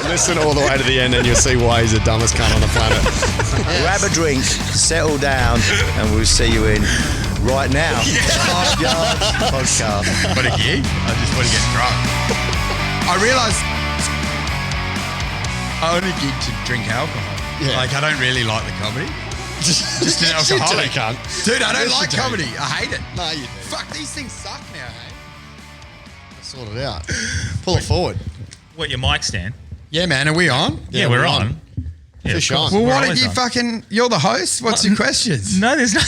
Listen all the way to the end and you'll see why he's the dumbest cunt on the planet. Grab a drink, settle down, and we'll see you in right now. Hard Yards Podcast. What a gig. I just want to get drunk. I realised I only gig to drink alcohol. Yeah. Like, I don't really like the comedy. Just an Yes, you do, alcoholic. cunt. Dude, I don't Yes, like you do. comedy. I hate it. No, you do. Fuck, these things suck now, hey? Sort it out. Pull it forward. What, your mic stand? Yeah, man. Are we on? Yeah, we're on. Yeah, Fish of course. on. Well, We're why don't always you on. fucking... You're the host. What's your questions? No, there's no...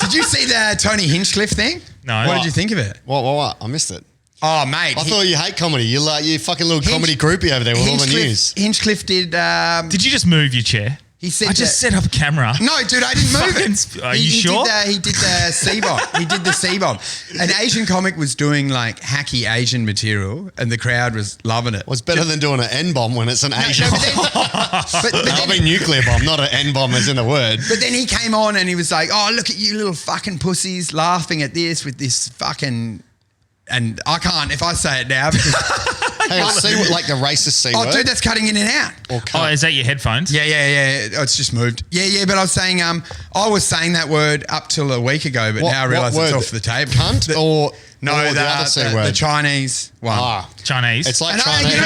Did you see the Tony Hinchcliffe thing? No. What did you think of it? What? I missed it. Oh, mate. I thought you hate comedy. You fucking little comedy groupie over there with all the news. Hinchcliffe did... Did you just move your chair? He said I just that- set up a camera. No, dude, I didn't move it. Fucking- are you sure? He did the C-bomb. He did the C-bomb. An Asian comic was doing like hacky Asian material and the crowd was loving it. Well, it's better than doing an N-bomb when it's an Asian No, bomb. but then, I mean nuclear bomb, not an N-bomb as in the word. but then he came on and he was like, oh, look at you little fucking pussies laughing at this with this fucking... And I can't, if I say it now, because... Hang on, see what, like the racist C word? Oh, dude, that's cutting in and out. Or Oh, cunt. is that your headphones? Yeah. Oh, it's just moved. Yeah, but I was saying, I was saying that word up till a week ago, but now I realise it's word? off the table. Cunt or No, or the other C word? the Chinese one. Ah, Chinese. it's like And Chinese. you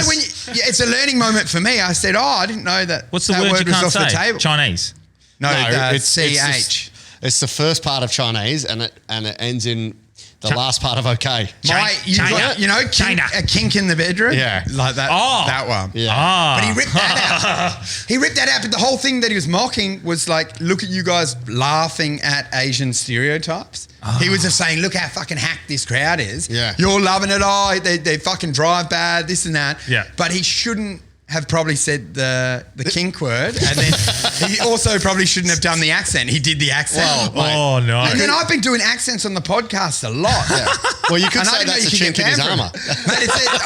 know, it's a learning moment for me. I said, I didn't know that. What's the that word you was can't off say? the table. Chinese. No, it's CH. It's the first part of Chinese and it ends in the last part of okay. China. China. A kink in the bedroom? Yeah. Like that. Oh. That one. Yeah. Ah. But he ripped that out. He ripped that out. But the whole thing that he was mocking was like, look at you guys laughing at Asian stereotypes. He was just saying, look how fucking hacked this crowd is. Yeah. You're loving it. Oh, they fucking drive bad, this and that. Yeah. But he shouldn't have probably said the kink word. And then he also probably shouldn't have done the accent. He did the accent. Oh, no. And then I've been doing accents on the podcast a lot. Yeah. Well, you could And I say didn't know that's a you could chink in get his banned armour. from it. Mate, it said,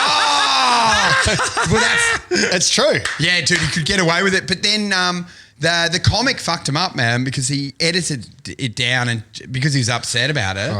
well, that's... It's true. Yeah, dude, he could get away with it. But then the comic fucked him up, man, because he edited it down and because he was upset about it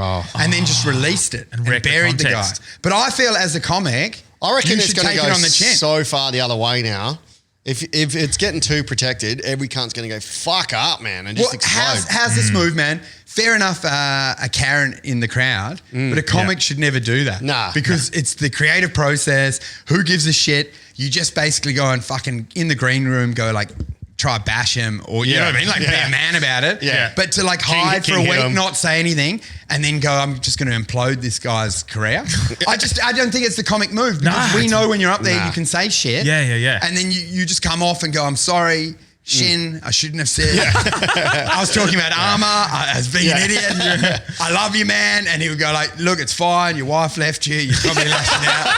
and then just released it and wrecked the buried the guy. context. But I feel as a comic, I reckon you it's should going to take go it on the chin. so far the other way now. If it's getting too protected, every cunt's going to go fuck up, man, and just explode. How's this move, man? Fair enough, a Karen in the crowd, but a comic should never do that. Nah. Because it's the creative process. Who gives a shit? You just basically go and fucking in the green room, go like, try bash him or, you know what I mean? Like be a man about it. Yeah. But to like hide for a King hit week, him. not say anything and then go, I'm just going to implode this guy's career. I don't think it's the comic move because we know when you're up there, you can say shit. Yeah. And then you just come off and go, I'm sorry, Shin, I shouldn't have said. I was talking about armour. I was being an idiot. I love you, man. And he would go like, look, it's fine. Your wife left you. You're probably lashing out.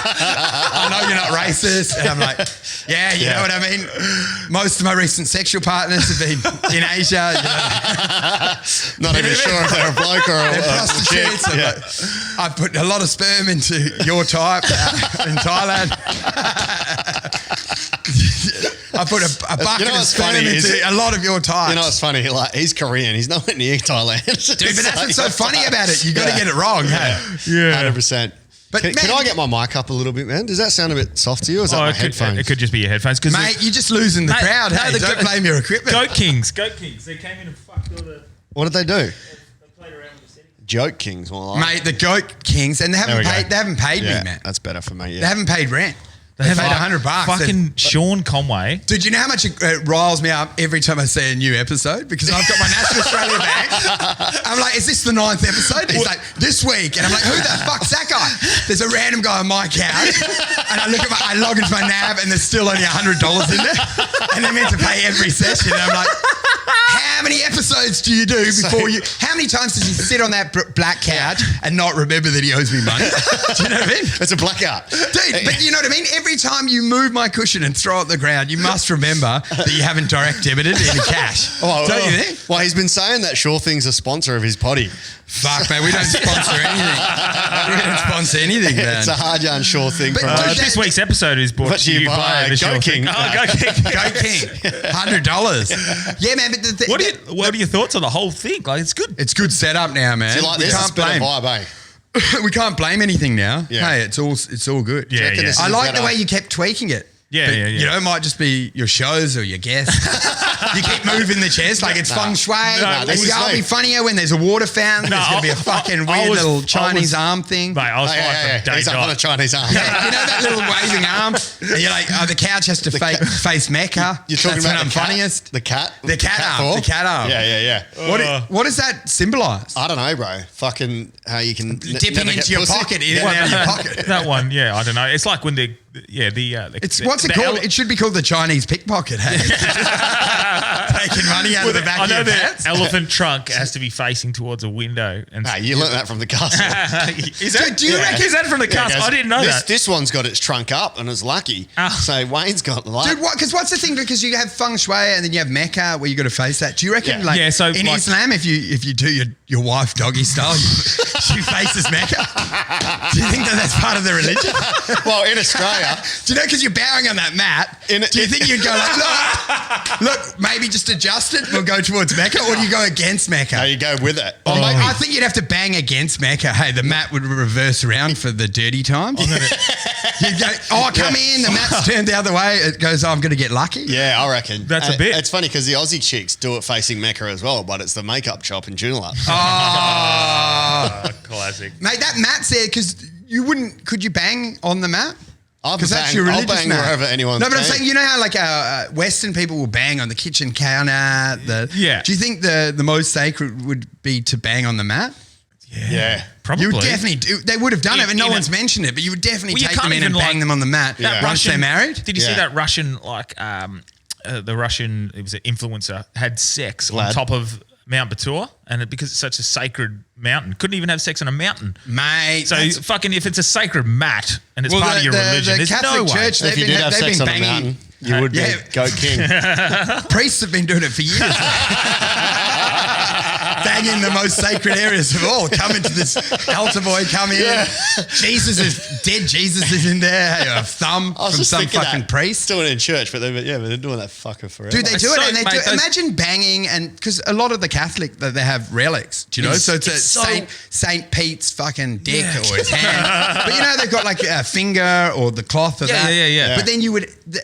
I know you're not racist. And I'm like, you know what I mean? Most of my recent sexual partners have been in Asia. You know. Not even sure if they're a bloke or They're a prostitutes. chick. Like, I've put a lot of sperm into your type in Thailand. I put a bucket of what's sperm funny is- into a lot of your types. You know what's funny? Like he's Korean. He's nowhere near Thailand. Dude, but that's what's so funny about it. You got to get it wrong. Hey? 100%. But Can man- I get my mic up a little bit, man? Does that sound a bit soft to you, or is that my headphones? It could just be your headphones. Mate, you're just losing the crowd. Hey, don't blame your equipment. Goat Kings. They came in and fucked all the... What did they do? They played around with the settings. Joke Kings, more like. Mate, the Goat Kings, and they There we haven't go. paid me, Yeah, man. that's better for me. They Yeah. haven't paid rent. They paid $100. Fucking Sean Conway. Dude, you know how much it riles me up every time I see a new episode? Because I've got my National Australia bag. I'm like, is this the 9th episode? He's like, this week. And I'm like, who the fuck's that guy? There's a random guy on my couch. And I log into my NAB and there's still only $100 in there. And they're meant to pay every session. And I'm like, how many episodes do you do before how many times does he sit on that black couch and not remember that he owes me money? Do you know what I mean? It's a blackout. Dude, but you know what I mean? Every time you move my cushion and throw it on the ground, you must remember that you haven't direct debited any cash. Don't you think? Well, he's been saying that Sure Thing's a sponsor of his potty. Fuck, man, we don't sponsor anything. We don't sponsor anything, man. It's a hard yarn Sure Thing. But promotion. dude, This week's episode is brought to you by the Goat Sean King. Oh, Goat King. Go King, $100. Yeah, man, but What are your thoughts on the whole thing? Like, it's good. it's good setup now, man. Do you like we this? can't It's better blame. vibe, eh? We can't blame anything now. Yeah. Hey, it's all good. Yeah, reckon yeah. this I is like the better? way you kept tweaking it. Yeah, yeah. You know, it might just be your shows or your guests. You keep moving the chairs like it's feng shui. And this you is go, it'll be me. funnier when there's a water fountain. There's going to be a fucking weird little Chinese arm thing. Mate, I was fine from day He's up on a dot. Chinese arm. Yeah, you know that little waving arm? And you're like, oh, the couch has to face Mecca. You're talking That's about when I'm the cat? funniest. The cat? The cat arm. paw? The cat arm. Yeah. What does that symbolise? I don't know, bro. Fucking how you can Dipping never into get your pussy. pocket, in and out of your pocket. That one, yeah, I don't know. It's like when What's it called? It should be called the Chinese pickpocket. Hey? Taking money out of the back I of know your the pants. elephant trunk has to be facing towards a window. And Hey, you learnt that from the castle. is that, do you reckon- is that from the cast? guys, I didn't know that. This one's got its trunk up and it's lucky. So Wayne's got luck. Dude, because what's the thing? Because you have feng shui and then you have Mecca where you got to face that. Do you reckon, Yeah. Yeah, so in like- Islam, if you do your wife doggy style, she faces Mecca? Do you think that's part of the religion? Well, in Australia, Do you know, because you're bowing on that mat, do you think you'd go like, look, maybe just adjust it, we'll go towards Mecca, or do you go against Mecca? how you go with it. Or maybe, I think you'd have to bang against Mecca. Hey, the mat would reverse around for the dirty times. You'd go, come in, the mat's turned the other way. It goes, I'm going to get lucky. Yeah, I reckon. That's a And bit. It's funny because the Aussie chicks do it facing Mecca as well, but it's the makeup shop in Joondalup. Classic. Mate, that mat's there because could you bang on the mat? I'll Because that's bang- your I'll religious bang mat. wherever anyone's No, but I'm banging. saying, you know how like Western people will bang on the kitchen counter? Yeah. Do you think the most sacred would be to bang on the mat? Yeah. Probably. You would definitely do. They would have done it, and no In a- one's mentioned it. But you would definitely Well, you take them can't in and even, bang like- them on the mat Yeah. once they're married. Did you see Yeah. that Russian, the Russian, it was an influencer, had sex on Lad. top of Mount Batur, and because it's such a sacred mountain, couldn't even have sex on a mountain. Mate, So that's- fucking, if it's a sacred mat and it's part of your religion, the there's Catholic no way. Church, If you did have sex on a mountain, you would be Yeah. goat king. priests have been doing it for years. Banging the most sacred areas of all. Come into this altar boy, come in. Yeah. Jesus is in there. Hey, a thumb I was from just some thinking fucking that. priest. Doing it in church, but they're doing that fucker forever. Dude, they do So, it, and they mate, do. those- Imagine banging, and because a lot of the Catholic they have relics, do you know? It's- So it's a it's so- Saint Pete's fucking dick Yeah. or his hand, but you know they've got like a finger or the cloth of Yeah, that. yeah. But then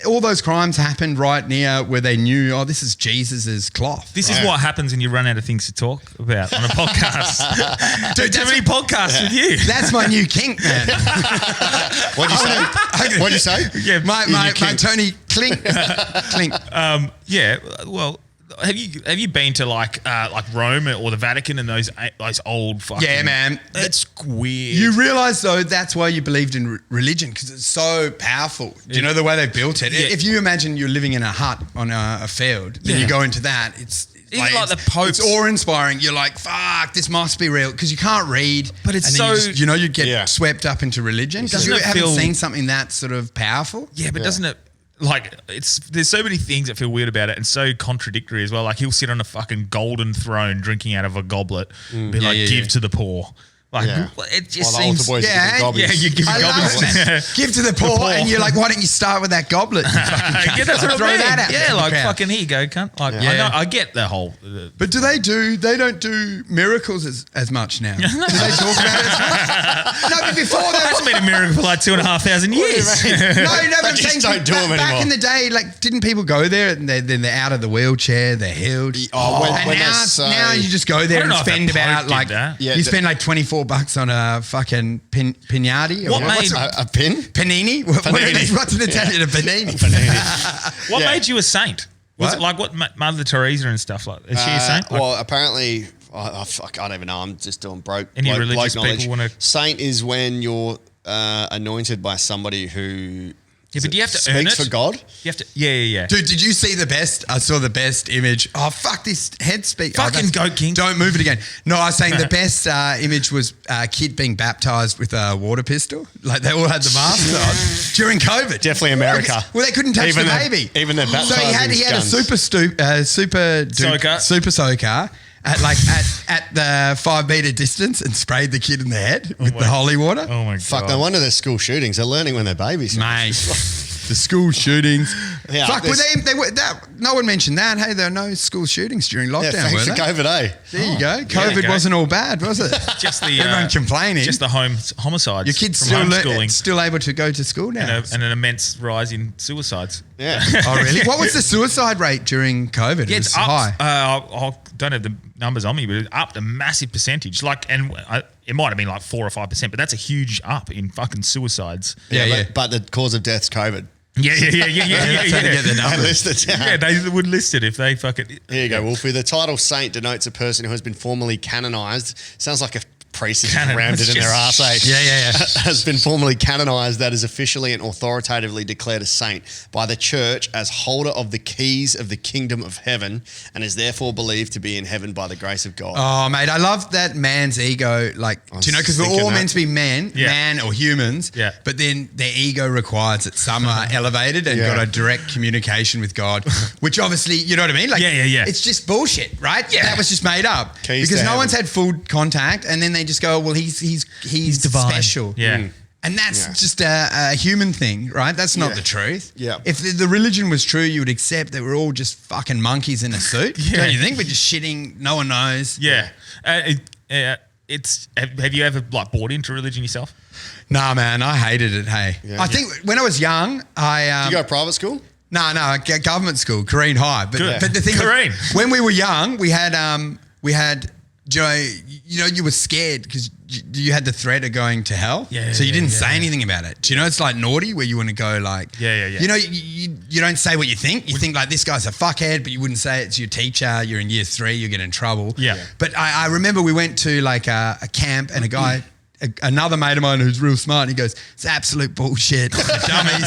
all those crimes happened right near where they knew, oh, this is Jesus's cloth. This is what happens when you run out of things to talk about on a podcast. Dude, Too many podcasts with you. That's my new kink, man. What'd you say? What'd you say? Yeah, my Tony Clink. Yeah, well, have you been to like Rome or the Vatican and those old fucking? Yeah, man. It's weird. You realise though that's why you believed in religion, because it's so powerful. Do you know the way they built it? Yeah. If you imagine you're living in a hut on a field, then Yeah. you go into that. It's Even like the popes. It's awe-inspiring. You're like, fuck, this must be real, because you can't read. But it's and then so- you get Yeah. swept up into religion because Doesn't you it haven't feel- seen something that sort of powerful. Yeah, but doesn't it there's so many things that feel weird about it and so contradictory as well. Like he'll sit on a fucking golden throne drinking out of a goblet and be like, yeah, give yeah. to the poor. Like Yeah. it just While the altar seems boys Yeah, give gobbies. yeah, you give I love goblins. it, man. Give to the poor, poor. and you're like, why don't you start with that goblet? You fucking cunt. Yeah, that's what I Throw mean. that out. Yeah, the like crowd. fucking here you go, cunt. Like Yeah. I get the whole But they don't do miracles as much now. Do they talk about it as much? No, but before It hasn't they been a miracle for like 2,500 years. no, but I'm just saying don't do them back anymore. in the day, like, didn't people go there and then they're out of the wheelchair, they're healed? Oh, and when now, they're so- now you just go there I don't and know if the spend Pope about did like that. Yeah, you spend like $24 on a fucking pinati. Or What what's made- it? A pin? Panini? What's an Italian? A panini. What Yeah. made you a saint? Was What? it like what Mother Teresa and stuff like? Is she a saint? Like, Well, apparently, fuck, I don't even know. I'm just doing broke. Any bloke religious knowledge. people wanna- Saint is when you're anointed by somebody who Yeah, but do you have to earn speaks it? for God. You have to. Yeah. Dude, did you see the best? I saw the best image. Oh, fuck this head speak. Fucking that's- Goat King. Don't move it again. No, I was saying the best image was a kid being baptized with a water pistol. Like they all had the masks on during COVID. Definitely America. Well, they couldn't touch Even the the- baby. even the So he baptizing had a guns. super soaker. At the 5 meter distance and sprayed the kid in the head with the holy water. Oh my god. Fuck, no wonder there's school shootings. They're learning when they're babies. Mate. the school shootings. Yeah, Fuck, no one mentioned that. Hey, there are no school shootings during lockdown, Yeah, thanks were for there? COVID, eh? There you go. COVID go. wasn't all bad, was it? Just the Everyone complaining. Just the homicides. Your kids from homeschooling still able to go to school now. and an immense rise in suicides. Yeah. Oh, really? What was the suicide rate during COVID? Yeah, It was it's up. high. I don't have the numbers on me, but it upped a massive percentage. It might have been like 4 or 5%, but that's a huge up in fucking suicides. Yeah. But the cause of death's COVID. Yeah. That's how you get the They numbers. list it down. Yeah, they would list it if they fucking. Here you go, Wolfie. The title saint denotes a person who has been formally canonized. Sounds like a priest has Canon. rammed it It's in their just- arse. Yeah. Has been formally canonized, that is officially and authoritatively declared a saint by the church as holder of the keys of the kingdom of heaven and is therefore believed to be in heaven by the grace of God. Oh, mate, I love that man's ego. Like, do you know, because we're all thinking meant that. to be man or humans. Yeah. But then their ego requires that some are elevated and Yeah. got a direct communication with God, which obviously, you know what I mean? Like, Yeah. It's just bullshit, right? Yeah. That was just made up. Keys because to no heaven. one's had full contact, and then they just go, well, he's divine. special. Yeah. And that's Yeah. just a human thing, right? That's not Yeah. the truth. Yeah. If the religion was true, you would accept that we're all just fucking monkeys in a suit. Yeah. Don't you think? We're just shitting. No one knows. Yeah. Have you ever bought into religion yourself? Nah, man, I hated it. Hey, Yeah. I think when I was young, Did you go to private school? no, government school, Korean High. But Good. but the thing, Korean. when we were young, we had you were scared because you had the threat of going to hell. Yeah, So you didn't yeah, say yeah. anything about it. Do you know it's like naughty where you want to go like, Yeah. You know, you don't say what you think. You think like this guy's a fuckhead, but you wouldn't say it to your teacher. You're in year 3, you get in trouble. Yeah. But I remember we went to like a camp and a guy. Another mate of mine who's real smart, and he goes, it's absolute bullshit, you're dummies.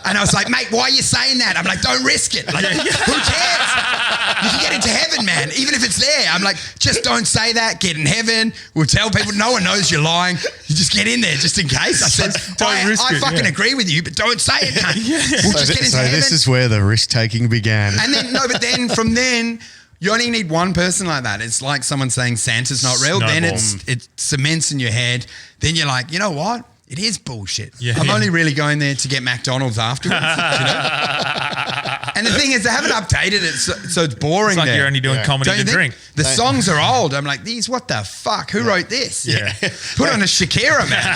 And I was like, mate, why are you saying that? I'm like, don't risk it. Like, who cares? You can get into heaven, man, even if it's there. I'm like, just don't say that. Get in heaven. We'll tell people, no one knows you're lying. You just get in there just in case. I said, Don't risk I it, fucking yeah. agree with you, but don't say it, cunt. We'll just get into heaven. this is where the risk taking began. And then, but then from then, you only need one person like that. It's like someone saying Santa's not real. Then Snowball. it cements in your head. Then you're like, you know what? It is bullshit. Yeah. I'm only really going there to get McDonald's afterwards. You know? And the thing is, they haven't updated it, so it's boring. It's like there. you're only doing Yeah. comedy Don't you to think? drink. The songs are old. I'm like, these, what the fuck? Who wrote this? Yeah. Put on a Shakira, man.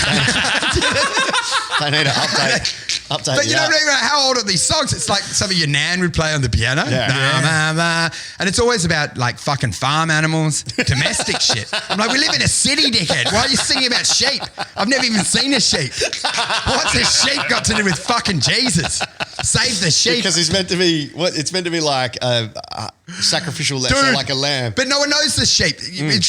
They need to update. But you don't even know how old are these songs. It's like some of your nan would play on the piano. Yeah. Nah, nah, nah. And it's always about like fucking farm animals, domestic shit. I'm like, we live in a city, dickhead. Why are you singing about sheep? I've never even seen a sheep. What's a sheep got to do with fucking Jesus? Save the sheep. Because it's meant to be it's meant to be like a sacrificial lamb, so Dude, like a lamb. But no one knows the sheep. They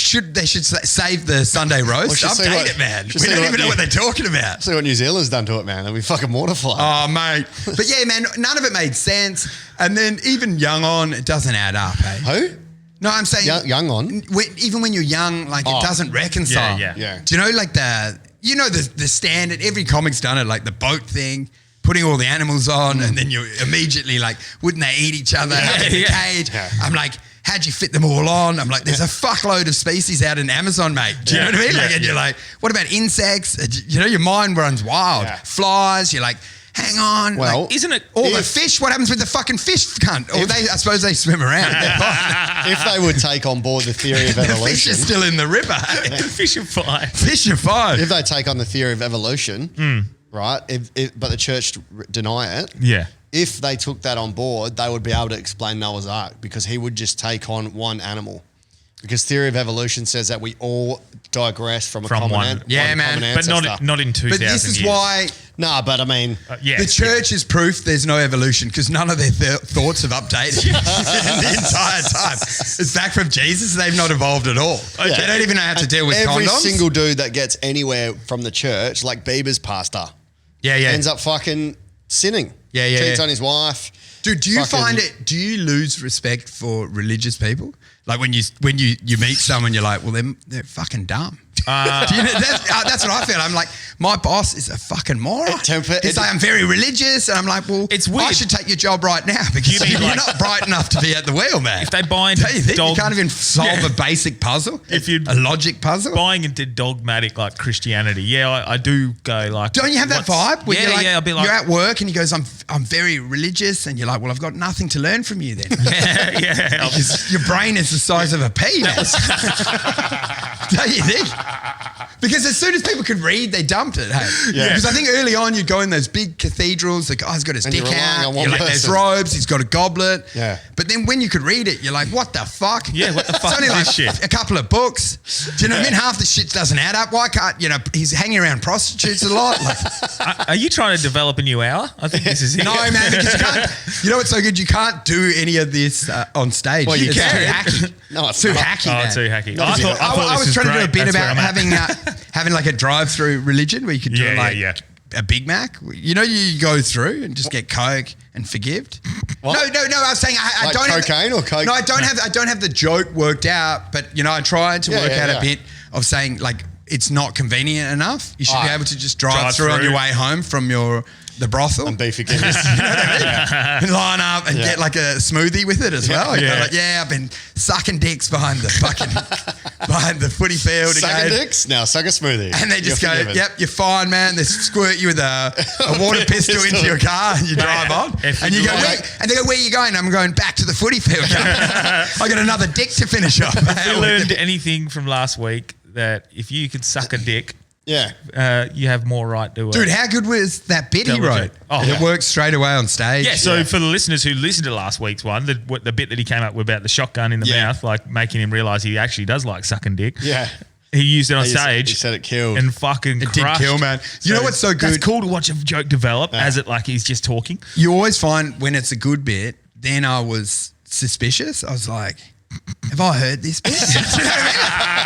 should save the Sunday roast. Well, just see Update what- it, man. just We see don't what- even know yeah. what they're talking about. See what New Zealand's done to it, man. They'll be fucking mortified. Oh, mate. But yeah, man, none of it made sense. And then even young on, it doesn't add up, hey? Who? No, I'm saying Young on? Even when you're young, like it doesn't reconcile. Yeah. Do you know like the standard? Every comic's done it, like the boat thing, putting all the animals on, and then you immediately like, wouldn't they eat each other in the cage? Yeah. I'm like, how'd you fit them all on? I'm like, there's a fuckload of species out in Amazon, mate. Do you know what I mean? Like, and you're like, what about insects? You know, your mind runs wild. Yeah. Flies. You're like, hang on. Well, like, Isn't it? all the fish, what happens with the fucking fish, cunt? Or I suppose they swim around. If they would take on board the theory of The fish evolution, is still in the river. Fish and fly. Fish are fine. if they take on the theory of evolution, right? But the church deny it. Yeah. If they took that on board, they would be able to explain Noah's Ark because he would just take on one animal. Because theory of evolution says that we all digress from a From common, one. Yeah, man. common But ancestor. not in 2,000 But this is years. why Nah, but I mean, Yeah. the church is proof there's no evolution because none of their thoughts have updated the entire time. It's back from Jesus. They've not evolved at all. They don't even know how to deal with every condoms. single dude that gets anywhere from the church, like Bieber's pastor, yeah. ends up fucking sinning. Cheats on his wife. Dude, do you Fucking- find it? Do you lose respect for religious people? Like when you meet someone, you're like, well, they're fucking dumb. Do you know, that's what I feel. I'm like, my boss is a fucking moron. He's like, I'm very religious. And I'm like, well, It's weird. I should take your job right now because You mean you're like- not bright enough to be at the wheel, man. If they buy into Don't you think? dog- You can't even solve a basic puzzle, a logic puzzle. Buying into dogmatic like Christianity, I do go like. Don't you have that vibe? Where you're like, I'll be like, you're at work and he goes, I'm very religious, and you're like, well, I've got nothing to learn from you then. yeah. Because your brain is the size of a pea, man. Don't you think? Because as soon as people could read, they dumped it. Hey, because I think early on you'd go in those big cathedrals. The guy's got his And dick you're relying out. on one You're like, there's person. robes. He's got a goblet. Yeah. But then when you could read it, you're like, what the fuck? Yeah, what the fuck It's only is like this shit? a couple of books. Do you know what I mean? Half the shit doesn't add up. Why can't he's hanging around prostitutes a lot? Like, Are you trying to develop a new hour? I think this is it. no, man, because you can't. You know what's so good? You can't do any of this on stage. Well, you It's can. too hacky. No, it's too not. hacky. Oh, man. too hacky. No, I thought I this was trying to do a great. bit That's where about I'm at. having like a drive-through religion where you could do Yeah. a Big Mac. You know, you go through and just get Coke and forgived. What? No. I was saying I Like don't cocaine have, or Coke? No, I don't have the joke worked out. But I tried to work out a bit of saying like it's not convenient enough. You should be able to just drive through on your way home from the brothrough. And be forgiven. And line up and get like a smoothie with it as well. Yeah. Like, I've been sucking dicks behind the footy field. Sucking again. dicks? Now suck a smoothie. And they just You're go, forgiven. yep, you're fine, man. They squirt you with a water pistol into your car and you drive on. If And you you go, like- and they go, where are you going? I'm going back to the footy field. I got another dick to finish off. We learned anything from last week that if you can suck a dick, Yeah. you have more right to it. Dude, how good was that bit he Tell the wrote? joke. Oh, it yeah. worked straight away on stage. Yeah, so for the listeners who listened to last week's one, the bit that he came up with about the shotgun in the Yeah. mouth, like making him realise he actually does like sucking dick. Yeah. He used it on He stage. He said it killed. And fucking It did crushed. kill, man. You know what's so good? That's cool to watch a joke develop as it like he's just talking. You always find when it's a good bit, then I was suspicious. I was like, have I heard this bit? Do you know what I mean?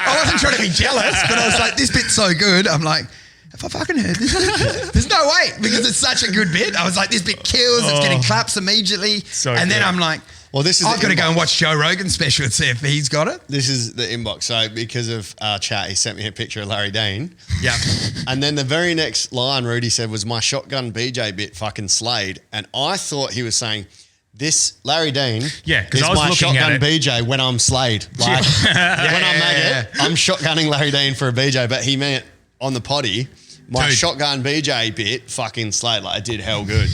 I wasn't trying to be jealous, but I was like, this bit's so good. I'm like, have I fucking heard this bit? There's no way because it's such a good bit. I was like, this bit kills. It's getting claps immediately. So and then good. I'm like, Well, this is I've the got to go inbox. and watch Joe Rogan's special and see if he's got it. This is the inbox. So because of our chat, he sent me a picture of Larry Dane. Yeah. And then the very next line Rudy said was, my shotgun BJ bit fucking slayed. And I thought he was saying, this Larry Dean Yeah, 'cause is I was my looking at shotgun it. BJ when I'm slayed. Like, when I'm maggot, I'm shotgunning Larry Dean for a BJ. But he meant on the potty, my Dude. shotgun BJ bit fucking slayed. Like, it did hell good.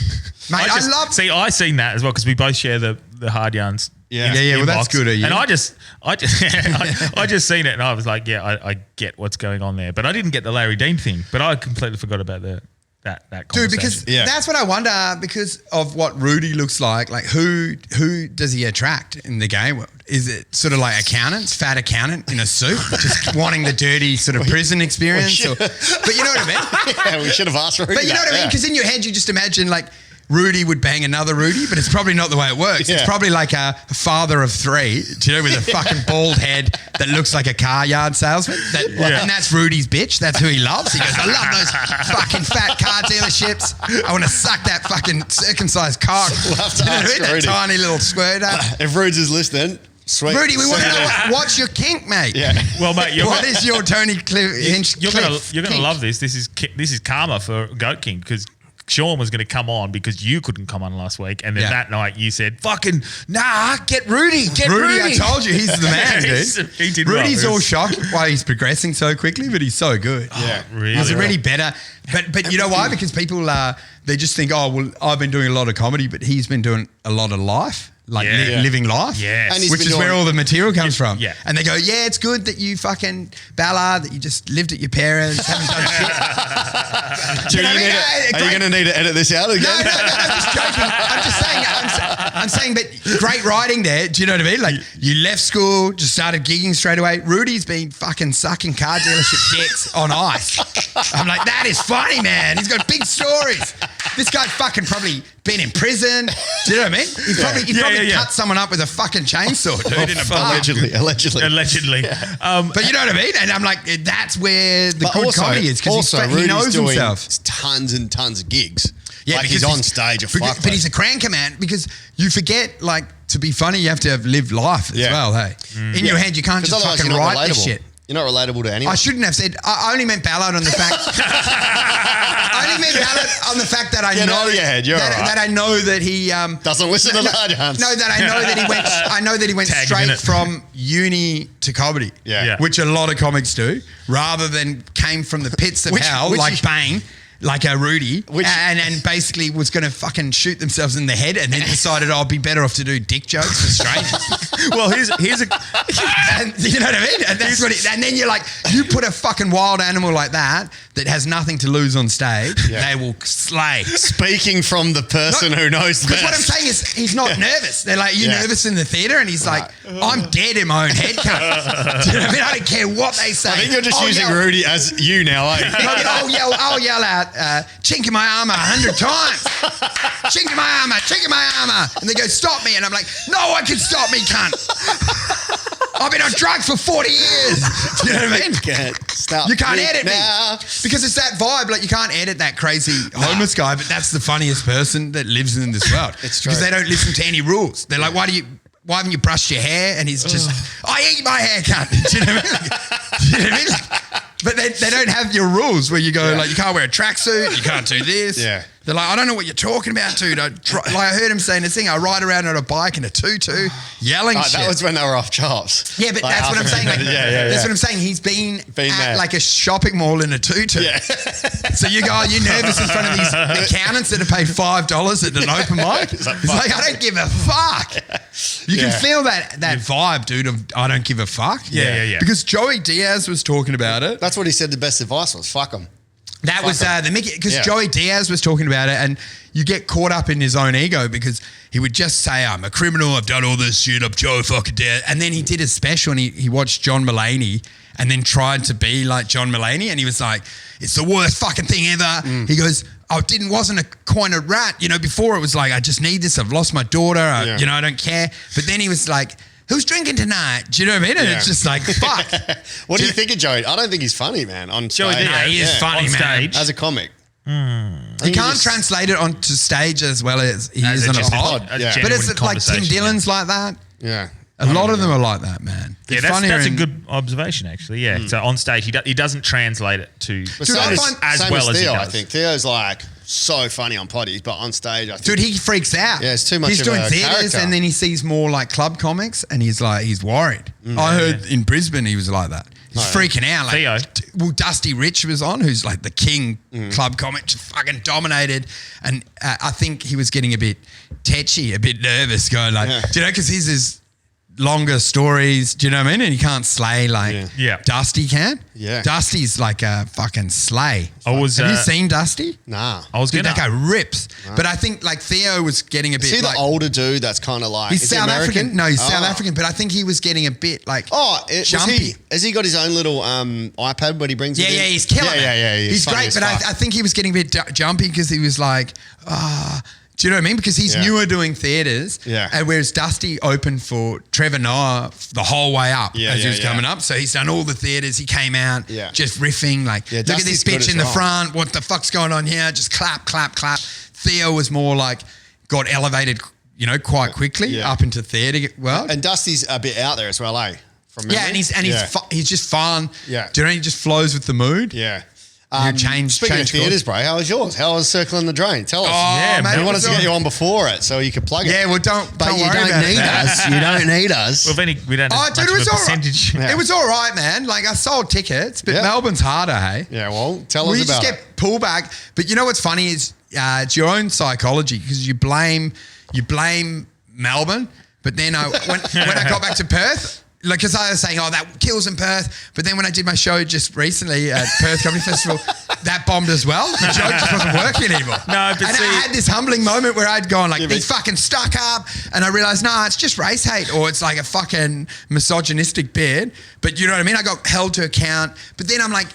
Mate, I love I seen that as well because we both share the hard yarns. Yeah. Yeah, well, that's inbox. good of you. And I just seen it and I was like, yeah, I get what's going on there, but I didn't get the Larry Dean thing. But I completely forgot about that conversation. Dude, because Yeah. that's what I wonder because of what Rudy looks like. Like, who does he attract in the gay world? Is it sort of like accountants, fat accountant in a suit, just wanting the dirty sort of prison experience? But you know what I mean? Yeah, we should have asked Rudy. But you know what I mean? Because in your head, you just imagine like Rudy would bang another Rudy, but it's probably not the way it works. Yeah. It's probably like a father of three, do you know, with a fucking bald head that looks like a car yard salesman. And that's Rudy's bitch. That's who he loves. He goes, I love those fucking fat car dealerships. I want to suck that fucking circumcised cock. We'll have to You know what I ask mean? That Rudy. tiny little squirter. If Rudes is listening, sweet. Rudy, we want to Send it know in. what's your kink, mate? Yeah. well, mate, What is your Tony Hinch? you're gonna kink? love this. This is karma for Goat King because Sean was going to come on because you couldn't come on last week, and then Yeah. that night you said, "Fucking nah, get Rudy, get Rudy, Rudy." I told you, he's the man, dude. He did well. Rudy's It all was- shocked why he's progressing so quickly, but he's so good. Yeah. Really? He's already better. But you know why? Because people, they just think, oh, well, I've been doing a lot of comedy, but he's been doing a lot of life, like Yeah. living life. Yes. And he's Which been is where doing- all the material comes from. yeah. And they go, yeah, it's good that you fucking ballad, that you just lived at your parents, haven't done shit. Do you know what I need mean? it- Are you Great- going to need to edit this out again? No, I'm just joking. I'm just saying. I'm saying, but great writing there. Do you know what I mean? Like, you left school, just started gigging straight away. Rudy's been fucking sucking car dealership dicks on ice. I'm like, that is funny, man. He's got big stories. This guy's fucking probably been in prison. Do you know what I mean? He's probably cut someone up with a fucking chainsaw, dude, in a bar. Allegedly. Allegedly. But you know what I mean? And I'm like, that's where the But good also, comedy is because he Rudy's knows doing himself. tons and tons of gigs. Yeah, like because he's on stage a fuck. but he's a cranker, man. Because you forget, like, to be funny, you have to have lived life as Yeah. well. Hey, in your head, you can't 'Cause just otherwise fucking you're not write this relatable. shit. You're not relatable to anyone. I shouldn't have said. I only meant Ballard on the fact. I only meant Ballard on the fact that I Get know out of your head, you're all right. that I know that he Doesn't listen to the Hardhounds. No, that I know that he went. I know that he went Tag straight minute. from uni to comedy. Yeah. Which a lot of comics do, rather than came from the pits of hell like Bane. Like a Rudy, and basically was going to fucking shoot themselves in the head, and then decided I'll be better off to do dick jokes for strangers. Well, here's a And you know what I mean? And that's what. And then you're like, you put a fucking wild animal like that has nothing to lose on stage, they will slay. Speaking from the person who knows the Because best. what I'm saying is, he's not nervous. They're like, you nervous in the theater? And he's like, I'm dead in my own head, cunt. Do you know what I mean? I don't care what they say. I think you're just using Rudy as you now, eh? I'll yell out, chink in my armour 100 times. Chink in my armour. And they go, stop me. And I'm like, no one can stop me, cunt. I've been on drugs for 40 years. Do you know what I mean? Stop You can't me edit now. me. Because it's that vibe. Like, you can't edit that crazy homeless guy, but that's the funniest person that lives in this world. It's true. Because they don't listen to any rules. They're like, why haven't you brushed your hair? And he's just, I eat my hair, cunt. Do you know what I mean? Do you know what I mean? But they don't have your rules where you go, like, you can't wear a tracksuit, you can't do this. Yeah. They're like, I don't know what you're talking about, dude. I heard him saying this thing, I ride around on a bike in a tutu, yelling shit. That was when they were off chops. Yeah, but Like, that's what I'm saying. Like, that's what I'm saying. He's been at there. like a shopping mall in a tutu. Yeah. So you go, you're nervous in front of these accountants that have paid $5 at an open mic. He's like, I don't give a fuck. You can feel that vibe, dude, of I don't give a fuck. Yeah. Because Joey Diaz was talking about it. That's what he said the best advice was. Fuck them. That was the Mickey, because Joey Diaz was talking about it, and you get caught up in his own ego because he would just say, I'm a criminal, I've done all this shit, I'm Joey fucking Diaz. And then he did his special and he watched John Mulaney and then tried to be like John Mulaney, and he was like, it's the worst fucking thing ever. He goes, wasn't a coin of rat. You know, before it was like, I just need this, I've lost my daughter, I don't care. But then he was like, who's drinking tonight? Do you know what I mean? And it's just like, fuck. What do you think of Joey? I don't think he's funny, man. On Joey stage. Diaz. He is funny, on man. stage. As a comic. You can't translate it onto stage as well as he is on a pod. But it's like Tim Dillon's like that. Yeah. A lot of them are like that, man. Yeah, that's a good observation, actually. Yeah. So on stage, he doesn't translate it to Same as well as he Theo, does. I think Theo's like so funny on potties, but on stage, I think. Dude, he freaks out. Yeah, it's too much He's of doing a theatres character. and then he sees more like club comics and he's worried. I heard in Brisbane he was like that. He's freaking out. Like, Theo. Well, Dusty Rich was on, who's like the king club comic, just fucking dominated. And I think he was getting a bit tetchy, a bit nervous, going like, do you know, because he's his longer stories, do you know what I mean? And he can't slay like Dusty can. Yeah. Dusty's like a fucking slay. Have you seen Dusty? Nah. I was Dude, gonna. that guy rips. But I think like Theo was getting a bit See like... the older dude that's kind of like... He's is he South American? African. No, he's South African, but I think he was getting a bit like jumpy. Has he got his own little iPad when he brings it in? Yeah, he's killing it. Yeah, he's funny great, as but I fuck. think he was getting a bit jumpy because he was like, do you know what I mean? Because he's newer doing theatres, and whereas Dusty opened for Trevor Noah the whole way up as he was coming up. So he's done all the theatres. He came out just riffing like, look at this Dusty's good bitch as in the well. front. What the fuck's going on here? Just clap, clap, clap. Theo was more like got elevated, quite quickly up into theatre world. And Dusty's a bit out there as well, eh? From memory? And he's just fun. Yeah. Do you know, he just flows with the mood. Yeah. Speaking of theatres, bro, how was yours? How was Circling the Drain? Tell us. Oh, mate, we it wanted was to get on- you on before it so you could plug it. Yeah, well, don't worry about it. us. You don't need us. Well, we don't have Dude, much it was of a all right. percentage. It was all right, man. Like, I sold tickets, but Melbourne's harder, hey? Yeah, well, tell us We about just get pullback. But you know what's funny is it's your own psychology because you blame Melbourne. But then when I got back to Perth, like, because I was saying, that kills in Perth. But then when I did my show just recently at Perth Comedy Festival, that bombed as well. The joke just wasn't working anymore. No, but and I had this humbling moment where I'd gone like, these fucking stuck up. And I realized, it's just race hate or it's like a fucking misogynistic bit. But you know what I mean? I got held to account. But then I'm like,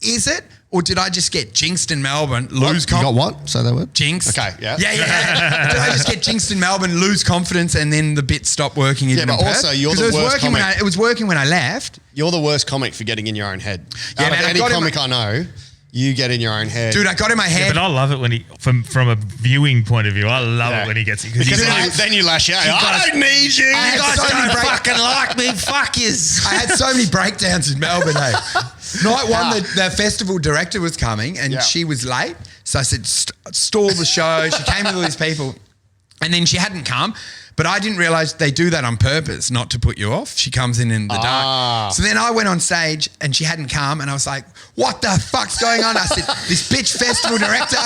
is it? Or did I just get jinxed in Melbourne, lose You got what? Say that word. Jinx. Okay, yeah. Yeah. Did I just get jinxed in Melbourne, lose confidence, and then the bit stopped working even but in Perth? also you're the 'Cause worst comic. it was working when I left. You're the worst comic for getting in your own head. Yeah, Out of man, any comic I know, you get in your own head. Dude, I got in my head. But I love it when he, from a viewing point of view, I love it when he gets it. Because He's like, then you lash out. I don't need you. I You had guys so many don't fucking like me. Fuck yous. I had so many breakdowns in Melbourne, eh? Night one, the festival director was coming and she was late. So I said, stall the show. She came with all these people and then she hadn't come. But I didn't realise they do that on purpose, not to put you off. She comes in the dark. So then I went on stage and she hadn't come and I was like, what the fuck's going on? I said, this bitch festival director,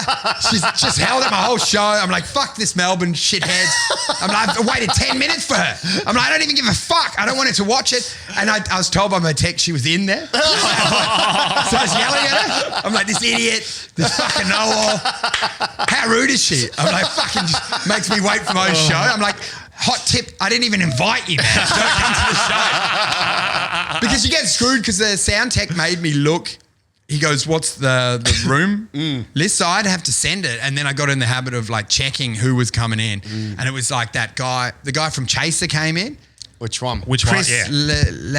she's just held up my whole show. I'm like, fuck this Melbourne shitheads. I'm like, I've waited 10 minutes for her. I'm like, I don't even give a fuck. I don't want her to watch it. And I was told by my text she was in there. So I was yelling at her. I'm like, this idiot, this fucking know-all. How rude is she? I'm like, fucking just makes me wait for my own show. I'm like, hot tip, I didn't even invite you, man. Don't come to the show. Because you get screwed because the sound tech made me look. He goes, what's the room list? So I'd have to send it. And then I got in the habit of like checking who was coming in. And it was like that guy, the guy from Chaser came in. Which one? Chris Yeah.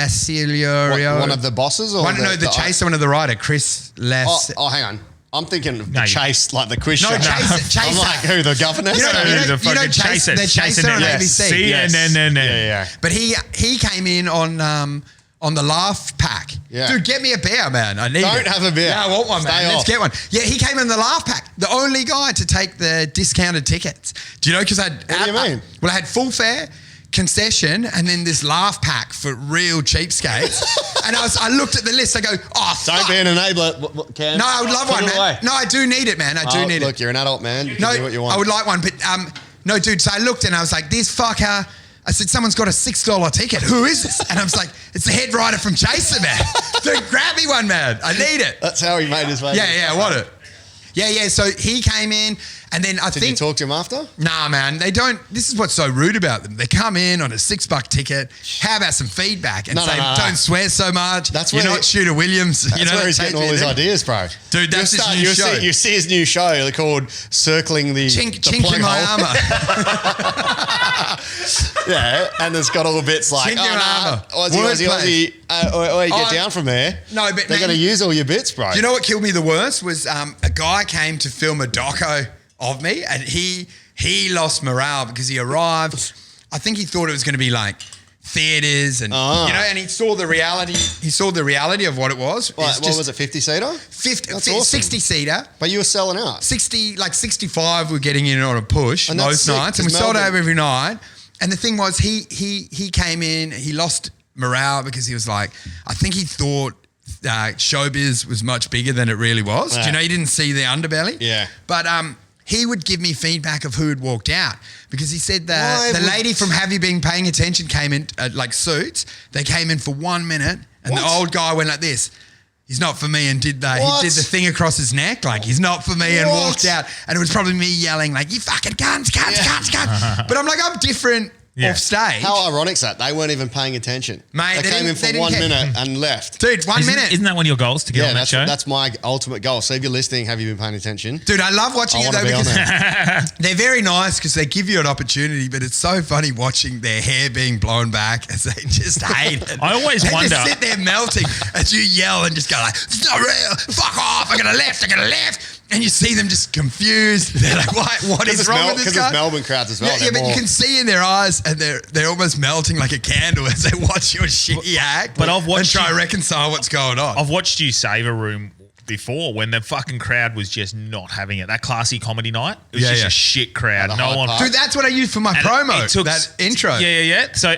Laciario. One of the bosses? Or the Chaser, one of the writer, Chris Oh, hang on. I'm thinking of the Chase, like the quiz show. Chaser. I'm like, who, the governor? You know the fucking Chaser, the Chaser on ABC. Yeah. But he came in on the Laugh Pack. Yeah. Dude, get me a beer, man. I need Don't it. have a beer. Yeah, I want one, Stay man. off. Let's get one. Yeah, he came in the Laugh Pack. The only guy to take the discounted tickets. Do you know? Because What do you mean? I had full fare, concession, and then this Laugh Pack for real cheapskates. And I looked at the list. I go, oh, fuck. Don't be an enabler, Cam. No, I would love Put one, it man. away. No, I do need it, man. I do need it. Look, you're an adult man. You can No, do what you want. I would like one, but no, dude. So I looked and I was like, this fucker. I said, someone's got a $6 ticket. Who is this? And I was like, it's the head writer from Chaser, man. Dude, grab me one, man. I need it. That's how he made his way. Yeah, I want it. Yeah. So he came in, and then Did you talk to him after? Nah, man, they don't. This is what's so rude about them. They come in on a $6 ticket. How about some feedback and say, don't swear so much. That's You're where not Shooter Williams. That's where he's getting all his ideas, bro. Dude, that's his new show. You see his new show called Circling the Chink plug in my hole. armour. Yeah, and it's got all the bits like, Chink in my armour. Aussie, get down from there. No, but they're man, going to use all your bits, bro. Do you know what killed me the worst was a guy came to film a doco of me, and he lost morale because he arrived. I think he thought it was going to be like theaters and and he saw the reality. He saw the reality of what it was. What was it, 50-seater? 60-seater. But you were selling out. 65 we're getting in on a push And that's most sick, nights, and we 'cause sold out Melbourne- every night. And the thing was, he came in, he lost morale because he was like, I think he thought showbiz was much bigger than it really was. Yeah. Do you know, he didn't see the underbelly. Yeah. But he would give me feedback of who had walked out because he said Why the would- lady from Have You Been Paying Attention came in like suits. They came in for 1 minute, and What? the old guy went like this. He's not for me, and did What? he did the thing across his neck, like he's not for me, and What? walked out. And it was probably me yelling like, "You fucking cunts." But I'm like, I'm different off stage, How ironic is that? They weren't even paying attention. Mate, they came in for they 1 didn't care. minute and left. dude. 1 minute, Isn't that one of your goals to get on that show? That's my ultimate goal. So if you're listening, have you been paying attention? dude. I love watching I it want though to be on because there. they're very nice because they give you an opportunity, but it's so funny watching their hair being blown back as they just hate it. I always they wonder- just sit there melting as you yell and just go like, "It's not real. Fuck off. I'm gonna left. And you see them just confused. They're like, what is wrong with this guy? Because it's Melbourne crowds as well. Yeah, but you can see in their eyes, and they're almost melting like a candle as they watch your shitty act. But I've watched and try you- to reconcile what's going on. I've watched you save a room before when the fucking crowd was just not having it. That classy comedy night, it was just a shit crowd. the No Hyde one. Park. Dude, that's what I use for my And promo. it took- that intro. Yeah. So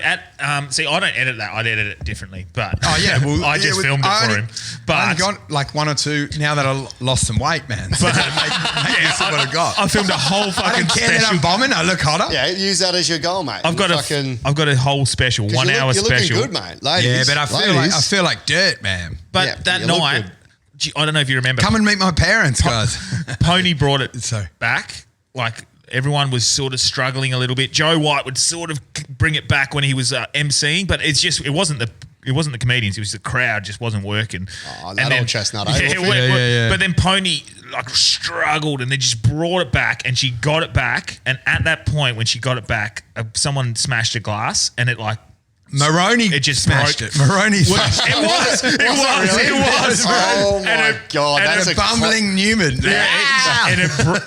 see, I don't edit that. I'd edit it differently. But Oh yeah, well, I just filmed it for him. I But only got like one or two now that I lost some weight, man. So make use of what I got. I filmed a whole I fucking don't care that special. I'm bombing. I look hotter. Yeah, use that as your goal, mate. I've got a whole special 'cause 1 hour you're special. looking good, mate. Ladies, Yeah, but I feel like dirt, man. But Yeah, that you look night, good. I don't know if you remember. Come and meet my parents, guys. Pony brought it Sorry. back. Like everyone was sort of struggling a little bit. Joe White would sort of bring it back when he was emceeing, but it wasn't the comedians. It was the crowd just wasn't working. Oh, that old chestnut, eh? Yeah, Wolfe? Yeah. But then Pony like struggled, and they just brought it back, and she got it back. And at that point, when she got it back, someone smashed a glass, and it like Maroney It just smashed broke. it. Maroney smashed It was. Oh my God, And that's a bumbling Newman.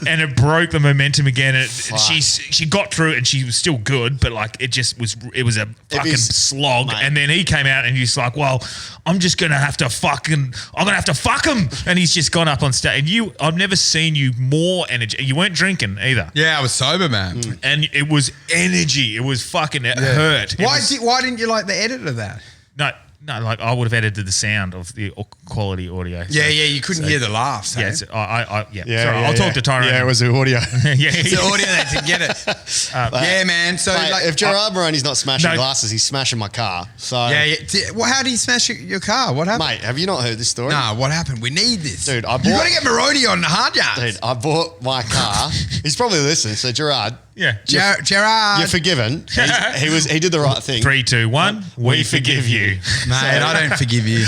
and it broke the momentum again. And she got through it and she was still good, but like it was a fucking slog. mate. And then he came out and he's like, well, I'm gonna have to fuck him. And he's just gone up on stage. And I've never seen you more energy. You weren't drinking either. Yeah, I was sober, man. And it was energy. It was fucking, it hurt. Why didn't you like the edit of that? No, like I would have edited the sound of the quality audio. Yeah, you couldn't hear the laughs. Yeah, eh? so Sorry, I'll talk to Tyrone. Yeah, it was the audio. It's the audio that didn't get it. Yeah, man. So Mate, like, if Gerard Maroney's not smashing No. glasses, he's smashing my car. So, Well, how did he smash your car? What happened? mate, have you not heard this story? Nah, what happened? We need this, Dude, I You bought- got to get Maroney on the hard yards. Dude, I bought my car. He's probably listening. So, Gerard, Yeah. Gerard, you're forgiven. He did the right thing. 3, 2, 1. We forgive you. mate, I don't forgive you.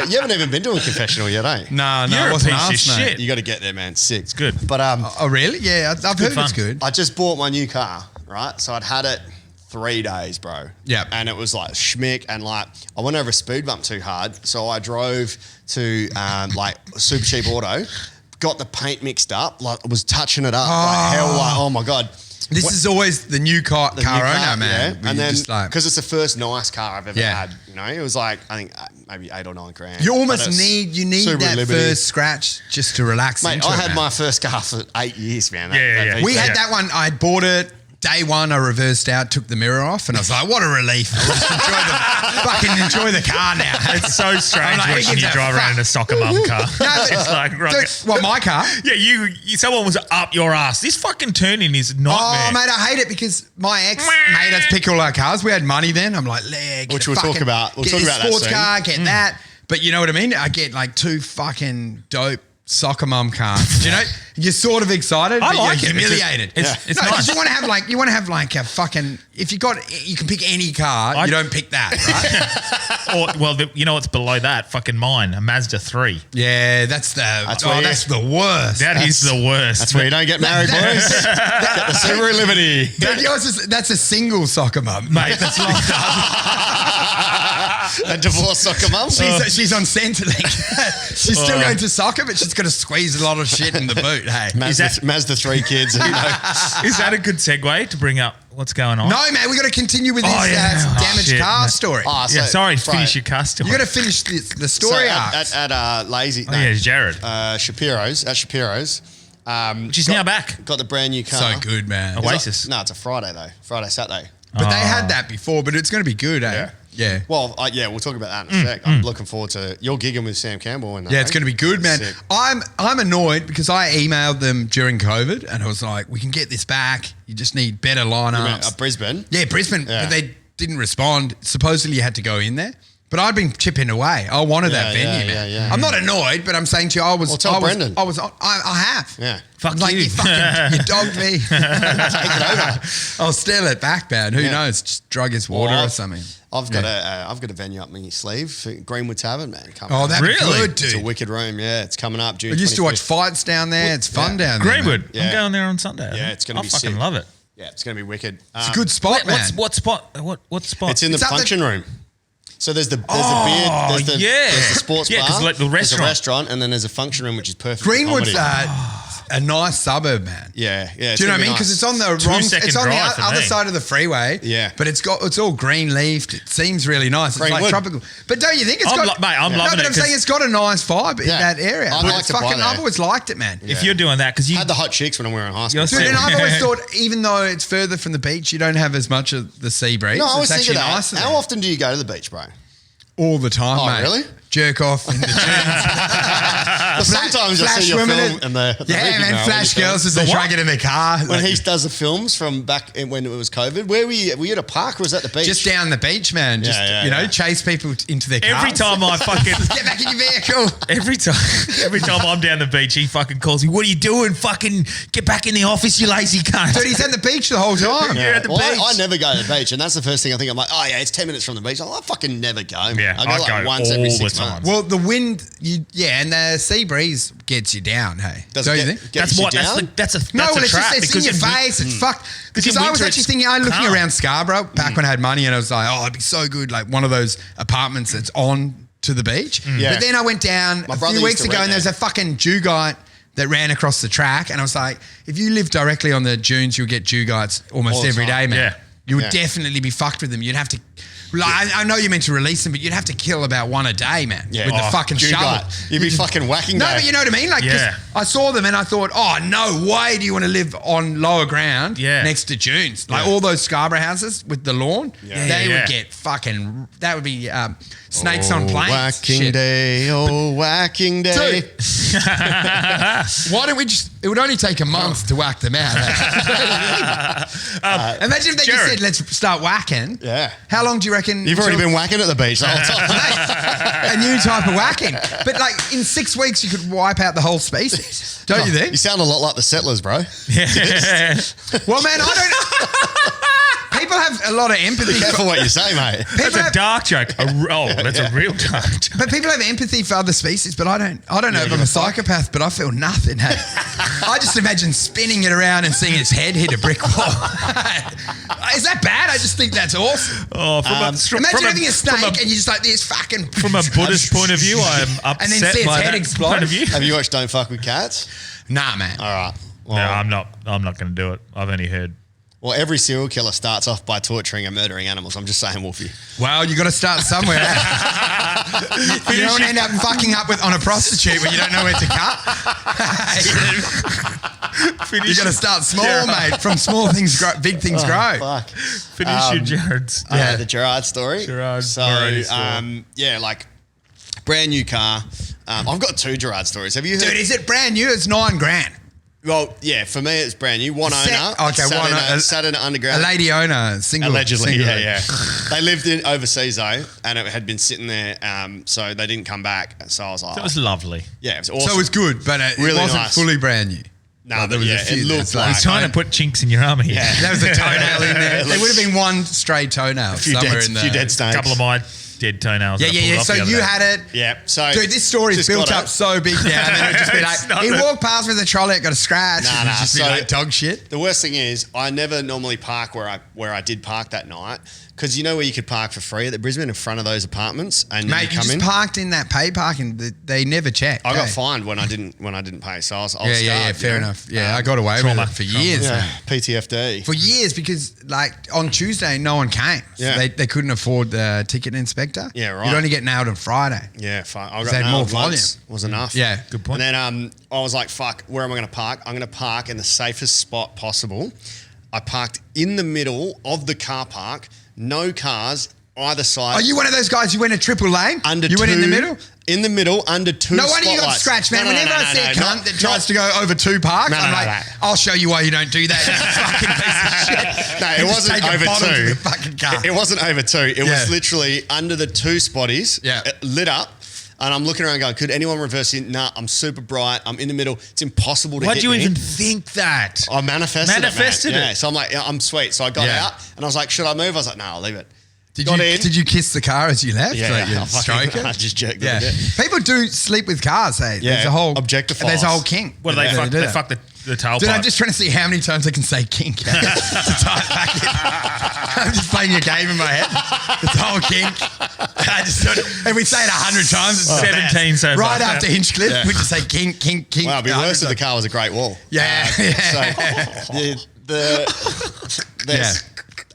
You haven't even been to a confessional yet, eh? No, You're it a wasn't piece of us, mate. shit. You got to get there, man. Sick. It's good. But Oh, really? Yeah, I've heard fun. it's good. I just bought my new car, right? So I'd had it 3 days, bro. Yep. And it was like schmick, and like I went over a speed bump too hard, so I drove to like Super Cheap Auto, got the paint mixed up, like was touching it up like hell, like oh my god. This is always the new car The new owner, man. yeah. Where And you're then just like, because it's the first nice car I've ever Yeah. had, you know, it was like I think maybe 8 or 9 grand. you But almost it's need Subaru that Liberty. first scratch just to relax Mate, into I it, had man. my first car for 8 years, man. Yeah. We had Yeah. that one. I bought it. Day one, I reversed out, took the mirror off, and I was like, "What a relief! I just enjoy the car now." It's so strange like, watching who you gives a drive around in a soccer mum car. It's like, right. Dude, what, my car? Yeah, someone was up your ass. This fucking turn-in is Oh, nightmare. mate, I hate it because my ex made us pick all our cars. We had money then. I'm like, Which we'll talk about. We'll get talk this about that sports soon. car, get that. But you know what I mean? I get like 2 fucking dope soccer mum cars. You know, you're sort of excited, I but like you're it. humiliated. It's No, 'cause nice. you want to have like a fucking. If you can pick any car. You don't pick that, right? You know what's below that? Fucking mine, a Mazda 3. Yeah, that's the worst. That is the worst. That's where you don't get married, boys. Get the Subaru Liberty. That's a single soccer mum, Mate, that's locked up. A divorced soccer mum. She's on Centrelink. She's still going to soccer, but she's got to squeeze a lot of shit in the boot. Hey, Mazda 3 kids. And, Is that a good segue to bring up what's going on? no, man, we got to continue with this damaged shit. car story. Oh, Yeah, so- sorry, right. finish your customer. You got to finish the So story at Lazy. Oh, yeah, Jared. Shapiro's. At Shapiro's. She's now back. Got the brand new car. So good, man. Oasis. No, it's a Friday though. Friday, Saturday. But they had that before, but it's going to be good, eh? Yeah. Well, we'll talk about that in a sec. I'm looking forward to you're gigging with Sam Campbell. And Yeah, it's going to be good, man. Sick. I'm annoyed because I emailed them during COVID and I was like, we can get this back. You just need better lineups. Brisbane. Yeah, Brisbane, Yeah. but they didn't respond. Supposedly you had to go in there. But I'd been chipping away. I wanted that venue, man. yeah. I'm not annoyed, but I'm saying to you, Well, tell Brendan. I have. Yeah. Fuck I'm like, you. you dogged me. Take it over. I'll steal it back, man. Who knows? Just drug his water Well, or something. I've got a venue up my sleeve for Greenwood Tavern, man. Coming Oh, up. that's Really? good, It's a dude. wicked room. Yeah, it's coming up June. I used to watch 25th. fights down there. It's fun down there. Greenwood. man. Yeah. I'm going there on Sunday. Yeah, it's gonna I be fucking sick. love it. Yeah, it's going to be wicked. It's a good spot, man. What spot? What spot? It's in the It's up function room. So there's the beer, there's the sports Yeah, bar, 'cause like the there's a restaurant. restaurant, and then there's a function room which is perfect. for Greenwood's comedy. a nice suburb, man. Yeah. Do you know what I mean? Because it's on the wrong, 2-second it's on the drive for other me. side of the freeway. Yeah. but it's all green leafed. It seems really nice. It's like Greenwood. tropical. But don't you think it's I'm got? lo- mate, I'm no, loving but it I'm saying 'cause- it's got a nice vibe in Yeah. that area. I'd But like it's to buy fucking. there. I've always liked it, man. If you're doing that, because you had the hot chicks when we were in high school. You're Dude, sick. and I've always thought, even though it's further from the beach, you don't have as much of the sea breeze. No, I was it's thinking actually that. nicer How there. often do you go to the beach, bro? All the time, Oh, mate. really? Jerk off in the gym. Well, sometimes I see your film and the yeah, Ricky man. Mail Flash when you girls film. as they try to get in their car. When Like, he does the films from back when it was COVID, where were you at a park or was that the beach? just down the beach, man. Just Yeah. chase people into their cars. every time I fucking Get back in your vehicle. every time I'm down the beach, he fucking calls me. What are you doing? Fucking get back in the office, you lazy cunt. Dude, he's at the beach the whole time. You're at the Well, beach. I never go to the beach, and that's the first thing I think. I'm like, oh yeah, it's 10 minutes from the beach. I fucking never go. Yeah, I go I like go once all every the 6 time. months. Well, the wind, and the sea breeze gets you down, hey. Does Don't it you get- think? get That's you what. down? That's a No, well, a it's trap just it's in your because face. It's fucked. Because in I was winter actually it's thinking, looking calm. around Scarborough back when I had money, and I was like, oh, it'd be so good, like one of those apartments that's on to the beach. Yeah. But then I went down My a brother few used weeks to ago, rent and there was there. a fucking dugite that ran across the track, and I was like, if you live directly on the dunes, you'll get dugites almost All the every day, time. man. Yeah. You would Yeah. definitely be fucked with them. You'd have to. Like, I know you're meant to release them, but you'd have to kill about one a day, man. Yeah. With the Oh, fucking you shovel. got- You'd be fucking whacking No, day. but you know what I mean? Like, 'cause Yeah. I saw them and I thought, oh, no way do you want to live on lower ground Yeah. next to dunes. Like Yeah. all those Scarborough houses with the lawn, Yeah. they Yeah. would get fucking, that would be snakes on planes. Whacking Shit. day, whacking day. Dude, why don't we just, it would only take a month to whack them out. Imagine if they just Jared. said, let's start whacking. Yeah. How long do you reckon? You've already till- been whacking at the beach the whole time. a new type of whacking. But like in 6 weeks, you could wipe out the whole species. Don't you think? You sound a lot like the settlers, bro. Well, man, I don't. People have a lot of empathy. Be careful what you say, mate. That's People a have, dark joke. That's a real dark joke. but people have empathy for other species. But I don't know if I'm a psychopath, but I feel nothing. Hey, I just imagine spinning it around and seeing its head hit a brick wall. Is that bad? I just think that's awesome. Oh, Imagine having a snake and you're just like this fucking. From a Buddhist point of view, I am upset And then see its by head that explode. point of view. Have you watched Don't Fuck With Cats? Nah, man. All right. No, I'm not going to do it. I've only heard. Well, every serial killer starts off by torturing and murdering animals. I'm just saying, Wolfie. Well, you got to start somewhere. you don't want to end up fucking up on a prostitute when you don't know where to cut. You got to start small, mate. From small things, big things grow. Fuck. Finish your Jared's. The Gerard story. Gerard So, Moretti story. like brand new car. I've got 2 Gerard stories. Have you heard? Dude, is it brand new? It's $9,000. Well, yeah, for me it's brand new. One owner. Okay, sat in an underground. A lady owner, single. Allegedly, single. yeah. They lived in overseas though, and it had been sitting there, so they didn't come back. So I was like, That was lovely. yeah, it was awesome. So it was good, but it Really wasn't nice. fully brand new. No, Like, but yeah, it looked that's like- He's trying to put chinks in your armour here. Yeah. There was a toenail in there. It There would looks- have been one stray toenail few somewhere dead- in there. few dead A snakes. couple of my dead toenails. Yeah, that I yeah, pulled yeah. off So the other you day. had it. Yeah, so Dude, this story's just built got up it. so big now. And it'd just be It's like, not he the- walked past with a trolley, it got a scratch. Nah, and it'd nah, just be so- like dog shit. The worst thing is, I never normally park where I did park that night, because you know where you could park for free at the Brisbane in front of those apartments, and Mate, you you come just in. parked in that pay parking. They never checked. I got eh? fined when I didn't pay, so I was Yeah, scarred, fair you know? enough. Yeah, I got away trauma. with it for years. Yeah, man. PTFD. For years, because like on Tuesday, no one came. So Yeah. they couldn't afford the ticket inspector. Yeah, right. You'd only get nailed on Friday. Yeah, fuck. I They got had more nailed volume. once. Was enough. Yeah, good point. And then I was like, fuck, where am I going to park? I'm going to park in the safest spot possible. I parked in the middle of the car park, no cars either side. Are you one of those guys who went a triple lane? under you two, went in the middle? In the middle, under 2 No wonder you got spotlights. scratched, man. No, no, Whenever no, I see no, a no, cunt that tries to go over 2 parks, No, I'm no, like, no. I'll show you why you don't do that, you fucking piece of shit. No, it And just wasn't take a over bottom 2. to the fucking car. It wasn't over 2. It Yeah. was literally under the 2 spotties, Yeah. lit up. And I'm looking around going, could anyone reverse in? Nah, I'm super bright. I'm in the middle. It's impossible to Why'd hit you me. even think that? I manifested Manifested it. it. Yeah, so I'm like, yeah, I'm sweet. So I got Yeah. out and I was like, should I move? I was like, no, I'll leave it. Did you kiss the car as you left? Yeah, Like, you I stroke it? I just jerked Yeah. it a bit. People do sleep with cars, hey. Yeah, There's a whole objectify There's a us. whole kink. What do they Yeah, fuck? do They that. fuck the tailpipe. Dude, I'm just trying to see how many times I can say kink to tie it back in. I'm just playing your game in my head. It's the whole kink. I just sort of, if we say it 100 times, it's 17 so far. right after Hinchcliffe, Yeah. we just say kink, kink, kink. Wow, it'd be 100 worse if the times. car was a Great Wall. Yeah, So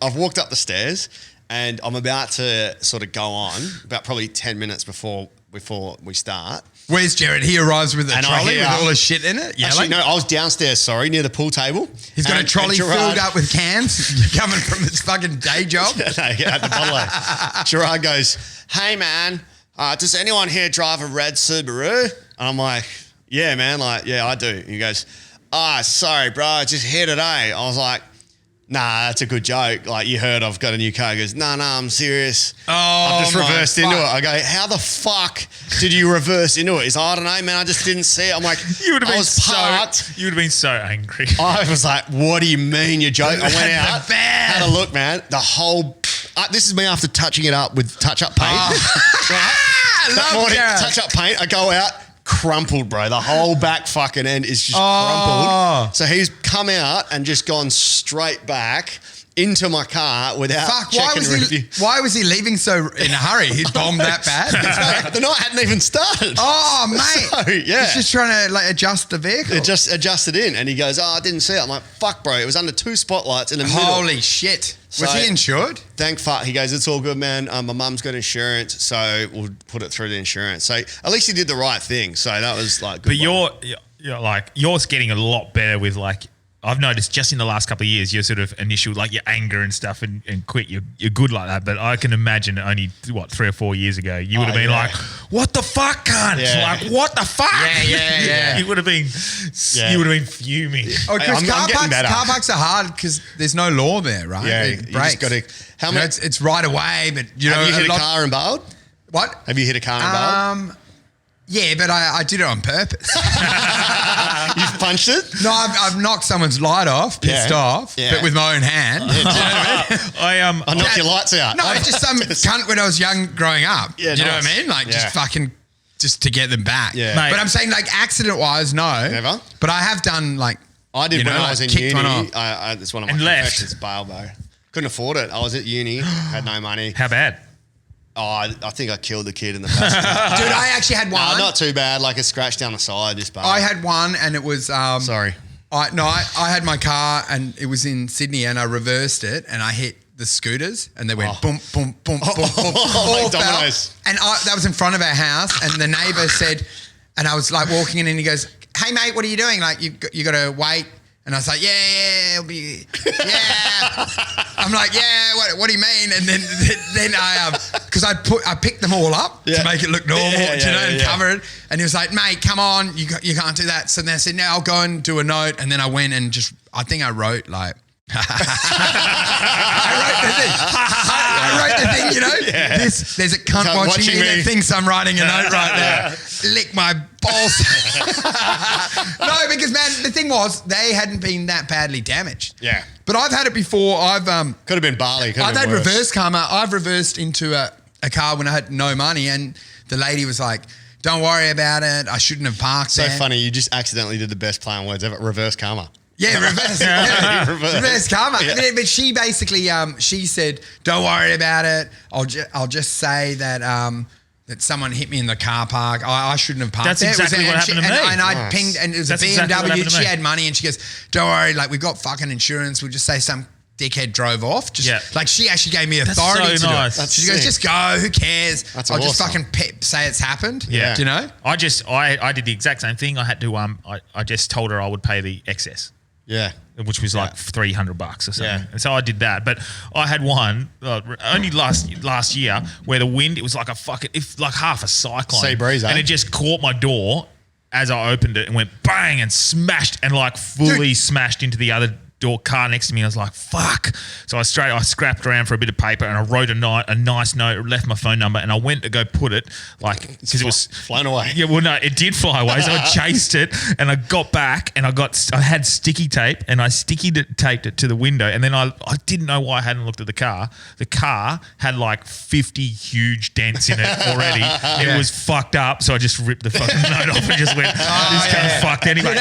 I've walked up the stairs and I'm about to sort of go on, about probably 10 minutes before we start. Where's Jared? He arrives with a And I trolley hear- with all his shit in it. Yeah, Actually, no, I was downstairs, sorry, near the pool table. He's got a And- trolley and Gerard- filled up with cans coming from his fucking day job. No, yeah, at the bottle. Gerard goes, hey, man, does anyone here drive a red Subaru? And I'm like, yeah, man, like, yeah, I do. He goes, sorry, bro, I just hit it, eh? I was like, nah, that's a good joke. Like, you heard I've got a new car. He goes, no, I'm serious. Oh, I've just my reversed into it. fuck. I go, how the fuck did you reverse into it? He's like, I don't know, man, I just didn't see it. I'm like, You would have I been was parked. so. You would have been so angry. I was like, what do you mean you joke? I went The out, best. had a look, man. The whole, this is me after touching it up with touch-up paint. Right? I That love morning, Jared. touch-up paint. I go out, crumpled, bro. The whole back fucking end is just crumpled. So he's come out and just gone straight back into my car without checking review. Why was he leaving so in a hurry? He bombed that bad? The night hadn't even started. Oh, mate. So, yeah. He's just trying to like adjust the vehicle. It just adjusted in, and he goes, "Oh, I didn't see it." I'm like, "Fuck, bro! It was under 2 spotlights in the middle." Holy shit! Was So- he insured? Thank fuck. He goes, "It's all good, man. My mum's got insurance, so we'll put it through the insurance." So at least he did the right thing. So that was like. Good But you're like yours getting a lot better with like. I've noticed just in the last couple of years, your sort of initial, like your anger and stuff and quit, you're good like that. But I can imagine only, 3 or 4 years ago, you would have been like, what the fuck, cunt? Yeah. Like, what the fuck? Yeah. You would have been, you would have been fuming. Oh, because I'm getting better. car parks are hard because there's no law there, right? Yeah, It you breaks. just got to. How You know, many? it's right away, but you know, Have you hit a lot- car and bailed? What? Have you hit a car and bailed? Yeah, but I did it on purpose. You've punched it? No, I've knocked someone's light off, pissed Yeah. off, Yeah. but with my own hand. I knocked your lights out. No, just some cunt when I was young growing up. Yeah, you know nice. what I mean? Like Yeah. just fucking just to get them back. Yeah. Mate. But I'm saying like accident-wise, no. Never? But I have done like I did you when know, I was in like, kicked one uni. off. It's one of my And left. confessions, bail, bro. Couldn't afford it. I was at uni, had no money. How bad? Oh, I think I killed the kid in the passenger. Dude, I actually had one. No, not too bad. Like a scratch down the side, just bail. I had one and it was Sorry. I had my car and it was in Sydney and I reversed it and I hit the scooters and they went boom, boom, boom, boom, boom. all Like fell. dominoes. And that was in front of our house and the neighbour said, and I was like walking in and he goes, "Hey mate, what are you doing? Like you got to wait." And I was like, yeah, it'll be, yeah. I'm like, yeah, what do you mean? And then I, because I picked them all up to make it look normal, and cover it. And he was like, "Mate, come on, you can't do that." So then I said, "No, I'll go and do a note." And then I went and I think I wrote like, I wrote the thing, you know. There's a cunt watching me that thinks I'm writing a note right there. Lick my balls. No, because man, the thing was they hadn't been that badly damaged. Yeah. But I've had it before. I've Could have been barley. I've had reverse karma. I've reversed into a car when I had no money, and the lady was like, "Don't worry about it. I shouldn't have parked So there." funny. You just accidentally did the best play on words ever. Reverse karma. Yeah, reverse karma. Yeah. But she basically, she said, "Don't worry about it. I'll just say that that someone hit me in the car park. I shouldn't have parked That's there." exactly what happened to me. And I Nice. pinged, and it was That's a exactly what BMW. happened to She me. had money, and she goes, "Don't worry. Like we've got fucking insurance. We'll just say some dickhead drove off." Like she actually gave me authority so to nice. do it. That's She goes, sick. "Just go. Who cares? That's I'll just awesome. fucking say it's happened." Yeah. Do you know? I did the exact same thing. I had to I just told her I would pay the excess, Yeah. which was like $300 or something. Yeah. And so I did that. But I had one only last year where the wind, it was like like half a cyclone. Sea breeze, eh? And it just caught my door as I opened it and went bang and smashed and like fully smashed into the other door car next to me. I was like, fuck. So I scrapped around for a bit of paper and I wrote a nice note, left my phone number, and I went to go put it because it was flown away. Yeah, well, no, it did fly away. So I chased it and I got back and I had sticky tape and I taped it to the window. And then I didn't know why I hadn't looked at the car. The car had like 50 huge dents in it already. It was fucked up. So I just ripped the fucking note off and just went, this car's fucked anyway.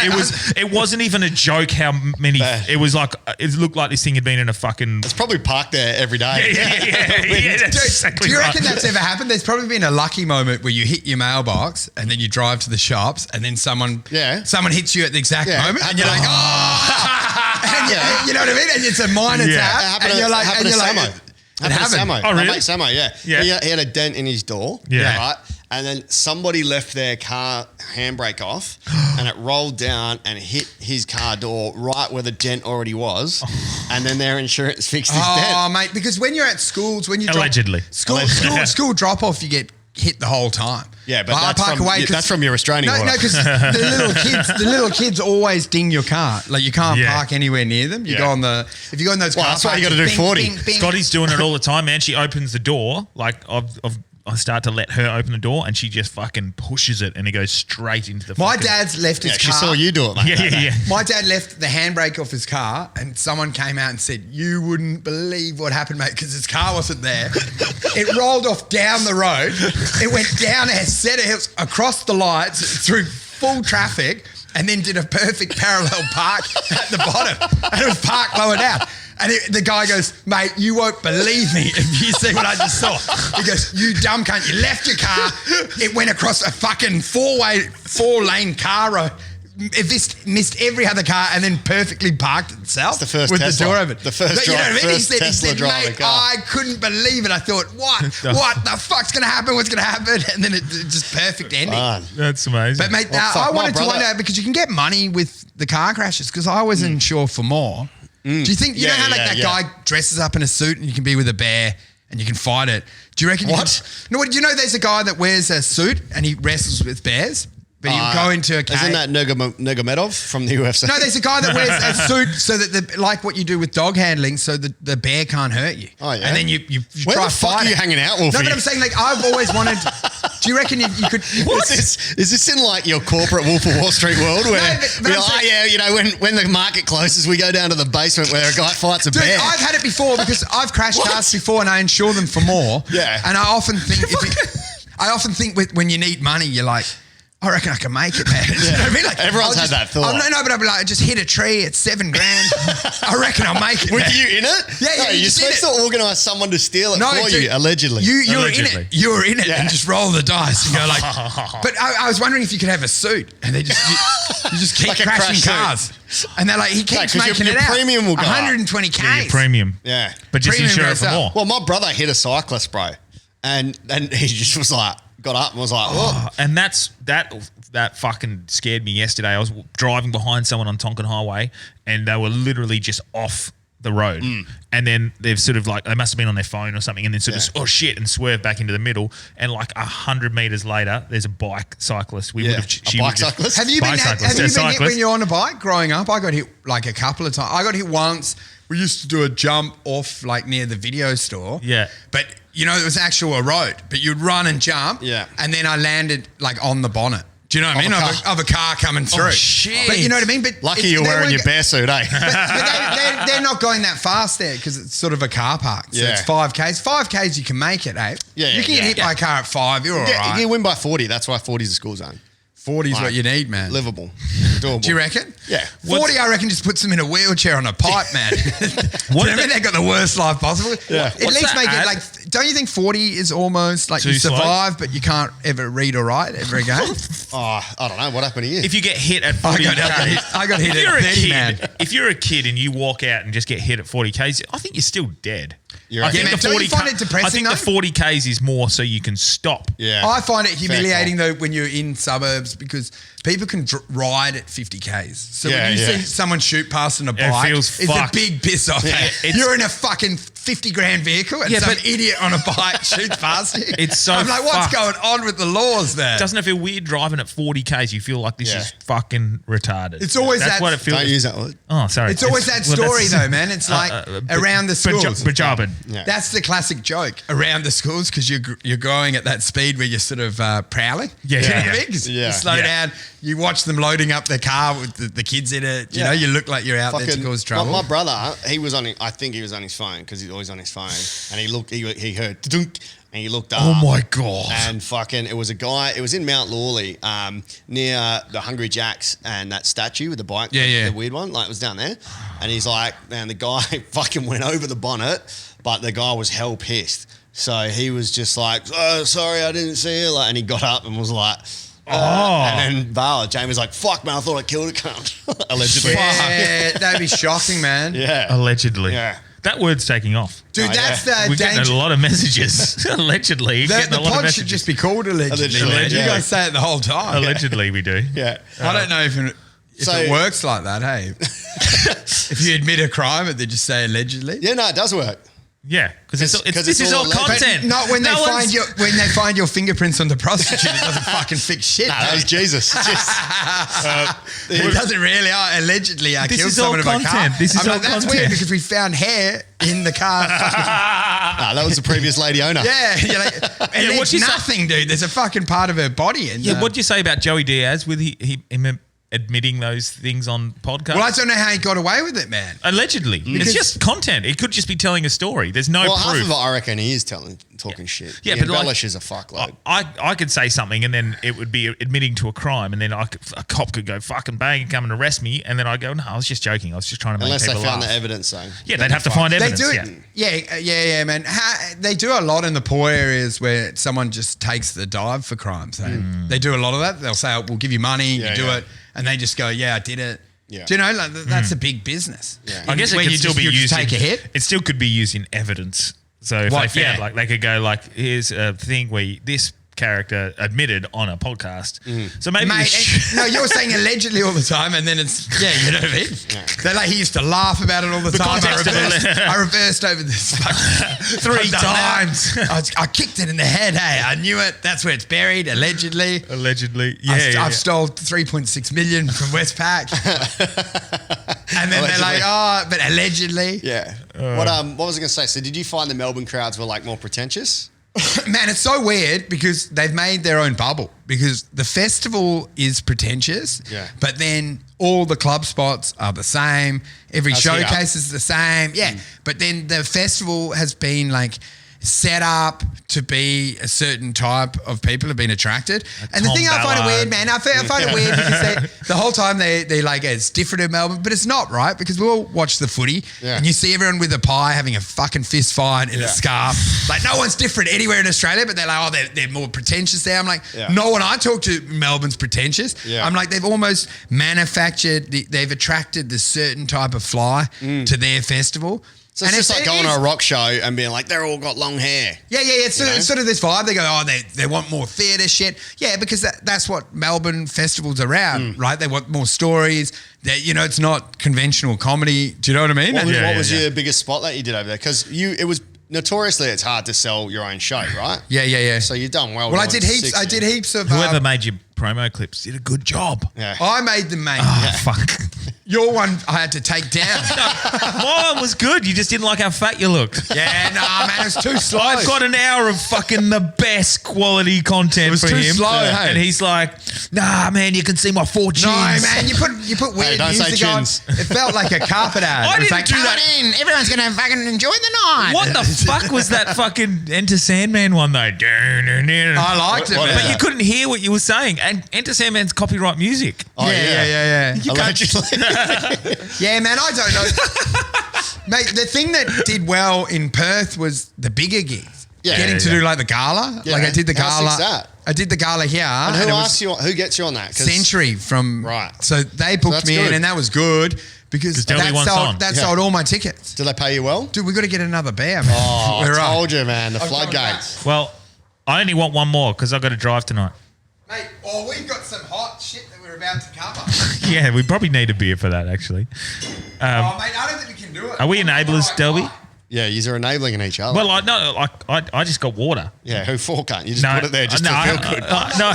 It wasn't even a joke how many, it was like, it looked like this thing had been in a fucking. It's probably parked there every day. Yeah, that's Dude, exactly do you right. reckon that's ever happened? There's probably been a lucky moment where you hit your mailbox and then you drive to the shops and then someone hits you at the exact moment and you're like, and you know what I mean? And it's a minor tap and you're like, happened to Samo. It happened. Samo. Oh, really? My mate Samo, yeah. He had a dent in his door. Yeah. Right? And then somebody left their car handbrake off and it rolled down and hit his car door right where the dent already was. And then their insurance fixed his dent. Oh, mate, because when you're at schools, when you Allegedly. school drop off, you get hit the whole time. Yeah, but Like, that's from your restraining order. No, because the little kids always ding your car. Like you can't Yeah. park anywhere near them. You Yeah. go on if you go in those Well, car that's why you parks, gotta do bing, 40. bing, bing. Scotty's doing it all the time, man. She opens the door, like of I start to let her open the door, and she just fucking pushes it, and it goes straight into the. My fucking- dad's left his Yeah, she car. saw you do it, mate. Yeah. My dad left the handbrake off his car, and someone came out and said, "You wouldn't believe what happened, mate, because his car wasn't there." It rolled off down the road. It went down a set of hills, across the lights, through full traffic, and then did a perfect parallel park at the bottom. And it was parked lower down. And the guy goes, "Mate, you won't believe me if you see what I just saw." He goes, "You dumb cunt, you left your car. It went across a fucking 4-lane car road. It missed every other car and then perfectly parked itself." It's the first with Tesla. the door open. The first You know drive- what I mean? first He Tesla said, driving "Mate, car." I couldn't believe it." I thought, what the fuck's going to happen? What's going to happen? And then it just perfect ending. Fun. That's amazing. But mate, Well, fuck, I my wanted to brother- wonder, because you can get money with the car crashes, because I was insure for more. Do you think, you know how like that guy dresses up in a suit and you can be with a bear and you can fight it? Do you reckon What? No, do you know there's a guy that wears a suit and he wrestles with bears? But you go into a cage. Isn't that Nurmagomedov from the UFC? No, there's a guy that wears a suit so that like what you do with dog handling, so the bear can't hurt you. Oh, yeah. And then you Where try the fuck fight are you it. hanging out, Wolfie? No, but I'm saying, like, I've always wanted. Do you reckon you could? Is this in like your corporate Wolf of Wall Street world where but we're I'm like, saying- you know, when the market closes, we go down to the basement where a guy fights a Dude, bear. I've had it before because I've crashed cars before and I insure them for more. Yeah. And I often think when you need money, you're like, I reckon I can make it, man. You know what I mean? Like, Everyone's I'll had that thought. No, but I'll be like, I just hit a tree, it's $7,000. I reckon I'll make it. Were man. you in it? Yeah, No, you're you're just in supposed to organise someone to steal it for dude, you, allegedly. You were in Allegedly. it. You were in it Yeah. and just roll the dice and go like. But I was wondering if you could have a suit and they just you just keep Like a crashing crash cars. And they're like, he keeps 'cause making your it out. premium will go up. 120K. Yeah, your premium. Yeah. But just Premium insure it goes for up. more. Well, my brother hit a cyclist, bro. And he just was like, got up and was like, oh. And that fucking scared me yesterday. I was driving behind someone on Tonkin Highway, and they were literally just off the road. And then they've sort of like, they must have been on their phone or something, and then sort of, oh shit, and swerved back into the middle. And like 100 meters later, there's a bike cyclist. We Yeah. would have. A bike cyclist? Have you been Bicyclist. hit Cyclist. when you're on a bike growing up? I got hit like a couple of times. I got hit once. We used to do a jump off like near the video store. Yeah. But you know, it was actual a road, but you'd run and jump. Yeah. And then I landed like on the bonnet. Do you know what I mean? Of a car coming through. shit. But you know what I mean? But Lucky you're they wearing weren't your bear suit, eh? but they're not going that fast there because it's sort of a car park. So Yeah. it's 5Ks. 5Ks you can make it, eh? Yeah, You can get hit by a car at 5. You're all right. You win by 40. That's why 40 is a school zone. 40 is what you need, man. Livable. Doable. Do you reckon? Yeah. 40, I reckon, just puts them in a wheelchair on a pipe, man. Do you know what I mean? They've got the worst life possible. Yeah. At What's least that make ad? it like, don't you think 40 is almost like you Too slow? survive, but you can't ever read or write ever again? Oh, I don't know. What happened to you? If you get hit at 40 I got hit if you're at a 30, kid, man. if you're a kid and you walk out and just get hit at 40 Ks, I think you're still dead. You're I right. think Yeah, man, the don't you 40 find it depressing, I think the though? 40 Ks is more so you can stop. yeah. I find it Fair humiliating call. though when you're in suburbs because people can ride at 50 Ks. So Yeah, when you yeah. see someone shoot past on a It bike, feels it's fucked. a big piss off. Yeah. It's- You're in a fucking 50 grand vehicle and Yeah, some but- idiot on a bike shoots past you. It's so I'm like, what's fucked. going on with the laws there? Doesn't it feel weird driving at 40 Ks? You feel like this Yeah. is fucking retarded. It's always That's that- what it feels. Don't use that word. Oh, sorry. It's always that story though, man. It's like around the schools. Bajabin. Yeah. That's the classic joke around the schools because you're going at that speed where you're sort of prowling. Yeah, Do you know yeah, what I yeah. mean? 'Cause Yeah. you slow Yeah. down, you watch them loading up the car with the kids in it. You know, you look like you're out there to cause trouble. My brother, he was on. I think he was on his phone because he's always on his phone, and he looked. He heard dunk, and he looked up. Oh my God. And fucking, it was a guy. It was in Mount Lawley, near the Hungry Jacks and that statue with the bike. Yeah, yeah. The weird one. Like it was down there, and he's like, man, the guy fucking went over the bonnet, but the guy was hell pissed. So he was just like, oh, sorry, I didn't see you. Like, and he got up and was like. And then Val, Jamie was like, fuck, man, I thought I killed a cunt. Allegedly. yeah, that'd be shocking, man. Yeah. Allegedly. Yeah. That word's taking off. Dude, Oh, that's yeah. the We're getting danger. a lot of messages. Allegedly. The Getting a lot of pod messages. should just be called allegedly. Allegedly, man. You yeah. guys say it the whole time. Allegedly, we do. Yeah. I don't know if So- it works like that, hey? If you admit a crime and they just say allegedly. Yeah, no, it does work. Yeah, because Because this it's is all all alleged. But content. not when No they one's- find your fingerprints on the prostitute. It doesn't fucking fix shit. Nah, that was Jesus. It doesn't really. Allegedly, I This killed is all someone in my car. content. This is I'm all like, that's content. weird because we found hair in the car. Nah, that was the previous lady owner. Yeah, you're like, and Yeah, there's nothing, dude. There's a fucking part of her body. And, Yeah, what'd you say about Joey Diaz with him admitting those things on podcasts? Well, I don't know how he got away with it, man. Allegedly. It's just content. It could just be telling a story. There's no Well, proof. half of it, I reckon, he is talking shit. Yeah, He but like- embellishes a fuckload. I could say something and then it would be admitting to a crime, and then a cop could go fucking bang and come and arrest me, and then I go, no, I was just joking. I was just trying to make Unless they people found laugh. the evidence, though. Yeah, they'd have to find They evidence. do it. Yeah, man. They do a lot in the poor areas where someone just takes the dive for crime. So they do a lot of that. They'll say, we'll give you money, Yeah, you do yeah. it. And they just go, yeah, I did it. Yeah. Do you know, like, that's a big business. Yeah. I guess it When could you still just- be you just used. take a hit. It still could be used in evidence. So if What? they found, Yeah. like, they could go like, here's a thing where this character admitted on a podcast. So maybe we Mate, should- no, you're saying allegedly all the time, and then it's, you know what I mean? They're like, he used to laugh about it all the time. context of I reversed over this Three I've done that. times. I kicked it in the head. Hey, I knew it. That's where it's buried, allegedly. Allegedly. I've stole 3.6 million from Westpac. And then they're like, but allegedly. Yeah. What was I going to say? So did you find the Melbourne crowds were like more pretentious? Man, it's so weird because they've made their own bubble, because the festival is pretentious, but then all the club spots are the same. Every showcase is the same. Yeah. But then the festival has been like set up to be a certain type of people have been attracted. And the Tom thing I find it Ballard. weird, man, I find it weird because the whole time they like, it's different in Melbourne, but it's not, right? Because we all watch the footy and you see everyone with a pie having a fucking fist fight in a scarf. Like, no one's different anywhere in Australia, but they're like, they're more pretentious there. I'm like, no one I talk to Melbourne's pretentious. Yeah. I'm like, they've almost manufactured, they've attracted this certain type of fly to their festival. So it's just like going to a rock show and being like, they're all got long hair. Yeah. It's sort of this vibe. They go, they want more theatre shit. Yeah, because that's what Melbourne festivals are around, right? They want more stories. It's not conventional comedy. Do you know what I mean? What was your biggest spot that you did over there? Because it was notoriously it's hard to sell your own show, right? Yeah. So you've done well. Well, I going did heaps. 60. I did heaps of. Whoever made your promo clips did a good job. Yeah. I made them, mate. Fuck. Your one I had to take down. Mine was good. You just didn't like how fat you looked. Yeah, nah, man, it's too slow. I've got an hour of fucking the best quality content It was for too him. slow, hey? And he's like, nah, man, you can see my 4 chins. No, man, you put weird don't say music on. chins. It felt like a carpet ad. I It was didn't like, do "Come that." on in, everyone's gonna fucking enjoy the night. What the fuck was that fucking Enter Sandman one though? I I liked it, What- man. But you couldn't hear what you were saying. And Enter Sandman's copyright music. Oh, yeah. Allegedly. Yeah, man, I don't know. Mate, the thing that did well in Perth was the bigger gigs. Yeah, Getting to do like the gala. Yeah. Like I did the How gala. sick's that? I did the gala here. And who it was asks you? Who gets you on that? 'Cause- Century from Right. So they booked that's me good. in, and that was good because Delby that wants on. sold all my tickets. Do they pay you well? Dude, we got to get another beer, man. Oh, We're I right. told you, man. The I've got floodgates. Well, I only want one more because I've got to drive tonight. Mate, we've got some hot shit that we're about to cover. Yeah, we probably need a beer for that actually. Mate, I don't think we can do it. Are we enablers, Right, Delby? right. Yeah, you're enabling in each other. Well, I just got water. yeah, who for can't? You just put it there just to feel good. No,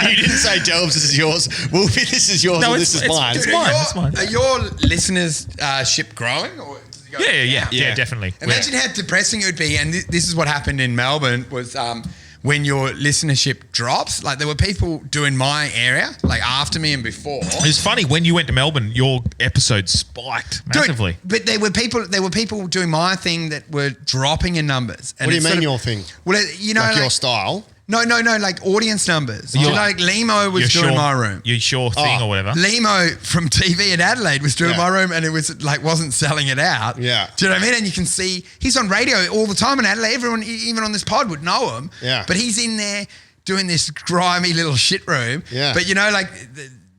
you didn't say, Delbs, this is yours. Wolfie, this is yours. No, and it's- this is it's- mine. it's mine. It's mine. Are your listeners' ship growing? Or does it go yeah, down? definitely. Imagine how depressing it would be, and this is what happened in Melbourne, was when your listenership drops. Like, there were people doing my area, like after me and before. It was funny when you went to Melbourne, your episode spiked massively. Dude, but there were people doing my thing that were dropping in numbers. And What do you it's mean sort of- your thing? Well, Like your style? No, like audience numbers. Do you know, like Limo was Your doing Shaw- my room. Your Shaw thing Oh. or whatever. Limo from TV in Adelaide was doing Yeah. my room, and it was like wasn't selling it out. Yeah. Do you know what I mean? And you can see he's on radio all the time in Adelaide. Everyone, even on this pod, would know him. Yeah. But he's in there doing this grimy little shit room. Yeah. But you know, like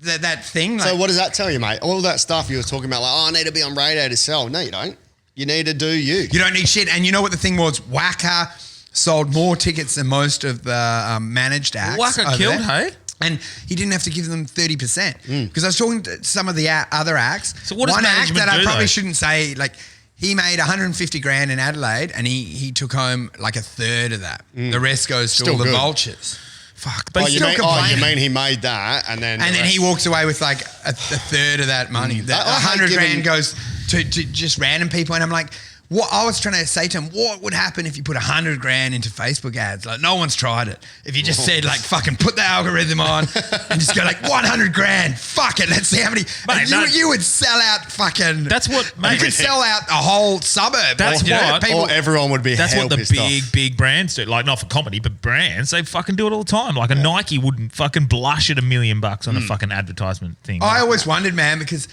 that thing. Like, So what does that tell you, mate? All that stuff you were talking about, like, I need to be on radio to sell. No, you don't. You need to do you. you don't need shit. And you know what the thing was? Wacker sold more tickets than most of the managed acts. Wacker over killed, there. hey? And he didn't have to give them 30%. Because I was talking to some of the other acts. So what does One act management that I do, probably though? shouldn't say, like, he made 150 grand in Adelaide, and he took home like a third of that. The rest goes to Still all the good. vultures. Fuck. Oh, But you still mean, complaining. he made that and then And the then he rest- walks away with like a third of that money. That I hate 100 giving- grand goes to just random people. And I'm like, what I was trying to say to him, what would happen if you put 100 grand into Facebook ads? Like, no one's tried it. If you just said, like, fucking put the algorithm on and just go, like, 100 grand, fuck it, let's see how many. Mate, you would sell out fucking. That's what, mate. You could sell out a whole suburb. That's what. Or everyone would be That's hell what the pissed big brands do. Like, not for comedy, but brands, they fucking do it all the time. Like, a Nike wouldn't fucking blush at $1 million on a fucking advertisement thing. I always wondered, man, because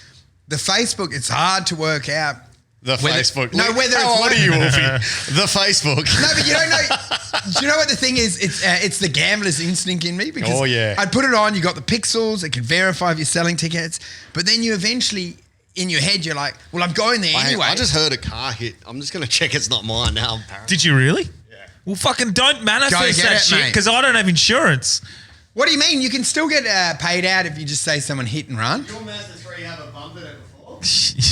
the Facebook, it's hard to work out. The Facebook. No, whether How it's old are you, Wolfie? The Facebook. No, but you don't know. Do you know what the thing is? It's the gambler's instinct in me because I'd put it on. You got the pixels. It can verify if you're selling tickets. But then you eventually, in your head, you're like, well, I'm going there anyway. I just heard a car hit. I'm just going to check it's not mine now. Did you really? Yeah. Well, fucking don't manifest get that it, shit mate. because I don't have insurance. What do you mean? You can still get paid out if you just say someone hit and run. Your Mazda 3 have a bump in it before?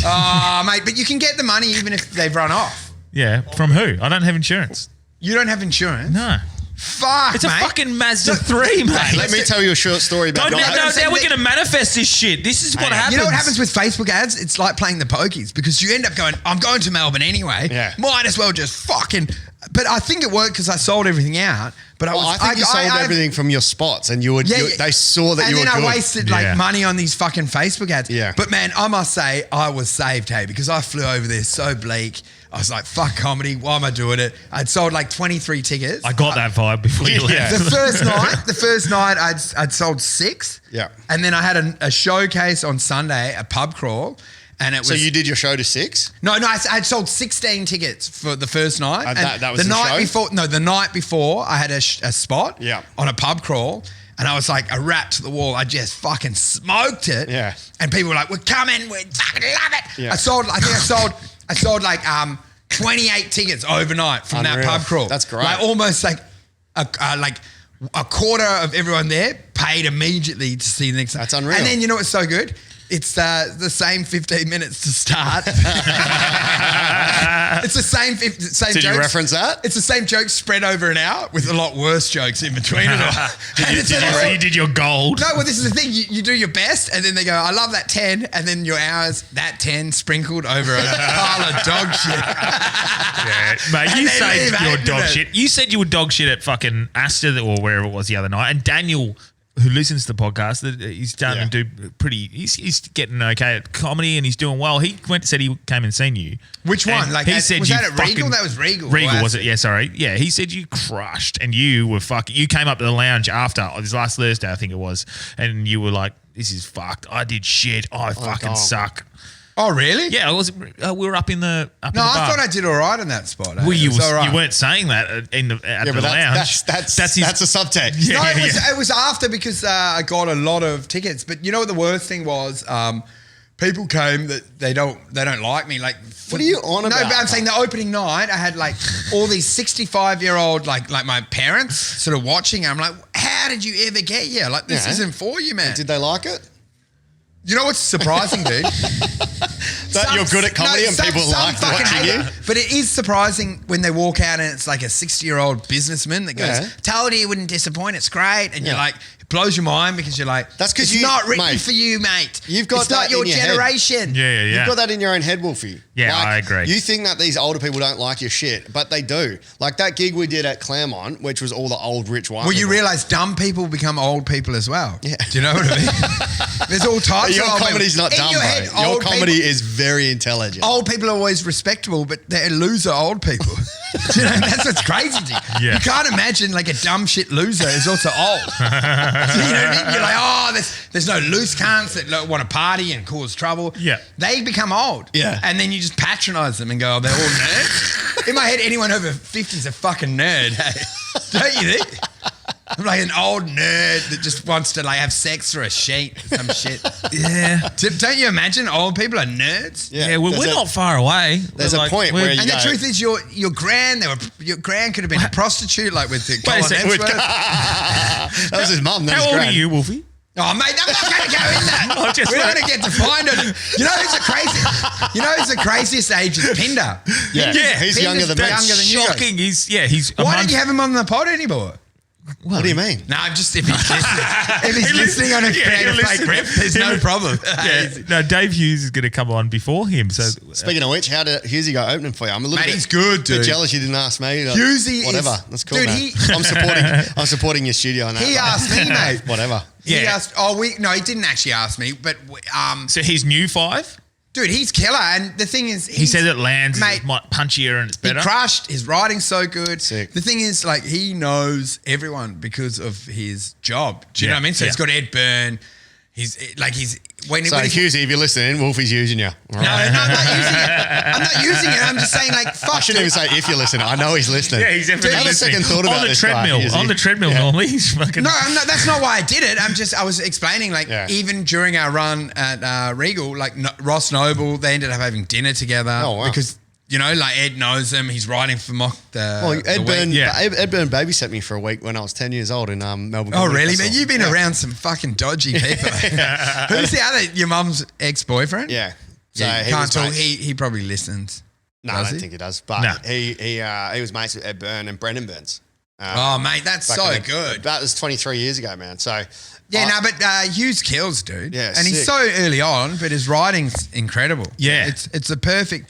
Oh, mate, but you can get the money even if they've run off. Yeah, from who? I don't have insurance. You don't have insurance? No. Fuck, It's a mate. fucking Mazda 3, mate. Let me tell you a short story about Now guys. we're going to manifest this shit. This is what happens. You know what happens with Facebook ads? It's like playing the pokies because you end up going, I'm going to Melbourne anyway. Yeah. Might as well just fucking. But I think it worked because I sold everything out. But I think you sold everything from your spots and you would. They saw that you were good. And then I wasted money on these fucking Facebook ads. Yeah. But man, I must say I was saved, hey, because I flew over there so bleak. I was like, fuck comedy. Why am I doing it? I'd sold like 23 tickets. I got that vibe before you left. The first night I'd sold 6. Yeah. And then I had a showcase on Sunday, a pub crawl. And it was, So you did your show to 6? No, I'd sold 16 tickets for the first night. And that was the the night show? before. No, the night before I had a spot on a pub crawl. And I was like a rat to the wall. I just fucking smoked it. Yeah. And people were like, we're coming. We fucking love it. Yeah. I sold like 28 tickets overnight from Unreal. that pub crawl. That's great. Like almost like a quarter of everyone there paid immediately to see the next. That's unreal. And then you know what's so good? It's the same 15 minutes to start. It's the same Did jokes. you reference that? It's the same jokes spread over an hour with a lot worse jokes in between it all. You did your gold. No, well, this is the thing. You do your best, and then they go, I love that 10, and then your hours, that 10 sprinkled over a pile of dog shit. Yeah, mate, you And then saved leave your hating dog it. shit. You said you were dog shit at fucking Astor or wherever it was the other night. And Daniel, who listens to the podcast, that he's starting to do pretty. He's getting okay at comedy and he's doing well. He said he came and seen you. Which one? And Like, he was said that you at Regal? fucking- That was Regal. Regal, Or was it? Astor? Yeah, sorry. Yeah, he said you crushed and you were fucking. You came up to the lounge after this last Thursday, I think it was, and you were like, "This is fucked. I did shit. I fucking dog. suck." Oh, really? Yeah, we were up in the No, in the I bar. thought I did all right in that spot. Well, It was all right. you weren't saying that at the But lounge. that's his- a subtext. Yeah, No, yeah. it was after because I got a lot of tickets. But you know what the worst thing was? People came that they don't like me. Like, What are you on about? No, but I'm saying the opening night, I had like all these 65-year-old like my parents sort of watching. I'm like, how did you ever get here? Like, this Yeah. isn't for you, man. Did they like it? You know what's surprising, dude? That you're good at comedy and people like fucking watching hate you? it. But it is surprising when they walk out and it's like a 60-year-old businessman that goes, Yeah. told you wouldn't disappoint, it's great. And you're Yeah. like, it blows your mind because you're like, That's 'cause it's you- not written mate, for you, mate. you've got it's not that your in your head. generation. Yeah. You've got that in your own head, Wolfie. Yeah, I agree. You think that these older people don't like your shit, but they do. Like that gig we did at Claremont, which was all the old rich white Well, you people. realise dumb people become old people as well. Yeah. Do you know what I mean? There's all types But your of old comedy's people. not In dumb, your bro. head, Your old comedy people- is very intelligent. Old people are always respectable, but they're loser old people. Do you know, that's what's crazy to you. Yeah. You can't imagine like a dumb shit loser is also old. Do you know what I mean? You're like, oh, there's no loose cunts that want to party and cause trouble. Yeah. They become old. Yeah. And then you just patronise them and go, oh, they're all nerds. In my head, anyone over 50 is a fucking nerd. Hey? Don't you think? I'm like an old nerd that just wants to like have sex through a sheet or some shit. Yeah. Don't you imagine old people are nerds? Yeah, well, There's we're a- not far away. There's We're a point where we're- you And the go- truth is, your grand could have been a prostitute, like with the Wait a Colin second, Hemsworth. That was his mum. That How was old great. are you, Wolfie? Oh, mate, I'm not going to go in that. I just We're not like- going to get defined on it. You know who's the craziest? You know who's the craziest age is Pinder. Yeah, he's younger than me. Younger than you guys. Shocking. He's Why month- didn't you have him on the pod anymore? What do you mean? No, just if he's listening. If he's listening on a creative fake rip, there's no problem. No, Dave Hughes is going to come on before him. So Speaking of which, how did Hughesy go opening for you? I'm a little Mate, he's good, dude. bit jealous you didn't ask me. Like, Hughesy whatever. is- That's cool, dude, man. I'm supporting your studio on that. He asked me, mate. Whatever. He Yeah. asked, he didn't actually ask me, but so he's new 5. dude, he's killer. And the thing is, He said it lands mate, punchier and it's he better. crushed. His writing's so good. Sick. The thing is, like, he knows everyone because of his job. Do you know Yeah, what I mean? So yeah. he's got Ed Byrne. When So, he's Hughesy, if you're listening, Wolfie's using you. no, I'm not using it. I'm not using it. I'm just saying, like, fuck. I shouldn't even say if you're listening. I know he's listening. Yeah, he's definitely Have a listening. second thought about on the this guy, treadmill. Hughesy. On the treadmill, normally he's fucking. No, I'm not. That's not why I did it. I was explaining, like, Yeah. even during our run at Regal, like Ross Noble, they ended up having dinner together. Oh, wow. Because, you know, like, Ed knows him. He's writing for Mock. Well, Ed Byrne, Yeah. Ed Byrne babysat me for a week when I was 10 years old in Melbourne. Oh, Comedy really, Festival. man? You've been around some fucking dodgy people. Who's the other? Your mum's ex-boyfriend? Yeah. So Yeah, you he can't was talk. mates- He probably listens. No, I Does don't he? think he does. But No. he was mates with Ed Byrne and Brendan Burns. Oh, mate, that's back so in the- good. That was 23 years ago, man. So Yeah, I- but Hughes kills, dude. Yeah, and he's sick. so early on, but his writing's incredible. Yeah. it's a perfect.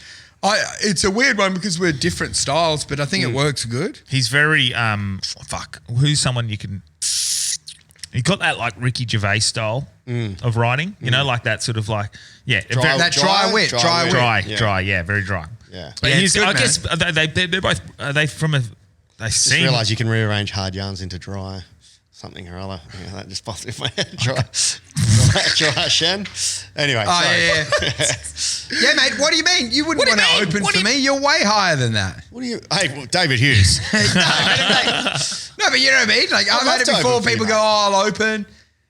It's a weird one because we're different styles, but I think it works good. He's very Who's someone you can? He got that like Ricky Gervais style of writing. You know, like that sort of like Dry- That dry wit, dry wit. dry, very dry. Yeah. But Yeah, it's good, I man. guess they're both. Are they from a? They Just seem. realise you can rearrange hard yarns into dry something or other. Yeah, that just popped in my head. Dry Shen. Anyway, Oh, sorry. yeah. Yeah, mate, what do you mean? You wouldn't What do want you to mean? open What do for you- me. You're way higher than that. What do you? Hey, well, David Hughes. No, but you know what I mean? Like, I've love had it to before. open for you, People mate. go, I'll open.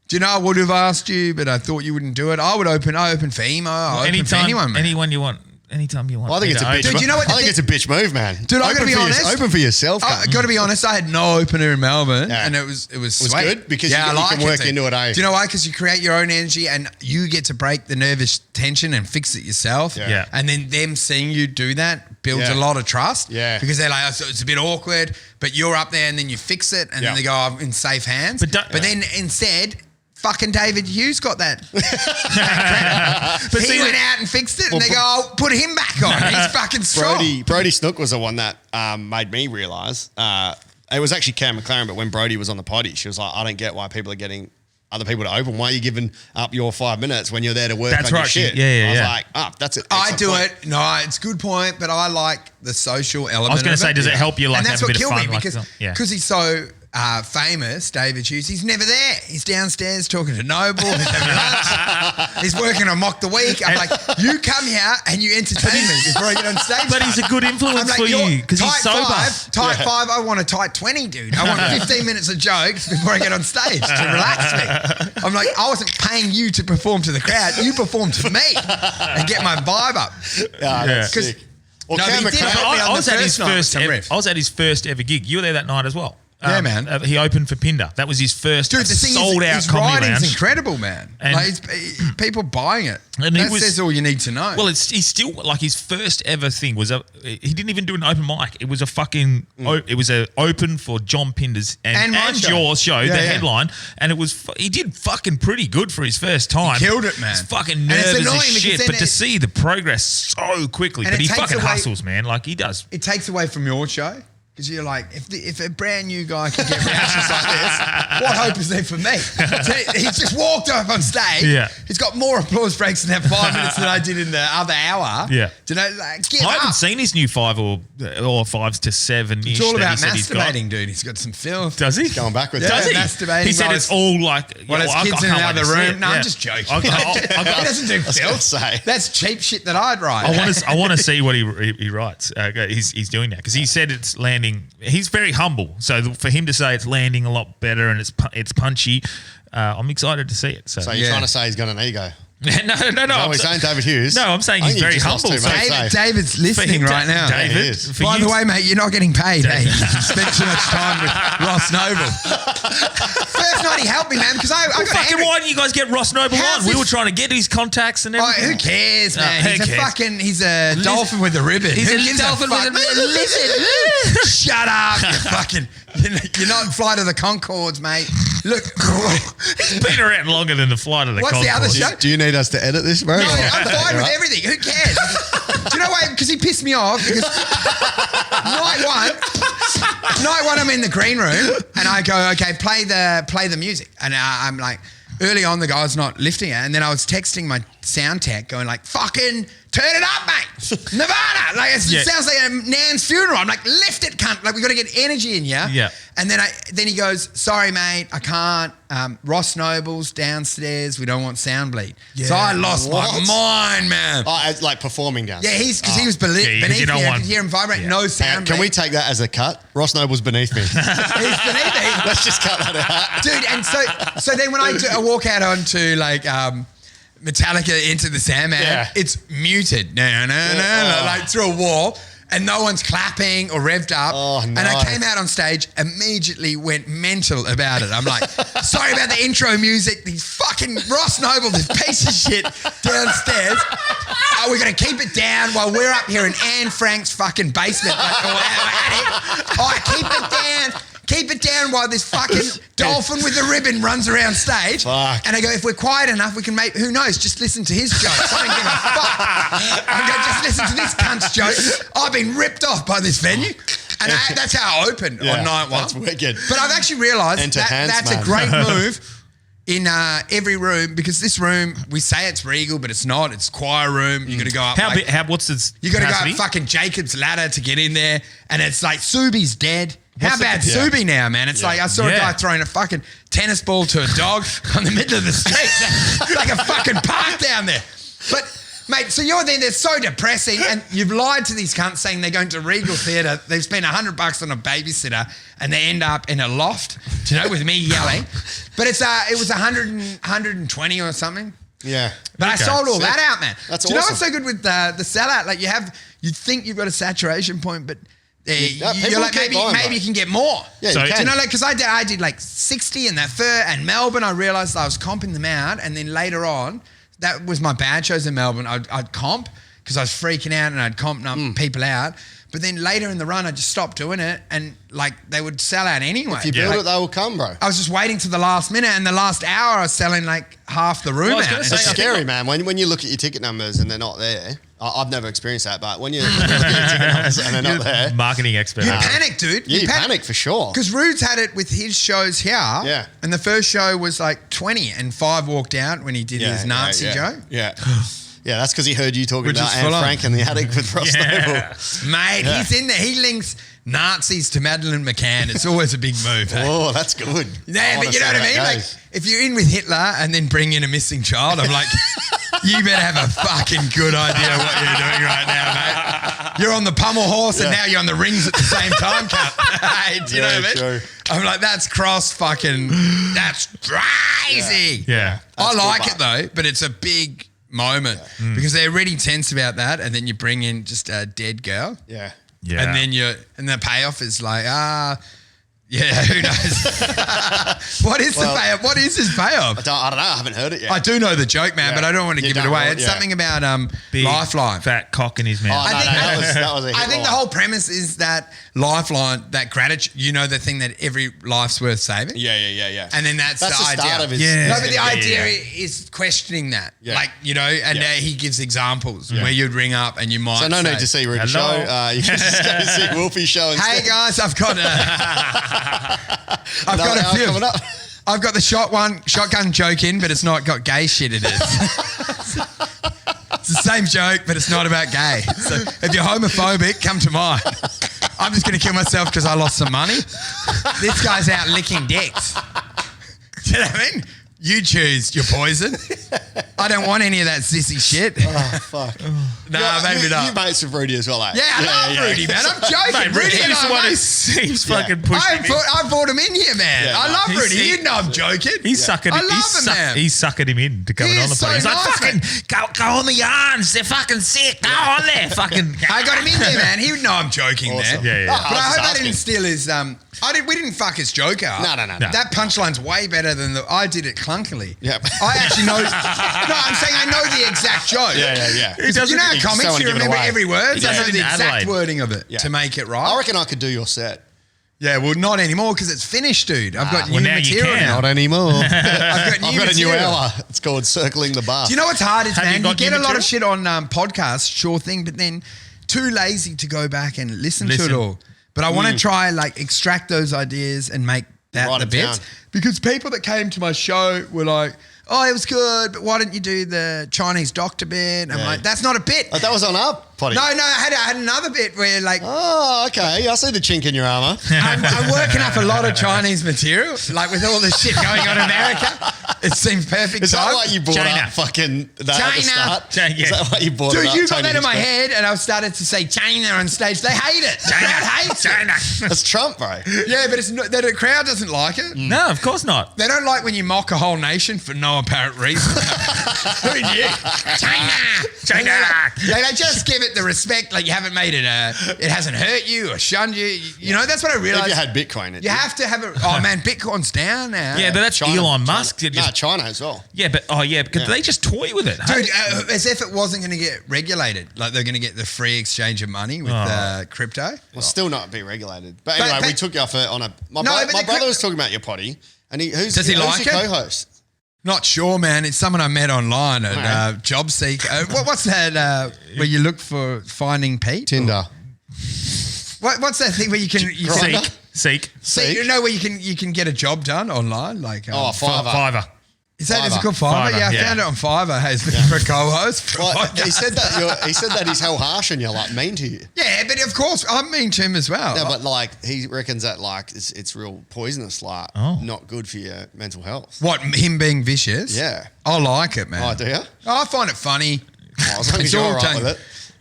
Do you know, I would have asked you, but I thought you wouldn't do it. I open for emo. I open for anyone, man. anyone you want. Anytime you want. Well, I think it's a bitch. Dude, you know what the I think it's a bitch move, man. Dude, I gotta Open be for honest. Open for yourself. I cunt. got to be honest. I had no opener in Melbourne, Yeah. and it was sweet. good because you I can like work too. into it, eh? Do you know why? Because you create your own energy, and you get to break the nervous tension and fix it yourself. Yeah. And then them seeing you do that builds Yeah. a lot of trust. Yeah. Because they're like, oh, so it's a bit awkward, but you're up there, and then you fix it, and Yeah. then they go, I'm in safe hands. But don't- then instead. Fucking David Hughes got that. But he see, went out and fixed it, and they go, oh, put him back on. He's fucking strong. Brody Snook was the one that made me realise. It was actually Cam McLaren, but when Brody was on the potty, she was like, I don't get why people are getting other people to open. Why are you giving up your 5 minutes when you're there to work That's on your right. shit? Yeah, I was yeah. like, that's it. I do it. No, it's a good point, but I like the social element. I was going of to say, it. does it help you like and that's have a what bit of killed fun? me like because some- he's so famous, David Hughes. He's never there. He's downstairs talking to Noble. He's having lunch. He's working on Mock the Week. I'm like, you come here and you entertain me before I get on stage. But he's a good influence I'm like, for you're you because he's tight sober. Tight five. I want a tight 20, dude. I want 15 minutes of jokes before I get on stage to relax me. I'm like, I wasn't paying you to perform to the crowd. You perform to me and get my vibe up. Yeah, that's 'Cause- sick. Well, No, Cam but he did McLaren, help me on I the was at his first night with first. some riff. I was at his first ever gig. You were there that night as well. Yeah, man. He opened for Pinder. That was his first Dude, the thing sold is, out his comedy writing's lounge. incredible, man. And- Like, people buying it. And he that was- says all you need to know. Well, he's still like his first ever thing was he didn't even do an open mic. It was a fucking it was a open for John Pinder's and my show. your show, Yeah, the yeah. headline, and it was he did fucking pretty good for his first time. He killed it, man. He's fucking And it's nervous annoying as because shit, then but to it- see the progress so quickly, And but it he takes fucking away- hustles, man. Like he does. it takes away from your show. Because you're like, if a brand new guy can get reactions like this, what hope is there for me? So he's just walked up on stage. Yeah. He's got more applause breaks in that 5 minutes than I did in the other hour. Yeah. Do you know, like, get I haven't up. seen his new 5 or 5s to 7. It's all about masturbating, dude. He's got some filth. Does he? going backwards. Yeah, Does he? masturbating He said while it's it's- all like. Well, you his know, I kids in can't another wait to see room. it. No, Yeah. I'm just joking. I he doesn't do gonna filth. say. That's cheap shit that I'd write. I want to see what he writes. He's doing that because he said it's landing. He's very humble, so for him to say it's landing a lot better and it's punchy, I'm excited to see it. So, So you're trying to say he's got an ego? no. No, we're saying David Hughes. No, I'm saying I he's think you very just lost humble. two, So mate. Safe. David's for listening him to- right now. Yeah, he David. is. for By you the to- way, mate, you're not getting paid. Hey, you spent too much time with Ross Noble. First night he helped me, man, because I got fucking angry. why didn't you guys get Ross Noble How's on? We this- were trying to get his contacts and Oh, everything. who cares, man? who He's cares? he's a dolphin with a ribbon. He's Who a gives dolphin with a fuck? listen. Shut up, you fucking. You're not Flight of the Conchords, mate. Look. He's been around longer than the Flight of the What's the other Conchords. show? Do you need us to edit this, bro? No, I'm fine with everything. Who cares? Do you know why? Because he pissed me off. Because night one, I'm in the green room and I go, okay, play the music. And I'm like, early on, the guy's not lifting it. And then I was texting my sound tech going like, fucking turn it up, mate. Nirvana. Like, it sounds like a Nan's funeral. I'm like, lift it, cunt. Like, we got to get energy in here. Yeah. And then he goes, sorry, mate, I can't. Ross Noble's downstairs. We don't want sound bleed. Yeah. So I lost my What? mind, man. Oh, it's like performing down. Yeah, because he was beneath Yeah, me. you don't I want- could hear him vibrate. yeah. No sound. Can we bleed. take that as a cut? Ross Noble's beneath me. He's beneath me. Let's just cut that out. Dude, and so then when I walk out onto like Metallica Into the Sandman, Yeah. it's muted. No, like through a wall. And no one's clapping or revved up. Oh, no. And I came out on stage, immediately went mental about it. I'm like, sorry about the intro music. These fucking Ross Noble, this piece of shit downstairs. Oh, we're going to keep it down while we're up here in Anne Frank's fucking basement. Like, or attic. Oh, keep it down. Keep it down while this fucking dolphin with the ribbon runs around stage. Fuck. And I go, if we're quiet enough, we can make, who knows, just listen to his jokes. I don't give a fuck. I go, just listen to this cunt's jokes. I've been ripped off by this venue. And that's how I opened on night one. That's wicked. But I've actually realised Enter that hands, that's man. a great move in every room, because this room, we say it's regal, but it's not. It's choir room. You got to go up. What's its You got to go capacity? up fucking Jacob's ladder to get in there, and it's like Subi's dead. How What's the- bad's yeah. Subi now, man? It's like I saw a Yeah. guy throwing a fucking tennis ball to a dog on the middle of the street, like a fucking park down there. But mate, so you're there. They're so depressing, and you've lied to these cunts saying they're going to Regal Theatre. They've spent $100 on a babysitter, and they end up in a loft, you know, with me yelling. But it was 120 or something. Yeah. But I Okay. sold all that out, man. That's Do you know what's awesome. so good with the sellout? Like you think you've got a saturation point, but people you're like keep buying, maybe bro. you can get more. Yeah, So- you Do you can. know, like, because I did like 60 in that Fur and Melbourne. I realised I was comping them out, and then later on, that was my bad shows in Melbourne. I'd comp because I was freaking out, and I'd comp people out. But then later in the run, I just stopped doing it, and like they would sell out anyway. If you build it, they will come, bro. I was just waiting to the last minute, and the last hour I was selling like half the room Well, I was out. gonna And say, It's I think scary, man. When you look at your ticket numbers and they're not there, I've never experienced that, but when you look at your ticket numbers and they're not there, Marketing expert. you panic, dude. yeah, you panic for sure. Because Rude's had it with his shows here. Yeah. And the first show was like 20 and 5 walked out when he did his Nazi joke. Yeah. Yeah, that's because he heard you talking Which about is Anne full on. Frank in the attic with Ross Yeah. Noble. Mate, Yeah. he's in there. He links Nazis to Madeleine McCann. It's always a big move. Hey? Oh, that's good. Yeah, wanna but you know see what I how mean? that Like, goes. if you're in with Hitler and then bring in a missing child, I'm like, you better have a fucking good idea what you're doing right now, mate. You're on the pummel horse and now you're on the rings at the same time, cunt. Hey, do you know what I mean? true. I'm like, that's that's crazy. Yeah. I That's like good, it though, but it's a big moment because they're really tense about that, and then you bring in just a dead girl, Yeah. Yeah. and then and the payoff is like, yeah, who knows? What is the payoff? What is his payoff? I don't know. I haven't heard it yet. I do know the joke, man, Yeah. but I don't want to You give it don't away. know it, It's yeah. something about Big, Lifeline. fat cock in his Oh, mouth. no, think- that was a hit I think the line. whole premise is that Lifeline, that gratitude, you know, the thing that every life's worth saving. Yeah. And then that's the the idea. start of his. Yeah. No, but the Yeah, idea yeah. is questioning that. Yeah. Like, you know, and Yeah. he gives examples where you'd ring up and you might So no say, need to see Rudy's Hello. show. You can just go see Wolfie's show instead. hey guys, I've got Another a hour few. coming up. I've got the shotgun joke in, but it's not got gay shit in it. It's the same joke, but it's not about gay. So if you're homophobic, come to mine. I'm just going to kill myself because I lost some money. This guy's out licking dicks. Do you know what I mean? You choose your poison. I don't want any of that sissy shit. Oh, fuck. Nah, maybe you not. mates with Rudy as well, eh? Yeah, I love Rudy, man. I'm joking. Mate, Rudy and Rudy's the I, one who mate, seems fucking pushing me. I brought him in here, man. Yeah, I no. love He's Rudy. sick. You know I'm joking. He's sucking. I love him, man. He's sucking him in to coming He on the is so plane. He's like, nice, fucking go on the yarns. They're fucking sick. Go on there, fucking. I got him in there, man. He would know I'm joking Awesome. there. Yeah, yeah. Oh, But I was hope I just didn't asking. steal his. We didn't fuck his joke up. No. That punchline's way better than I did it clunkily. Yep. I actually know. No, I'm saying I know the exact joke. Yeah. He doesn't- You know how you just don't comics, wanna you give it remember away. every word? He I does know it the in exact Adelaide. wording of it Yeah. to make it I right. reckon I could do your set. Yeah, well, not anymore because it's finished, dude. I've got new well, now you material can. now. Not anymore. I've got a new material. hour. It's called Circling the Bar. Do you know what's hard is, Have you man, you got get new a lot of material? shit on podcasts, sure thing, but then too lazy to go back and listen to it Listen. all. But I want to try like extract those ideas and make that Write the it bits. down. Because people that came to my show were like, oh, it was good, but why don't you do the Chinese doctor bit? I'm Yeah. like, that's not a bit. Oh, that was on our potty. No, I had another bit where like, Oh, okay. I see the chink in your armour. I'm working up a lot of Chinese material, like with all the shit going on in America. It seems perfect Is that time. why you brought China. up fucking that at the China. start? China, yeah. Is that why you brought Dude, it up? you got Tony that in my Hitchcock? head, and I started to say China on stage. They hate it. The crowd hates it. China. That's Trump, bro. Yeah, but it's not, the crowd doesn't like it. No, of course not. They don't like when you mock a whole nation for no apparent reason. Who knew? China. China. They just give it the respect, like you haven't made it. It hasn't hurt you or shunned you. You know, that's what I If realized. you had Bitcoin, You have to have it. Oh man, Bitcoin's down now. Yeah, but that's Elon Musk. China. That just- China as well. yeah, but because they just toy with it. Dude, as if it wasn't going to get regulated. Like they're going to get the free exchange of money with crypto. Well, still not be regulated. But But- anyway, but- we took you off on a. My No, but the brother cryp- was talking about your potty, and who's Does he who's like your it? co-host? Not sure, man. It's someone I met online at Alright. Job Seek. What's that where you look for finding Pete? Tinder. What's that thing where you can Grindr? Seek. see, you know where you can get a job done online? Like Oh, Fiverr. Fiverr. is it Fiverr. called Fiverr? Fiverr, Yeah, I yeah. found it on Fiverr. Hey, it's looking for a co-host. Well, he said that he's hell harsh and you're like mean to you. Yeah, but of course I'm mean to him as well. No, but like he reckons that like it's real poisonous, like Oh. not good for your mental health. What, him being vicious? Yeah. I like it, man. Oh, do you? I find it funny. Oh, as long as It's you're all all right done. with it.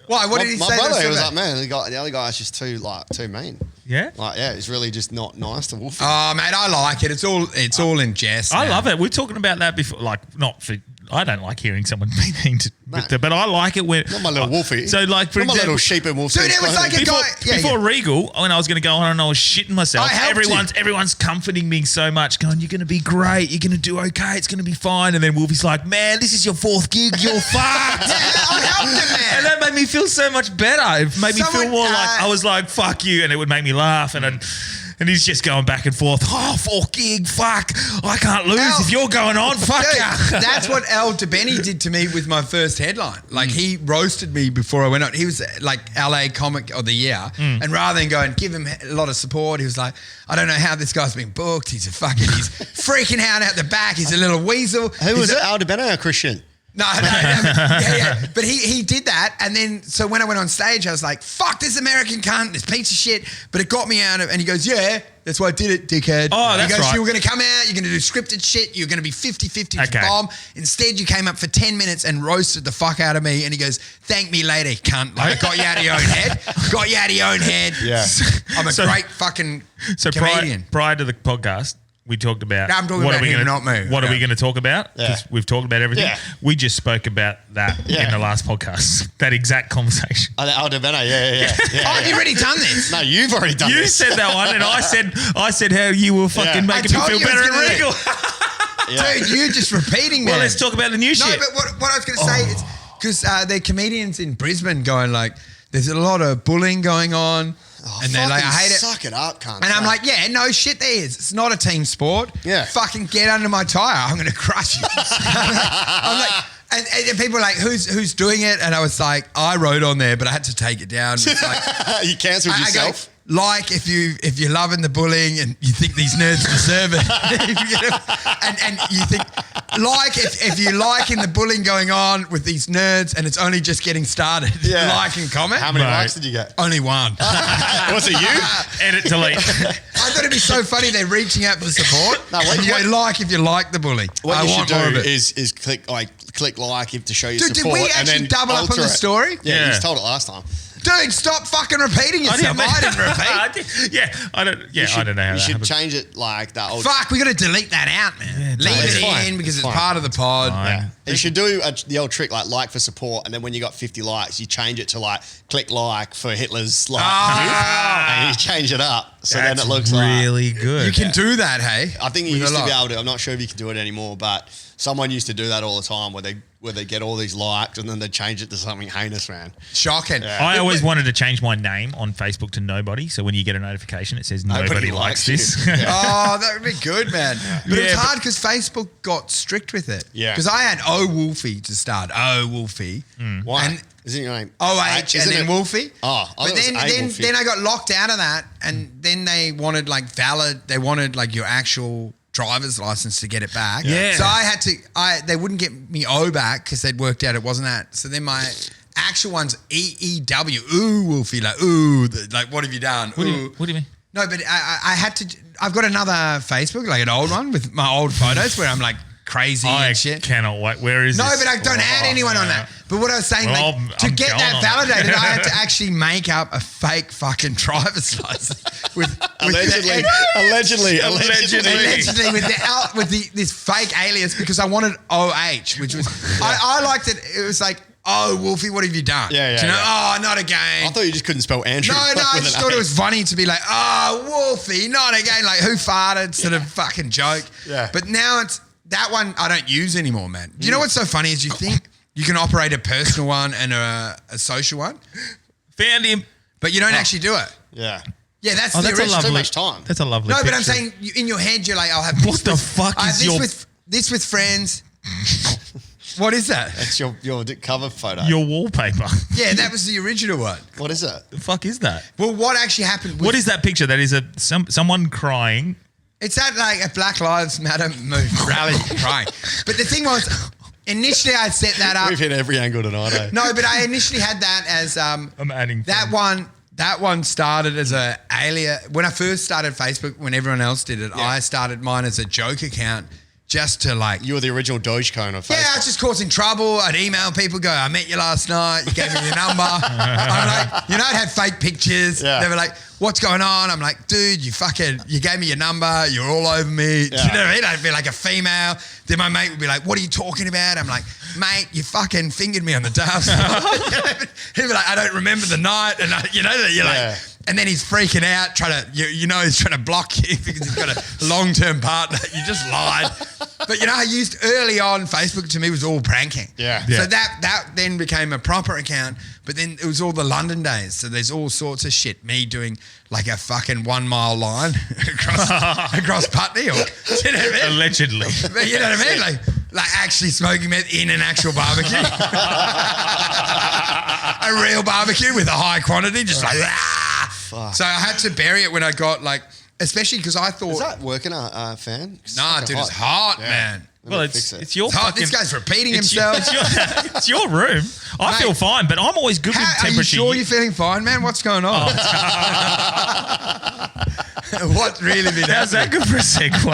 Why? What did he my say? brother, that's he was about- like, man, the other guy's just too mean. Yeah. Like, yeah, he's really just not nice to Wolfe. Oh, mate, I like it. It's all in jest. I now. love it. We're talking about that before, like not for. I don't like hearing someone be mean to, No. but I like it when. Not my little Wolfie. So, like, for not my example, little sheep in Wolf's Dude, it was like a before, guy. Yeah, before yeah. Regal, when I was going to go on and I was shitting myself, I helped everyone's comforting me so much, going, "You're going to be great. You're going to do okay. It's going to be fine." And then Wolfie's like, "Man, this is your fourth gig. You're fucked." Yeah, I helped him, man. And that made me feel so much better. It made me Someone, feel more like I was like, "Fuck you," and it would make me laugh. And he's just going back and forth. Oh, fourth gig, fuck! I can't lose Al- if you're going on. Fuck Dude, ya. that's what Al DeBenny did to me with my first headline. Like he roasted me before I went on. He was like LA Comic of the Year, and rather than go and give him a lot of support, he was like, "I don't know how this guy's been booked. He's freaking out the back. He's a little weasel." Who was He's it? Aldebaran or Christian? No, yeah. But he did that, and then so when I went on stage, I was like, "Fuck this American cunt, this piece of shit." But it got me out of, and he goes, "Yeah, that's why I did it, dickhead." Oh, that's he goes, right. "You were going to come out, you're going to do scripted shit, you're going to be 50-50 to Okay. bomb. Instead, you came up for 10 minutes and roasted the fuck out of me." And he goes, "Thank me later, cunt. Like, I got you out of your own head. Got you out of your own head. Yeah. I'm a So- great fucking So comedian." prior to the podcast, we talked about No, I'm talking what about are we him, gonna, not me. What are we Yeah. going to talk about? Because Yeah. we've talked about everything. Yeah. We just spoke about that Yeah. in the last podcast. That exact conversation. Aldebaran, yeah. Oh, have you already done this? No, you've already done You this. said that one, and I said how you were fucking Yeah. making I me told feel you better it's in gonna Regal. Yeah. Dude, you're just repeating, man. Well, let's talk about the new No, shit. but what I was going to say is because they're comedians in Brisbane going like, there's a lot of bullying going on, and they're like, I hate it. Suck it up, cunt. And I'm like, yeah, no shit, there is. It's not a team sport. Yeah. Fucking get under my tire. I'm going to crush you. I'm like, and people are like, who's doing it? And I was like, I wrote on there, but I had to take it down. It's like, you cancelled I go, yourself. like if you're loving the bullying and you think these nerds deserve it, and you think like if you're liking the bullying going on with these nerds and it's only just getting started, Yeah. like and comment. How many Mate. likes did you get? Only one. Was it you? Edit, delete. I thought it'd be so funny. They're reaching out for the support. No, what- And you what- go, like if you like the bully. What I you want should more of do it. is click like if to show your Dude, did support. we and actually then double up on alter the it. story? Yeah, Yeah. you just told it last time. Dude, stop fucking repeating yourself. I didn't repeat. I don't know how You that should happened. change it like that old. Fuck, we got to delete that out, man. Leave it's it fine. in because It's it's fine. part of the pod. Fine. You should do the old trick like for support, and then when you got 50 likes, you change it to like click like for Hitler's like, and you change it up so then That's it looks like. really good. You can do that, hey? I think you With used a to be lot. able to. I'm not sure if you can do it anymore, but Someone used to do that all the time where they get all these likes and then they change it to something heinous, man. Shocking. I always wanted to change my name on Facebook to nobody. So when you get a notification, it says nobody likes this. Oh, that would be good, man. But it was Yeah, hard because Facebook got strict with it. Yeah. Because I had Wolfie to start. Wolfie. Why? And Isn't your name OH and then Wolfie. Oh, I but thought it was then Wolfie. then I got locked out of that, and then they wanted like they wanted like your actual driver's license to get it back. Yeah. So I had to. They wouldn't get me O back because they'd worked out it wasn't that. So then my actual one's EEW. Ooh, Wolfie, like like what have you done? What do you mean? No, but I had to. I've got another Facebook, like an old one with my old photos where I'm like crazy I and shit. cannot wait. Where is No, this? but I don't add anyone on that. But what I was saying, Well, like, to I'm get going that on it. validated, I had to actually make up a fake fucking driver's license with Allegedly. with this fake alias because I wanted OH, which was I liked it. It was like, oh, Wolfie, what have you done? Yeah, Do you know? yeah. Oh, not again. I thought you just couldn't spell Andrew. No, I with just an thought A. it was funny to be like, oh, Wolfie, not again. Like, who farted? Sort of fucking joke. Yeah. But now it's that one I don't use anymore, man. Do you know what's so funny is you think you can operate a personal one and a social one, Found him. but you don't actually do it. Yeah. Yeah, that's Oh, the that's a original. lovely. Too much time. That's a lovely. No, but I'm picture. saying in your head, you're like, I'll have this What the with- fuck I have is this your- with this with friends. What is that? That's your cover photo. your wallpaper. Yeah, that was the original one. What is it? The fuck is that? Well, what actually happened? What is that picture? That is someone crying. It's at like a Black Lives Matter rally crying. But the thing was, initially I set that up. We've hit every angle tonight, eh? No, but I initially had that as I'm adding that things. one. That one started as a alias. When I first started Facebook, when everyone else did it, I started mine as a joke account just to like. You were the original Dogecoin of Facebook. Yeah, I was just causing trouble. I'd email people, go, I met you last night. You gave me your number. I'm like, you know, I'd have fake pictures. Yeah. They were like, what's going on? I'm like, dude, you gave me your number. You're all over me. Do you know what I mean? I'd be like a female. Then my mate would be like, what are you talking about? I'm like, mate, you fucking fingered me on the dance. He'd be like, I don't remember the night. And you're like, and then he's freaking out, he's trying to block you because he's got a long-term partner. You just lied. But I used early on Facebook to me was all pranking. Yeah. So that then became a proper account. But then it was all the London days. So there's all sorts of shit. Me doing like a fucking 1 mile line across Putney or, you know what I mean? Allegedly. But you know what I mean? Like actually smoking meth in an actual barbecue. A real barbecue with a high quantity, just like, So I had to bury it when I got like, especially because I thought, Is that working, fan? nah, dude, it's hot, man. Well, fix it. it's your It's hot. fucking. This guy's repeating it's himself. It's your room. I Mate, feel fine, but I'm always good with Are you temperature. sure you're feeling fine, man? What's going on? What's really been How's that happening? good for a segue?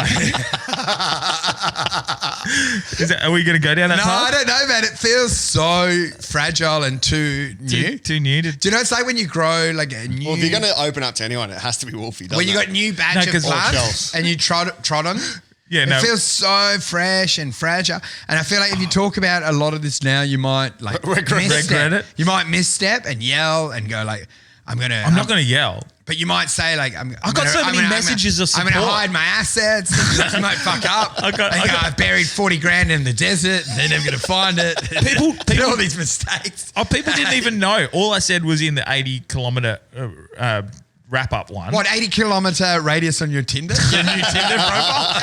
Are we going to go down that No, path? I don't know, man. It feels so fragile and too new. Too new to. Do you know it's like when you grow like a new... Well, if you're going to open up to anyone, it has to be Wolfie, doesn't when you it? got new batch No, of 'cause- plants Shells. and you trod on them. Yeah, It no. feels so fresh and fragile. And I feel like if you talk about a lot of this now, you might like Regret it. You might misstep and yell and go like, I'm not going to yell. But you might say like, I've got so many messages of I'm going to support. hide my assets. You might fuck up. I've buried 40 grand in the desert. They're never going to find it. People- all these mistakes. Oh, people didn't even know. All I said was in the 80-kilometer wrap-up one. What, 80 kilometer radius on your Tinder? Your new Tinder profile?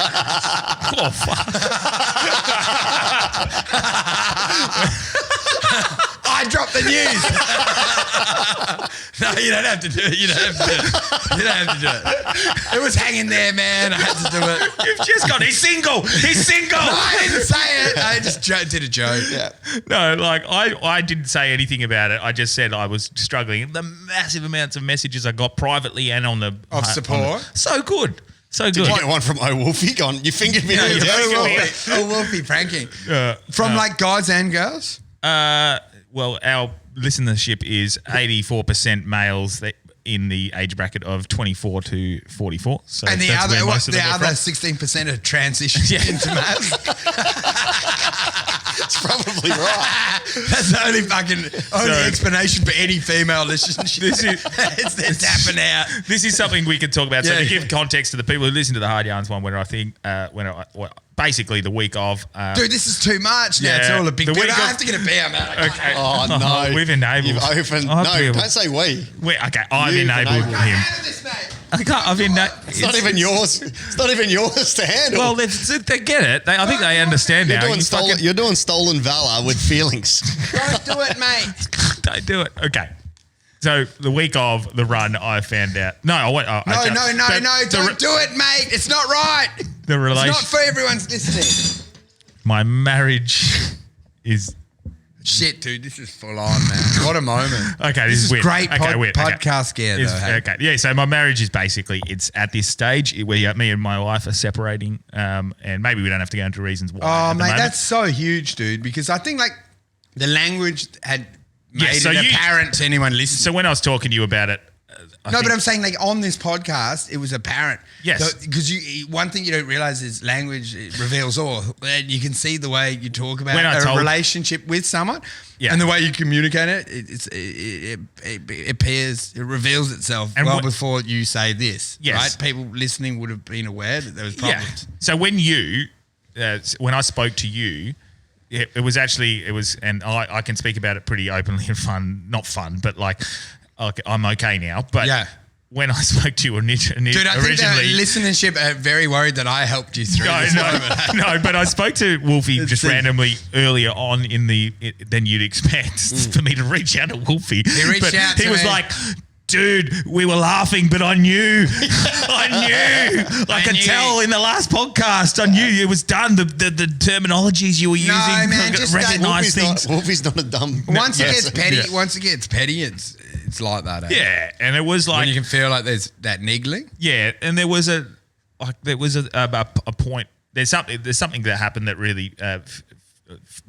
Oh, fuck. I dropped the news. No, you don't have to do it. You don't have to do it. You don't have to do it. It was hanging there, man. I had to do it. You've just got. He's single. He's single. No, I didn't say it. I just did a joke. Yeah. No, like I didn't say anything about it. I just said I was struggling. The massive amounts of messages I got privately and on the Of support? so good, so Did good. you get one from Wolfie gone? You fingered me. No, on your you desk. Wolfie pranking. From like guys and girls? Well, our listenership is 84% males in the age bracket of 24 to 44. So And the that's other where most of them are other from. 16% are transitioned into males. It's probably right. That's the only explanation for any female relationship. It's they're tapping out. This is something we could talk about. So Yeah, to yeah. give context to the people who listen to the Hard Yarns one, where I think basically the week of. Dude, this is too much now. It's Yeah, all a big the deal. week I of- have to get a beer, man. Okay. Oh, no. We've enabled. You've opened. I've No, enabled- don't say we. Okay, I've You've enabled enabled. him. Handle this, mate. I can't. I've enabled. It's not even yours. It's not even yours to handle. Well, they get it. I think they understand you're now. doing, You you're doing stolen valor with feelings. Don't do it, mate. don't do it. Okay. So the week of the run, I found out. No, I went. No, don't do it, mate. It's not right. The It's relation. not for everyone's listening. My marriage is Shit, dude, this is full on, man. What a moment. okay. This is weird. great okay, weird. Okay. podcast gear, It's- though. Hey? Okay, yeah. So my marriage is basically it's at this stage where me and my wife are separating, and maybe we don't have to go into reasons why. Oh, at the mate, moment. that's so huge, dude, because I think, like, the language had made so it you- apparent to anyone listening. So when I was talking to you about it, But I'm saying, like, on this podcast, it was apparent. Yes. Because one thing you don't realize is language it reveals all. And you can see the way you talk about When I a told- relationship with someone Yeah. and the way you communicate it, it appears, it reveals itself And well what- before you say this. Yes. Right? People listening would have been aware that there was problems. So when I spoke to you, it was, and I can speak about it pretty openly and not fun, but like I'm okay now. But Yeah. when I spoke to you Dude, I think the originally, listenership are very worried that I helped you through this moment. no, but I spoke to Wolfe just sick. randomly earlier on than you'd expect for me to reach out to Wolfe. He reached out He to was me. like, dude, we were laughing, but I knew. I could knew. tell in the last podcast. I knew it was done. The terminologies you were using, man, just don't- recognize things. Wolfie's not a dumb. Once it person. gets petty, it's like that. Eh? Yeah, and it was When like, you can feel like there's that niggling. yeah, and there was a point. There's something that happened that really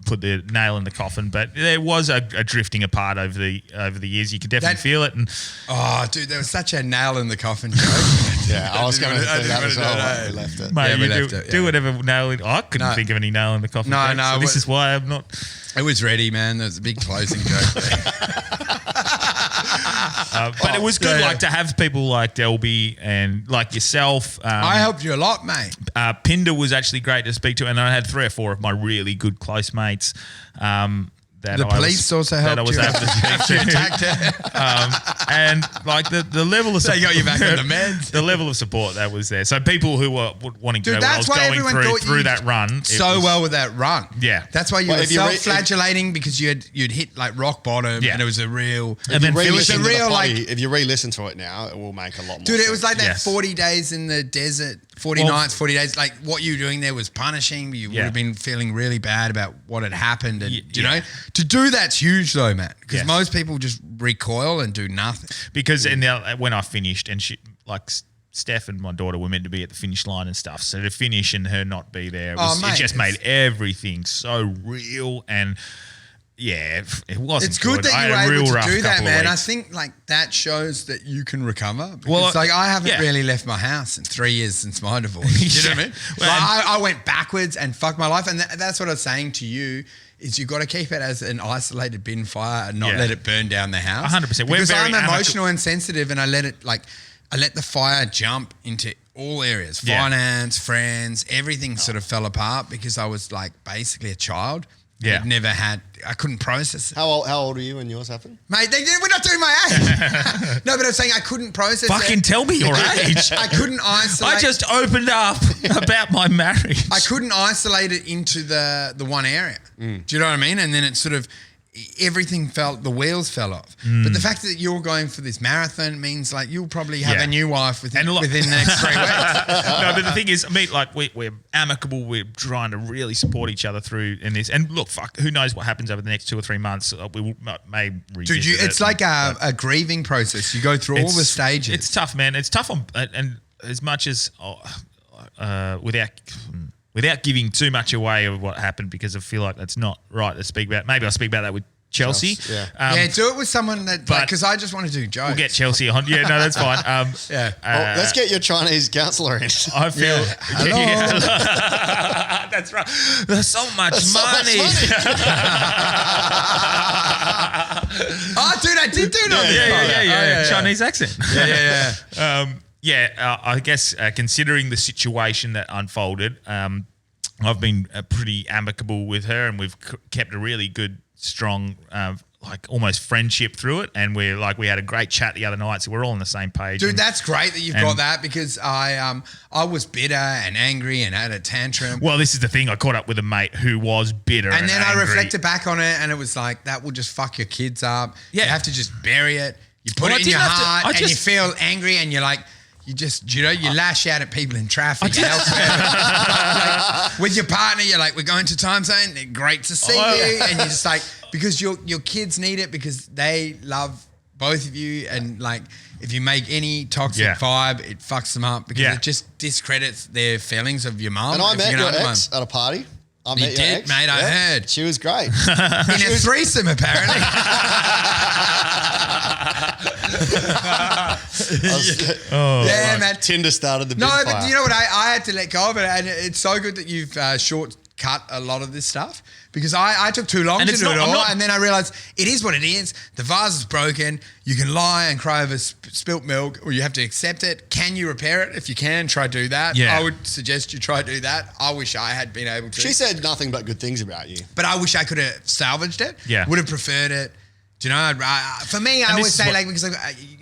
put the nail in the coffin. But there was a drifting apart over the years. You could definitely feel it. And Oh, dude, there was such a nail in the coffin joke. Yeah, I was going to do I didn't that wanna as do well. that. We left it. mate, Yeah, we you left do, it, do yeah. whatever nail. I couldn't No. think of any nail in the coffin. No, jokes, no, so this what- is why I'm not. It was ready, man. There was a big closing joke there. But it was good, yeah. like to have people like Delby and like yourself. I helped you a lot, mate. Pinder was actually great to speak to, and I had 3 or 4 of my really good close mates. That The I police was, also that I helped was you. able to speak to. Attacked her. And like the level of They got you back on the meds. the level of support that was there. So people who were wanting to Dude, know what I was that's why going everyone thought through you that run. it So was- well with that run. Yeah. That's why you Well, were if you re- self-flagellating because you'd hit like rock bottom Yeah. and it was a real... And then it was a Re-listen to the real potty, like... if you re-listen to it now, it will make a lot more Dude, it sense. was like that Yes. 40 days in the desert, 40 Well- nights, 40 days. Like what you were doing there was punishing. You would Yeah. have been feeling really bad about what had happened. And, you yeah. know, to do that's huge though, man. Because Yes. most people just recoil and do nothing. because when I finished and she like Steph and my daughter were meant to be at the finish line and stuff. So to finish and her not be there, it mate, just made everything so real. And yeah, it wasn't. It's good I that had you a were real able to rough do that, couple of man. I weeks. think like that shows that you can recover. Because, Well, like I haven't yeah. really left my house in 3 years since my divorce. Do you know what I mean? Well, Like, I went backwards and fucked my life. And that's what I was saying to you is you got to keep it as an isolated bin fire and not Yeah. let it burn down the house. 100%. We're Because very I'm emotional and sensitive and I let the fire jump into all areas. Yeah. Finance, friends, everything sort of fell apart because I was like basically a child. Yeah. I couldn't process it. How old are you when yours happened? Mate, we're not doing my age. No, but I'm saying I couldn't process Fucking it. tell me your age. I couldn't isolate. I just opened up about my marriage. I couldn't isolate it into the one area. Do you know what I mean? And then it sort of the wheels fell off. But the fact that you're going for this marathon means like you'll probably have Yeah. a new wife within And look- the next 3 weeks. No, but the thing is, I mean, like we're amicable. We're trying to really support each other through in this. And look, fuck, who knows what happens over the next 2 or 3 months? May revisit Dude, it's it, like but a grieving process. You go through all the stages. It's tough, man. It's tough and as much as without giving too much away of what happened, because I feel like that's not right to speak about. Maybe I'll speak about that with Chelsea. Yeah. yeah, do it with someone that but- because I just want to do jokes. We'll get Chelsea on. Yeah, no, that's fine. Yeah. Well, let's get your Chinese counsellor in. I feel. Hello. Yeah. That's right. There's so much So much money. Oh, dude, I did do it on this Yeah, part. yeah, yeah. Oh, Chinese accent. Yeah. I guess considering the situation that unfolded, I've been pretty amicable with her, and we've kept a really good, strong, like almost friendship through it. And we had a great chat the other night, so we're all on the same page. Dude, that's great that you've got that, because I was bitter and angry and had a tantrum. Well, this is the thing. I caught up with a mate who was bitter, and then angry. I reflected back on it, and it was like, that will just fuck your kids up. Yeah. You have to just bury it. You put Well, it in your heart, and you just- feel angry, and you're like, you lash out at people in traffic and elsewhere. Like, with your partner, you're like, we're going to time zone. They're great to see you, and you're just like, because your kids need it, because they love both of you, and like, if you make any toxic vibe, it fucks them up, because it just discredits their feelings of your mum. And I met your ex at a party. I met your did, ex. mate, I heard. She was great. In a threesome, apparently. Yeah, man. Tinder started the big No, fire. but you know what? I had to let go of it, and it's so good that you've shortcut a lot of this stuff, because I took too long to do it all, and then I realised it is what it is. The vase is broken. You can lie and cry over spilt milk, or you have to accept it. Can you repair it? If you can, try do that. Yeah. I would suggest you try do that. I wish I had been able to. She said nothing but good things about you. But I wish I could have salvaged it. Yeah. Would have preferred it. Do you know, for me, I always say, what- because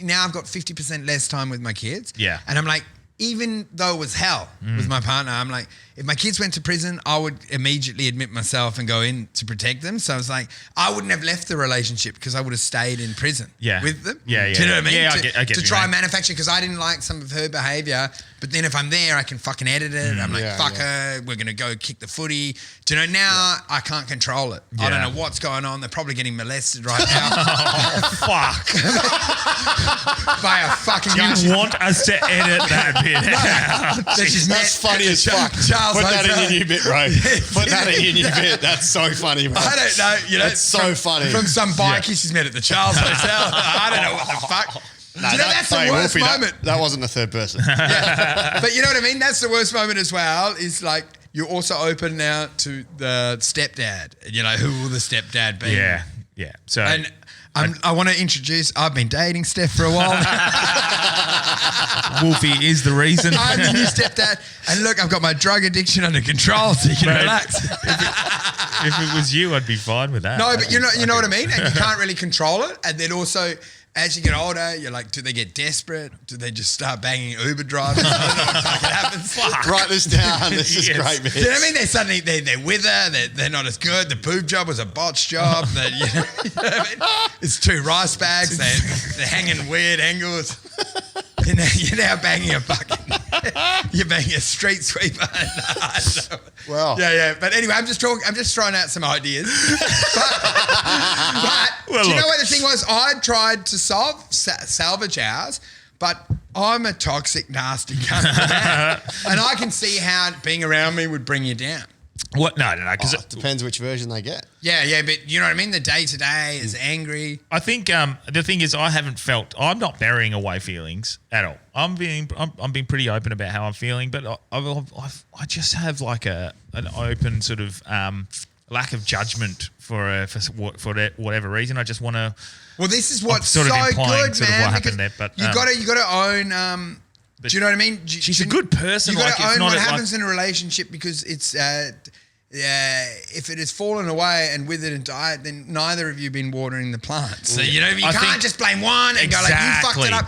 now I've got 50% less time with my kids. Yeah. And I'm like, even though it was hell with my partner, I'm like, if my kids went to prison, I would immediately admit myself and go in to protect them. So I was like, I wouldn't have left the relationship, because I would have stayed in prison with them. Yeah, yeah. Do you know what I mean? Yeah, to, I get to you, try mate. and manufacture, because I didn't like some of her behaviour. But then if I'm there, I can fucking edit it. I'm like, fuck her. We're going to go kick the footy. Do you know, now I can't control it. I don't know what's going on. They're probably getting molested right now. Fuck. By a fucking You want us to edit that bit out? That's funny as fuck. Charles Put that Hotel. in your new bit, bro. Put that in your new bit. That's so funny, bro. I don't know. You know, That's so funny. From some bikie she's met at the Charles Hotel. I don't know what the fuck. Do you know, that's the worst Wolfie, moment. That wasn't the third person. But you know what I mean? That's the worst moment as well, is like, you're also open now to the stepdad. You know, who will the stepdad be? Yeah. So And I want to introduce, I've been dating Steph for a while. Wolfie is the reason. I'm the new stepdad. And look, I've got my drug addiction under control, so you can Mate. relax. If it was you, I'd be fine with that. No, but you know what I mean? And you can't really control it. And then also, as you get older, you're like, do they get desperate? Do they just start banging Uber drivers? I don't know what fucking happens. Write this down. This is Yes. great, man. Do you know what I mean? They're with her. They're not as good. The boob job was a botch job. You know what I mean? It's 2 rice bags. They're hanging weird angles. You're now banging a you're banging a street sweeper. I don't know. Wow. Yeah. But anyway, I'm just throwing out some ideas. But Well, do you know look. what the thing was? I tried to salvage ours, but I'm a toxic, nasty cunt. And I can see how being around me would bring you down. What? No. Because It depends which version they get. Yeah, but you know what I mean? The day-to-day is angry. I think the thing is, I'm not burying away feelings at all. I'm being pretty open about how I'm feeling, but I just have like an open sort of lack of judgment for whatever reason. I just want to. Well, this is what's sort so of implying good, sort of man. what happened because there, but, you got to own. Do you know what I mean? She's a good person. You got Like, to it's own not what a- like- happens in a relationship, because it's. If it has fallen away and withered and died, then neither of you been watering the plants. So you know, you I can't think- just blame one and go like, you fucked it up.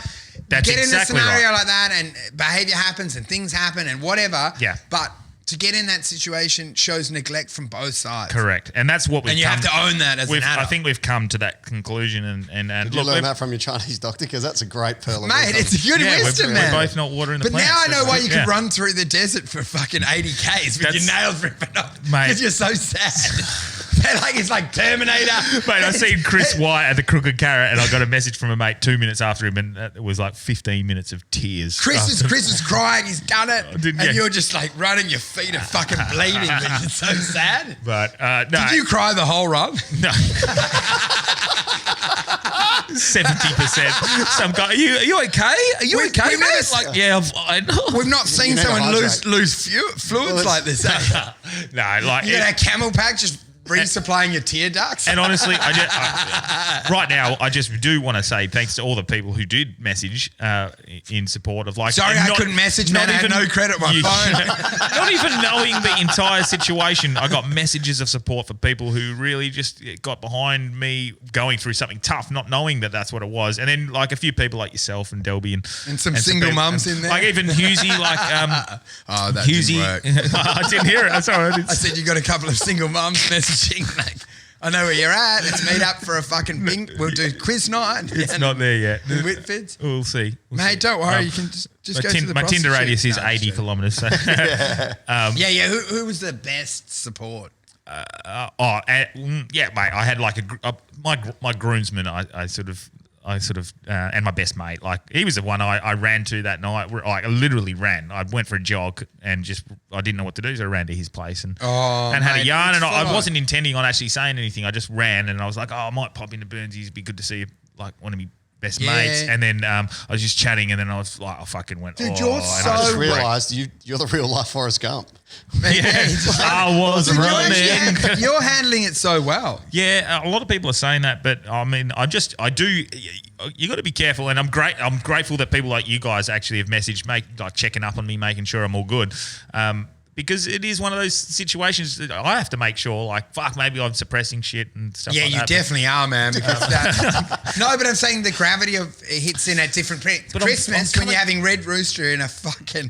That's get exactly in a scenario right. like that, and behavior happens and things happen and whatever. Yeah. But to get in that situation shows neglect from both sides. Correct, and that's what we've. And you have to own that as an adult. I think we've come to that conclusion, and Did you learn that from your Chinese doctor? Because that's a great pearl of Mate, wisdom. it's a good wisdom, man. We're both not watering the But plants. now I know why you Yeah. could run through the desert for fucking 80 Ks with your That's- nails ripping off. Mate. Because you're so sad. It's like Terminator. Mate, I seen Chris White at the Crooked Carrot, and I got a message from a mate 2 minutes after him, and it was like 15 minutes of tears. Chris is crying. He's done it. didn't- And yeah. you're just like running. Your feet are fucking bleeding. But you're so sad. But no, Did you cry the whole run? No. 70%. Some guy, are you okay? Are you We've okay, never mate? s- Like, yeah, I'm fine. We've not seen You need a someone hydrate. lose fluids like this. Eh? No, like You got a camel pack just resupplying your tear ducts. And honestly, right now, I just do want to say thanks to all the people who did message in support of like. Sorry, I couldn't message, man. I had no credit on my phone. Not even knowing the entire situation, I got messages of support for people who really just got behind me going through something tough, not knowing that that's what it was. And then like a few people like yourself and Delby and some single mums in there. Like even Husey, like oh, that Husey. didn't work. I didn't hear it. I'm sorry. I said you got a couple of single mums messaging. Like, I know where you're at. Let's meet up for a fucking bing. We'll do quiz night. It's not there yet. The Whitfords. We'll see. Mate, don't worry. You can just go to the my Tinder prostitute. radius is No, 80 kilometres. So. yeah. Who was the best support? Mate. I had like my groomsman. I sort of and my best mate. Like he was the one I ran to that night. Like I literally ran. I went for a jog and I didn't know what to do, so I ran to his place and had a yarn. And I wasn't intending on actually saying anything. I just ran and I was like, I might pop into Burnsies. It'd be good to see like one of me best mates. And then I was just chatting and then I was like, I fucking went. Dude, you're I just realised you're the real life Forrest Gump. I was running. You're handling it so well. Yeah, a lot of people are saying that, but I mean, I do. You got to be careful, and I'm grateful that people like you guys actually have messaged, like checking up on me, making sure I'm all good. Because it is one of those situations that I have to make sure, like, fuck, maybe I'm suppressing shit and stuff like that. Yeah, you definitely are, man. Because no, but I'm saying the gravity of it hits in at different pricks. Christmas, when you're having Red Rooster in a fucking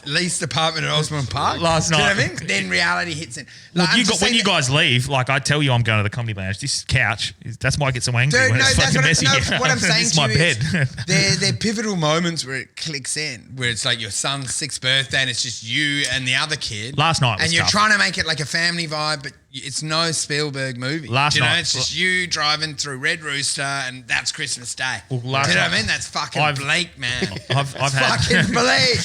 leased apartment at Osborne Park. Last night. Do you know what I mean? Then reality hits in. Like, when you guys leave, like, I tell you I'm going to the comedy lounge. This couch, that's why I get so angry when it's fucking messy. What I'm saying this is to my you bed. is they're pivotal moments where it clicks in, where it's like your son's 6th birthday and it's just you and the other kid. Last night was and you're tough. trying to make it like a family vibe, but it's no Spielberg movie. It's just you driving through Red Rooster and that's Christmas Day. Well, do you know what I mean? That's fucking bleak, man. I've had fucking bleak.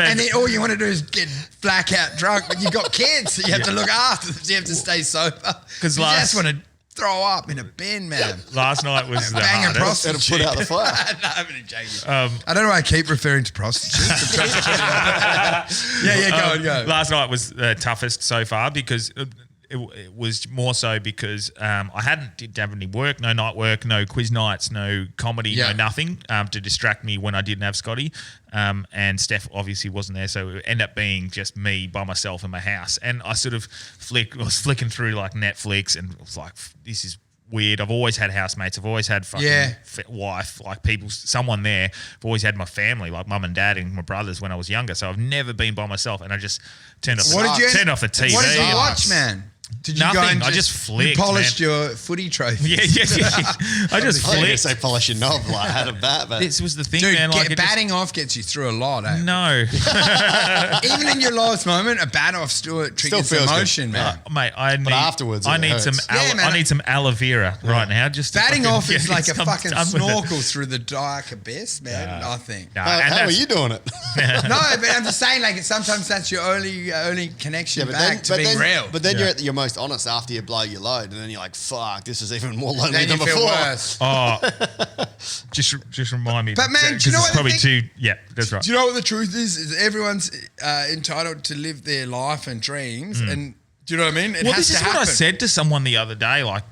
And then all you want to do is get blackout drunk, but you've got kids, so you have to look after them. So you have to stay sober. Because you just want to throw up in a bin, man. Last night was the bang a hardest. prostitute. Put out the fire. No, I'm only joking. I don't know why I keep referring to prostitutes. Go. Last night was the toughest so far because it was more so because I didn't have any work, no night work, no quiz nights, no comedy, no nothing to distract me when I didn't have Scotty. And Steph obviously wasn't there, so it ended up being just me by myself in my house. And I sort of was flicking through like Netflix and it was like, this is weird. I've always had housemates. I've always had fucking wife, like people, someone there. I've always had my family, like mum and dad and my brothers when I was younger. So I've never been by myself. And I just turned off the TV. What did you watch, man? Did you Nothing. go I just flicked. You polished your footy trophy. Yeah. I just flicked. Say polish your knob, like had a bat, but this was the thing, Dude, man. Like batting off gets you through a lot, eh? No. Even in your lowest moment, a bat off still triggers emotion, man. Mate, I need some aloe vera right now. Just batting off is like a fucking snorkel through the dark abyss, man. I think. How are you doing it? No, but I'm just saying, like sometimes that's your only connection back to being real. But then you're at your most honest after you blow your load, and then you're like, "Fuck, this is even more lonely then than you before." Feel worse. Oh, just remind me. But man, do you know what? Probably too. Yeah, that's right. Do you know what the truth is? Is everyone's entitled to live their life and dreams, and do you know what I mean? This is what I said to someone the other day. Like,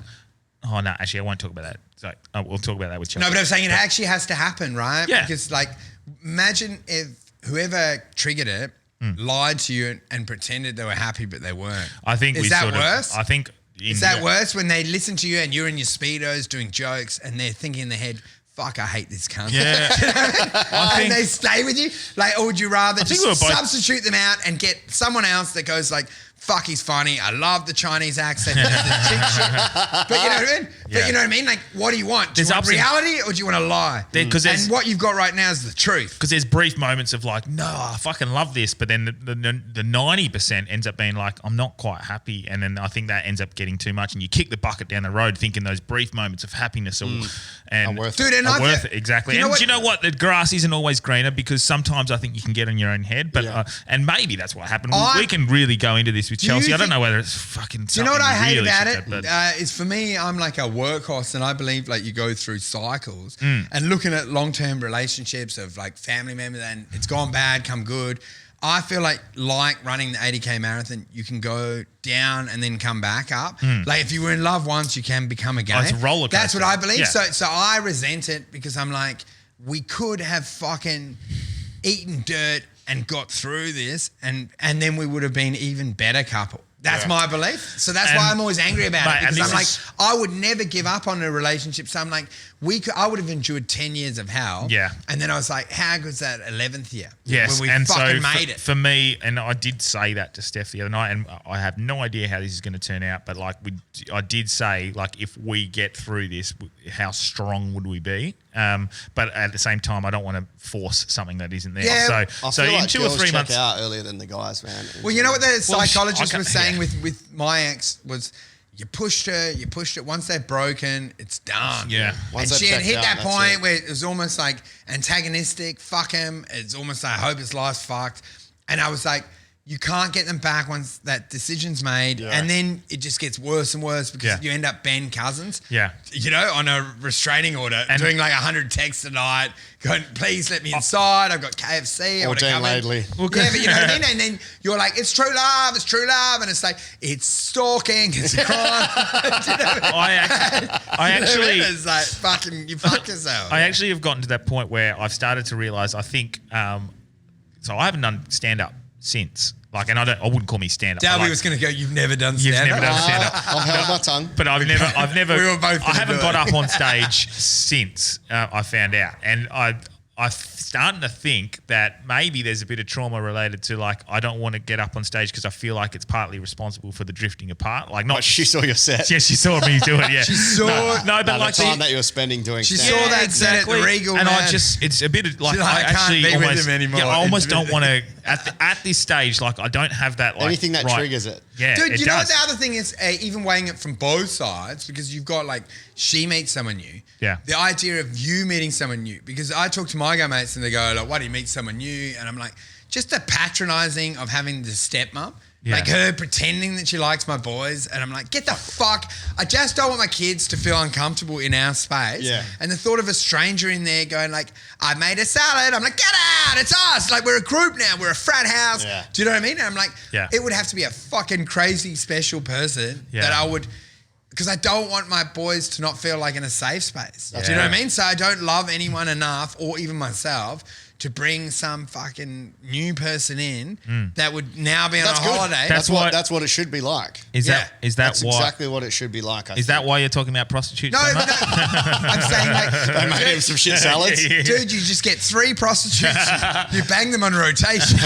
oh no, actually, I won't talk about that. So we'll talk about that with Chelsea. No, but I'm saying it actually has to happen, right? Yeah. Because like, imagine if whoever triggered it lied to you and pretended they were happy, but they weren't. I think is that worse? I think is that worse when they listen to you and you're in your Speedos doing jokes and they're thinking in their head, "Fuck, I hate this cunt." Yeah. You know what I mean? And they stay with you. Like, or would you rather just substitute them out and get someone else that goes like, "Fuck, he's funny. I love the Chinese accent." And the chick shit. But you know what I mean? Yeah. But you know what I mean? Like, what do you want? Do you want reality or do you want to lie? And what you've got right now is the truth. Because there's brief moments of like, no, I fucking love this. But then the 90% ends up being like, I'm not quite happy. And then I think that ends up getting too much. And you kick the bucket down the road thinking those brief moments of happiness are worth it. Exactly. Do you know what? The grass isn't always greener because sometimes I think you can get in your own head. But and maybe that's what happened. We can really go into this with Chelsea. I don't know whether it's fucking. Do you know what I hate about it? Is for me, I'm like a workhorse, and I believe like you go through cycles. And looking at long-term relationships of like family members, and it's gone bad, come good. I feel like running the 80K marathon, you can go down and then come back up. Like if you were in love once, you can become again. Oh, it's a roller coaster. That's what I believe. Yeah. So I resent it because I'm like, we could have fucking eaten dirt and got through this and then we would have been even better couple. That's my belief. So that's why I'm always angry about it, because I'm like, I would never give up on a relationship. So I'm like, I would have endured 10 years of hell. Yeah. And then I was like, how good's that 11th year? Yes, When we and fucking so made it. for me, and I did say that to Steph the other night, and I have no idea how this is going to turn out, but like I did say, like, if we get through this, how strong would we be? But at the same time, I don't want to force something that isn't there. Yeah. So feel in like 2 or girls 3 check months. out earlier than the guys, man. Well, you know what the Well, psychologist I was can't- saying yeah. with my ex was, you pushed it. Once they're broken, it's done. Yeah. Once And they've she had checked hit out, that that's point it. where it was almost like antagonistic, fuck him. It's almost like, I hope his life's fucked. And I was like, you can't get them back once that decision's made. Yeah. And then it just gets worse and worse because Yeah. you end up Ben Cousins. Yeah. You know, on a restraining order, And- doing like 100 texts a night, going, please let me inside. I've got KFC. I Or wanna Dean come in." Laidley. Yeah, but you know what I mean? And then you're like, it's true love. And it's like, it's stalking. It's a crime. I actually. It's like, fucking, you fuck yourself. I actually have gotten to that point where I've started to realize, I think, so I haven't done stand-up since. Like, and I wouldn't call me stand-up. but Darby like, was going to go, you've never done You've stand-up. never done stand-up. I've held my tongue. But I've never. We were both I gonna haven't do got it. up on stage since I found out, and I'm starting to think that maybe there's a bit of trauma related to, like, I don't want to get up on stage because I feel like it's partly responsible for the drifting apart. Like, not But she saw your set. Yeah, she saw me do it. Yeah, She saw it. No, but No, like the time that you were spending doing She stand-up. saw that set at the Regal, and man. it's a bit of like, She's like, I I can't actually be with almost, him anymore. yeah, I almost It's don't want to at this stage. Like, I don't have that, like, Anything that right. triggers it. Yeah, Dude, it you know what does. the other thing is? Even weighing it from both sides, because you've got like, she meets someone new. Yeah. The idea of you meeting someone new, because I talk to my guy mates and they go like, why do you meet someone new? And I'm like, just the patronising of having the stepmom. Yeah. Like her pretending that she likes my boys. And I'm like, get the fuck. I just don't want my kids to feel uncomfortable in our space. Yeah. And the thought of a stranger in there going like, I made a salad. I'm like, get out. It's us. Like, we're a group now. We're a frat house. Yeah. Do you know what I mean? And I'm like, Yeah. it would have to be a fucking crazy special person Yeah. that I would, because I don't want my boys to not feel like in a safe space. Do you know what I mean? So I don't love anyone enough, or even myself, to bring some fucking new person in that would now be on That's a good. holiday. That's what it should be like. Is Yeah. that That's why? exactly what it should be like. Is that why you're talking about prostitutes? no, so but much? no, I'm saying They like, made him some shit salads. dude, you just get 3 prostitutes, you bang them on rotation.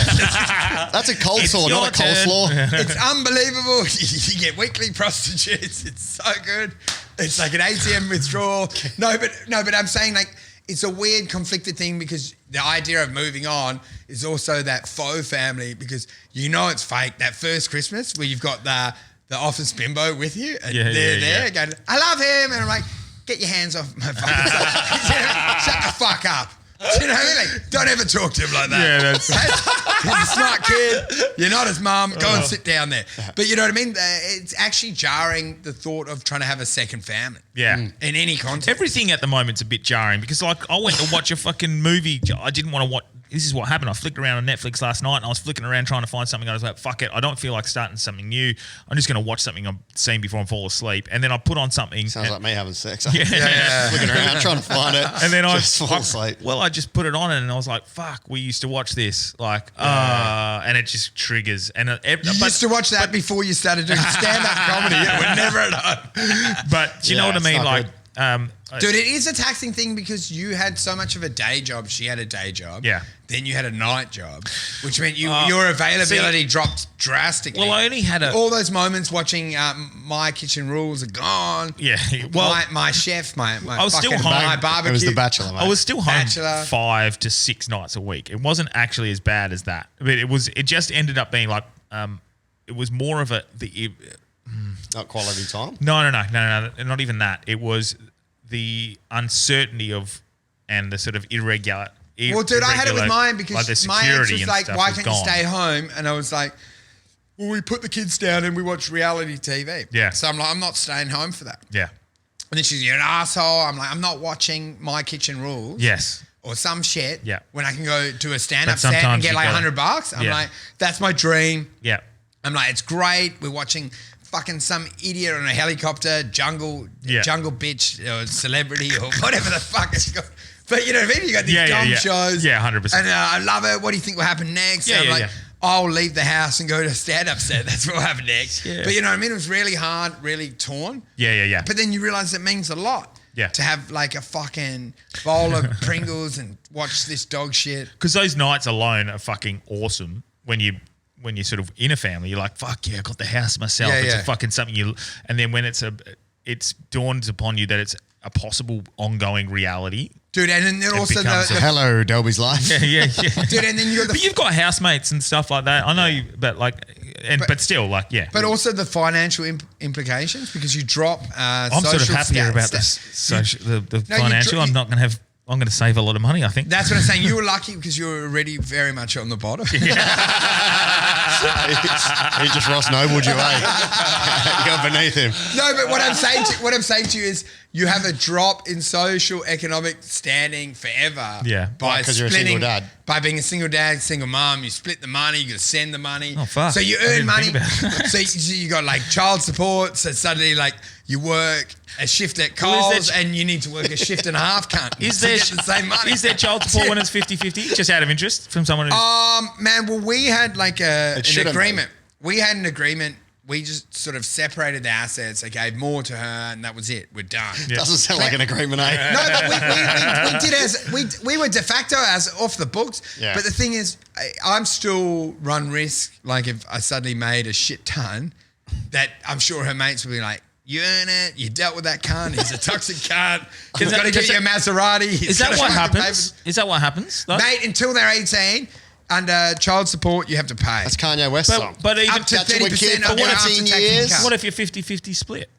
That's a coleslaw, your not a turn. coleslaw. It's unbelievable. You get weekly prostitutes. It's so good. It's like an ATM withdrawal. No, but I'm saying like it's a weird conflicted thing, because the idea of moving on is also that faux family, because you know it's fake. That first Christmas where you've got the office bimbo with you and Yeah, they're yeah, there yeah. going, I love him. And I'm like, get your hands off my fucking son. Shut the fuck up. Do you know what I mean? Like, don't ever talk to him like that. Yeah, that's- He's a smart kid. You're not his mum. Go and sit down there. But you know what I mean? It's actually jarring, the thought of trying to have a second family. Yeah. In any context. Everything at the moment's a bit jarring, because, like, I went to watch a fucking movie. I didn't want to watch. This is what happened. I flicked around on Netflix last night, and I was flicking around trying to find something. I was like, fuck it. I don't feel like starting something new. I'm just going to watch something I've seen before I fall asleep. And then I put on something. Sounds like me having sex. Yeah. Looking around, trying to find it. And then just fall asleep. Well, I just put it on, and I was like, fuck, we used to watch this. Like, and it just triggers. And You used to watch that before you started doing stand-up comedy. Yeah, we're never at home. But do you know Yeah, what I it's mean? not Like, good. Dude, it is a taxing thing, because you had so much of a day job. She had a day job. Yeah. Then you had a night job, which meant your availability dropped drastically. well, I only had a. all those moments watching My Kitchen Rules are gone. Yeah. Well, my chef, my I was still fucking- home. my It barbecue. It was The Bachelor, mate. I was still home Bachelor. 5 to 6 nights a week. It wasn't actually as bad as that, but it just ended up being like, it was more of Not quality time. no, not even that. It was the uncertainty of, and the sort of irregular. Well, dude, I had it with mine, because like the my ex security was and like, stuff why was can't gone. you stay home? And I was like, well, we put the kids down and we watch reality TV. Yeah. So I'm like, I'm not staying home for that. Yeah. And then she's, you're an asshole. I'm like, I'm not watching My Kitchen Rules. Yes. or some shit Yeah. when I can go to a stand-up But set and sometimes get you like gotta- $100. I'm Yeah. like, that's my dream. Yeah. I'm like, it's great. We're watching fucking some idiot on a helicopter, jungle bitch or celebrity or whatever the fuck it's called. But you know what I mean? You got these dumb shows. Yeah, 100%. And I love it. What do you think will happen next? Yeah, And I'm yeah, like, yeah. I'll leave the house and go to a stand-up set. That's what will happen next. Yeah. But you know what I mean? It was really hard, really torn. Yeah. But then you realise it means a lot. Yeah. To have like a fucking bowl of Pringles and watch this dog shit. Because those nights alone are fucking awesome when you're sort of in a family. You're like, fuck yeah, I got the house myself. Yeah, it's yeah. a fucking something and then when it's dawns upon you that it's a possible ongoing reality. Dude, and then also becomes the Hello, Delby's life. Yeah. dude, and then you got the But you've got housemates and stuff like that. I know you, but still, like, yeah. But also the financial implications because you drop I'm sort of happier about this. The No, you financial. dro- I'm not going to have. I'm going to save a lot of money, I think. That's what I'm saying. You were lucky because you were already very much on the bottom. He just Ross Nobled you, eh? You're beneath him. No, but what I'm saying to you is you have a drop in social economic standing forever. Yeah. By Why? 'Cause you're a single splitting- dad. By being a single dad, single mom, you split the money, you got to send the money. Oh, fuck. So you I earn didn't money. think about it. So you got like child support. So suddenly like you work a shift at Well, Coles and you need to work a shift and a half, cunt. Is to there get the same money? Is there child support when it's 50-50? Just out of interest from someone who's Man, well, we had like an shouldn't agreement. We had an agreement. We just sort of separated the assets. I gave more to her, and that was it. We're done. Doesn't sound like an agreement, eh? No, but we did as we were de facto as off the books. Yeah. But the thing is, I'm still run risk. Like if I suddenly made a shit ton, that I'm sure her mates would be like, "You earn it. You dealt with that cunt. He's a toxic cunt. He's got to get you a Maserati." Is that what happens? Is that what happens? Though? Mate, until they're 18, under child support, you have to pay. That's Kanye West's song. But even Up to Got you a 30% kid of for your 18 after-tax years? income. what if you're 50-50 split?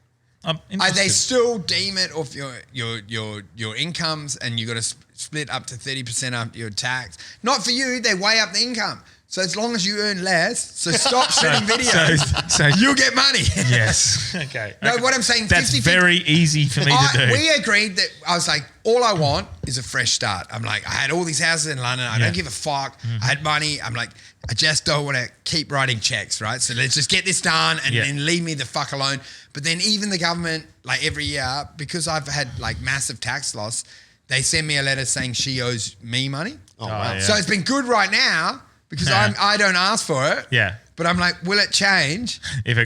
I'm They interested. still deem it off your incomes, and you got to split up to 30% after your tax. Not for you, they weigh up the income. So as long as you earn less, so stop shooting videos. so You'll get money. yes. Okay. No, Okay. what I'm saying, That's 50-50 very easy for me to do. We agreed that I was like, all I want is a fresh start. I'm like, I had all these houses in London. I Yeah. don't give a fuck. I had money. I'm like, I just don't want to keep writing checks, right? So let's just get this done and Yeah. then leave me the fuck alone. But then even the government, like every year, because I've had like massive tax loss, they send me a letter saying she owes me money. Oh, wow. yeah. So it's been good right now because Yeah. I don't ask for it. Yeah. But I'm like, will it change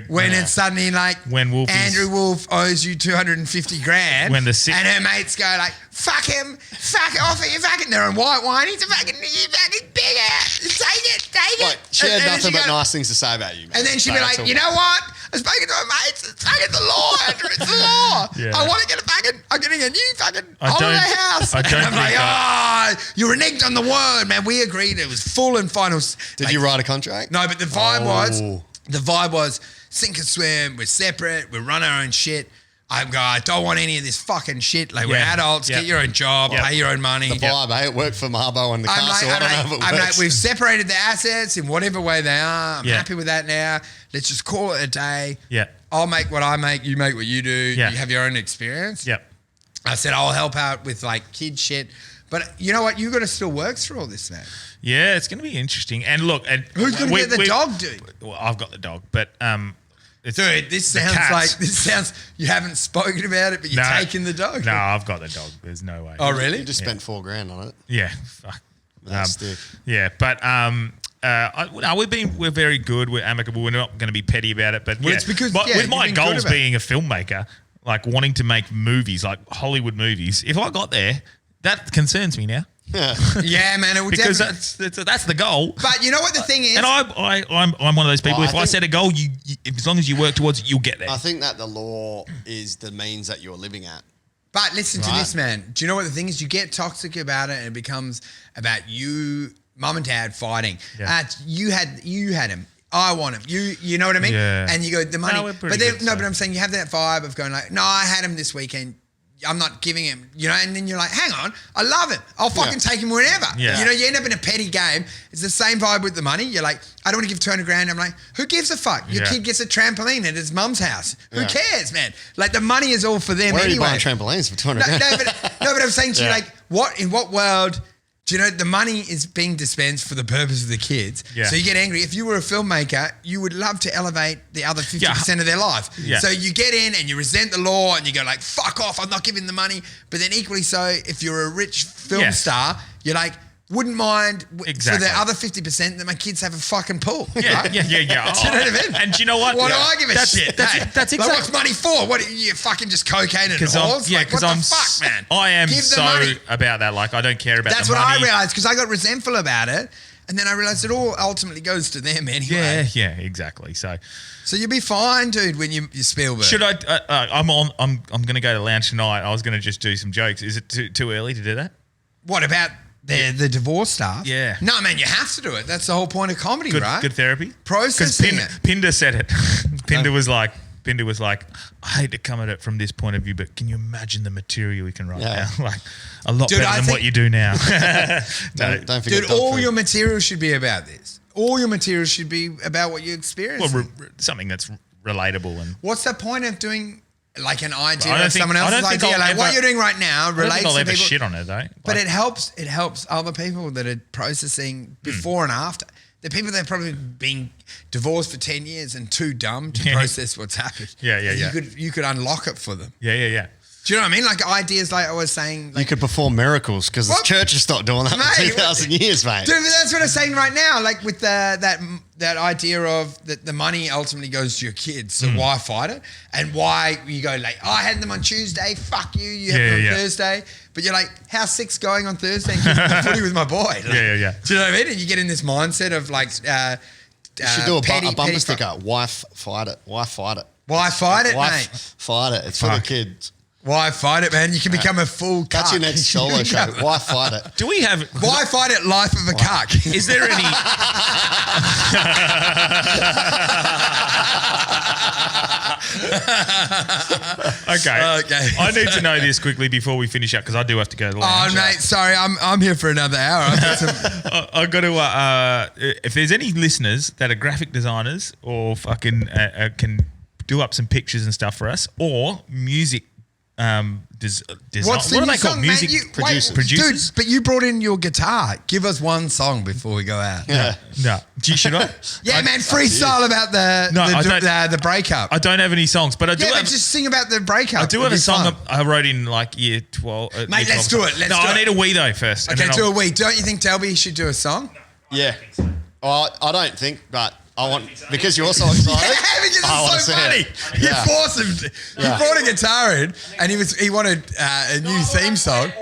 when yeah. it's suddenly like When Wolfe is- Andrew Wolfe owes you 250 grand When the sick- and her mates go like, fuck him, fuck off it, you fucking, they're on white wine, he's a fucking big ass, take it. Like, she had And then nothing she but go- nice things to say about you, man. And then she'd be That's like, all. you know what? I was speaking to her mates. It's fucking the law, Andrew. It's the law. Yeah. I want to get I'm getting a new fucking I holiday don't- house. I don't and I'm think like, you reneged on the word, man. We agreed. It was full and final. Did you write a contract? No, but the vibe Oh. was sink or swim. We're separate. We run our own shit. I don't want any of this fucking shit. Like we're Yeah. adults. Yeah. Get your own job. Yeah. Pay your own money. The vibe, eh? It worked for Marbo and the castle. I don't know if it I'm like, works. we've separated the assets in whatever way they are. I'm Yeah. happy with that now. Let's just call it a day. Yeah. I'll make what I make. You make what you do. Yeah. You have your own experience. Yep. I said I'll help out with like kid shit. But you know what? You got to still work through all this, man. Yeah, it's going to be interesting. And look, and Who's going to get the dog, dude? Well, I've got the dog, but it's, Dude, this the sounds cats. you haven't spoken about it, but you're No. taking the dog. No, I've got the dog. There's no way. Oh, really? You just spent $4,000 on it. Yeah. Fuck. That's stick. Yeah, but we're very good. We're amicable. We're not going to be petty about it. But Well, yeah. it's because- But yeah, with you've my been good goals about it. being a filmmaker, like wanting to make movies, like Hollywood movies, if I got there, that concerns me now Yeah, man. It would because definitely. that's the goal. But you know what the thing is? And I'm one of those people. Well, I if I think- set a goal, you as long as you work towards it, you'll get there. I think that the law is the means that you're living at. But listen to Right. this, man. Do you know what the thing is? You get toxic about it, and it becomes about you, mum and dad fighting. Yeah. You had him. I want him. You know what I mean? Yeah. And you go the money. No, we're pretty but then good, no, so. but I'm saying you have that vibe of going like, no, I had him this weekend. I'm not giving him, you know, and then you're like, hang on, I love him. I'll fucking take him wherever. Yeah. You know, you end up in a petty game. It's the same vibe with the money. You're like, I don't want to give 200 grand. I'm like, who gives a fuck? Your Yeah. kid gets a trampoline at his mum's house. Who Yeah. cares, man? Like the money is all for them Where are you anyway. buying trampolines for 200 No, grand? no, but I'm saying to you, Yeah. like, in what world do you know the money is being dispensed for the purpose of the kids? Yeah. So you get angry. If you were a filmmaker, you would love to elevate the other 50% of their life. Yeah. So you get in and you resent the law and you go like, fuck off, I'm not giving the money. But then equally so, if you're a rich film star, you're like, wouldn't mind for Exactly. the other 50% that my kids have a fucking pool. Yeah, right? yeah. Do you know what I mean? And do you know what? What do I give a shit? That's hey? exactly. Like, what's money for? What you fucking just cocaine and whores? Like, what the fuck, man? I am Give the so money. about that. Like, I don't care about That's the what money. I realised because I got resentful about it, and then I realised it all ultimately goes to them anyway. Yeah, exactly. So you'll be fine, dude, when you Spielberg. should I? I'm going to go to lounge tonight. I was going to just do some jokes. Is it too early to do that? What about the divorce stuff? Yeah. No, man, you have to do it. That's the whole point of comedy, right? Good therapy. Processing it. Pinder said it. Pinder was like, I hate to come at it from this point of view, but can you imagine the material we can write now? Like a lot Dude, better than what you do now. Don't forget Dude, dog all food. your material should be about this. All your material should be about what you experience. Well, something that's relatable and. What's the point of doing like an I idea don't of think- someone I else's don't think idea? I'll Like what ever- you're doing right now I don't relates think I'll to ever people. shit on it though. But Like, it helps other people that are processing before and after. The people that have probably been divorced for 10 years and too dumb to process what's happened. Yeah. You could unlock it for them. Yeah. Do you know what I mean? Like ideas like I was saying. You Like, could perform miracles because the What? church has stopped doing that for Mate, 2,000 years, mate. dude, but that's what I'm saying right now. Like with that idea of that the money ultimately goes to your kids. So why fight it? And why you go like, I had them on Tuesday. Fuck you. You have them on Thursday. But you're like, how's six going on Thursday? And keeping the footy with my boy. Like, Yeah. Do you know what I mean? And you get in this mindset of like, You should do a bumper sticker. Wife, fight it. Wife, fight it. Why fight it, Wife, mate? fight it. It's for the kids. Why fight it, man? You can become a full cuck. That's your next solo show. Why fight it? Do we have? Why fight it? Life of a cuck. Is there any? Okay. I need to know this quickly before we finish up because I do have to go to the Oh, lounge. mate, sorry, I'm here for another hour. I've got some, I've got to. If there's any listeners that are graphic designers or fucking can do up some pictures and stuff for us, or music design. what's the What are new they called? song, Music man? producers. Dude, but you brought in your guitar. Give us one song before we go out. Yeah. No. Should I? Yeah, man, freestyle about the breakup. I don't have any songs, but I do yeah, have. but just sing about the breakup. I do have a song I wrote in like year 12. Mate, let's do it. I need a wee though first. and Okay, then do I'll- a wee. Don't you think Delby should do a song? Yeah. Oh, I don't think, but I want, because you're so excited. Yeah, because I wanna it's so see funny. it. You Yeah. forced him. Yeah. You brought a guitar in, and he wanted a new theme song.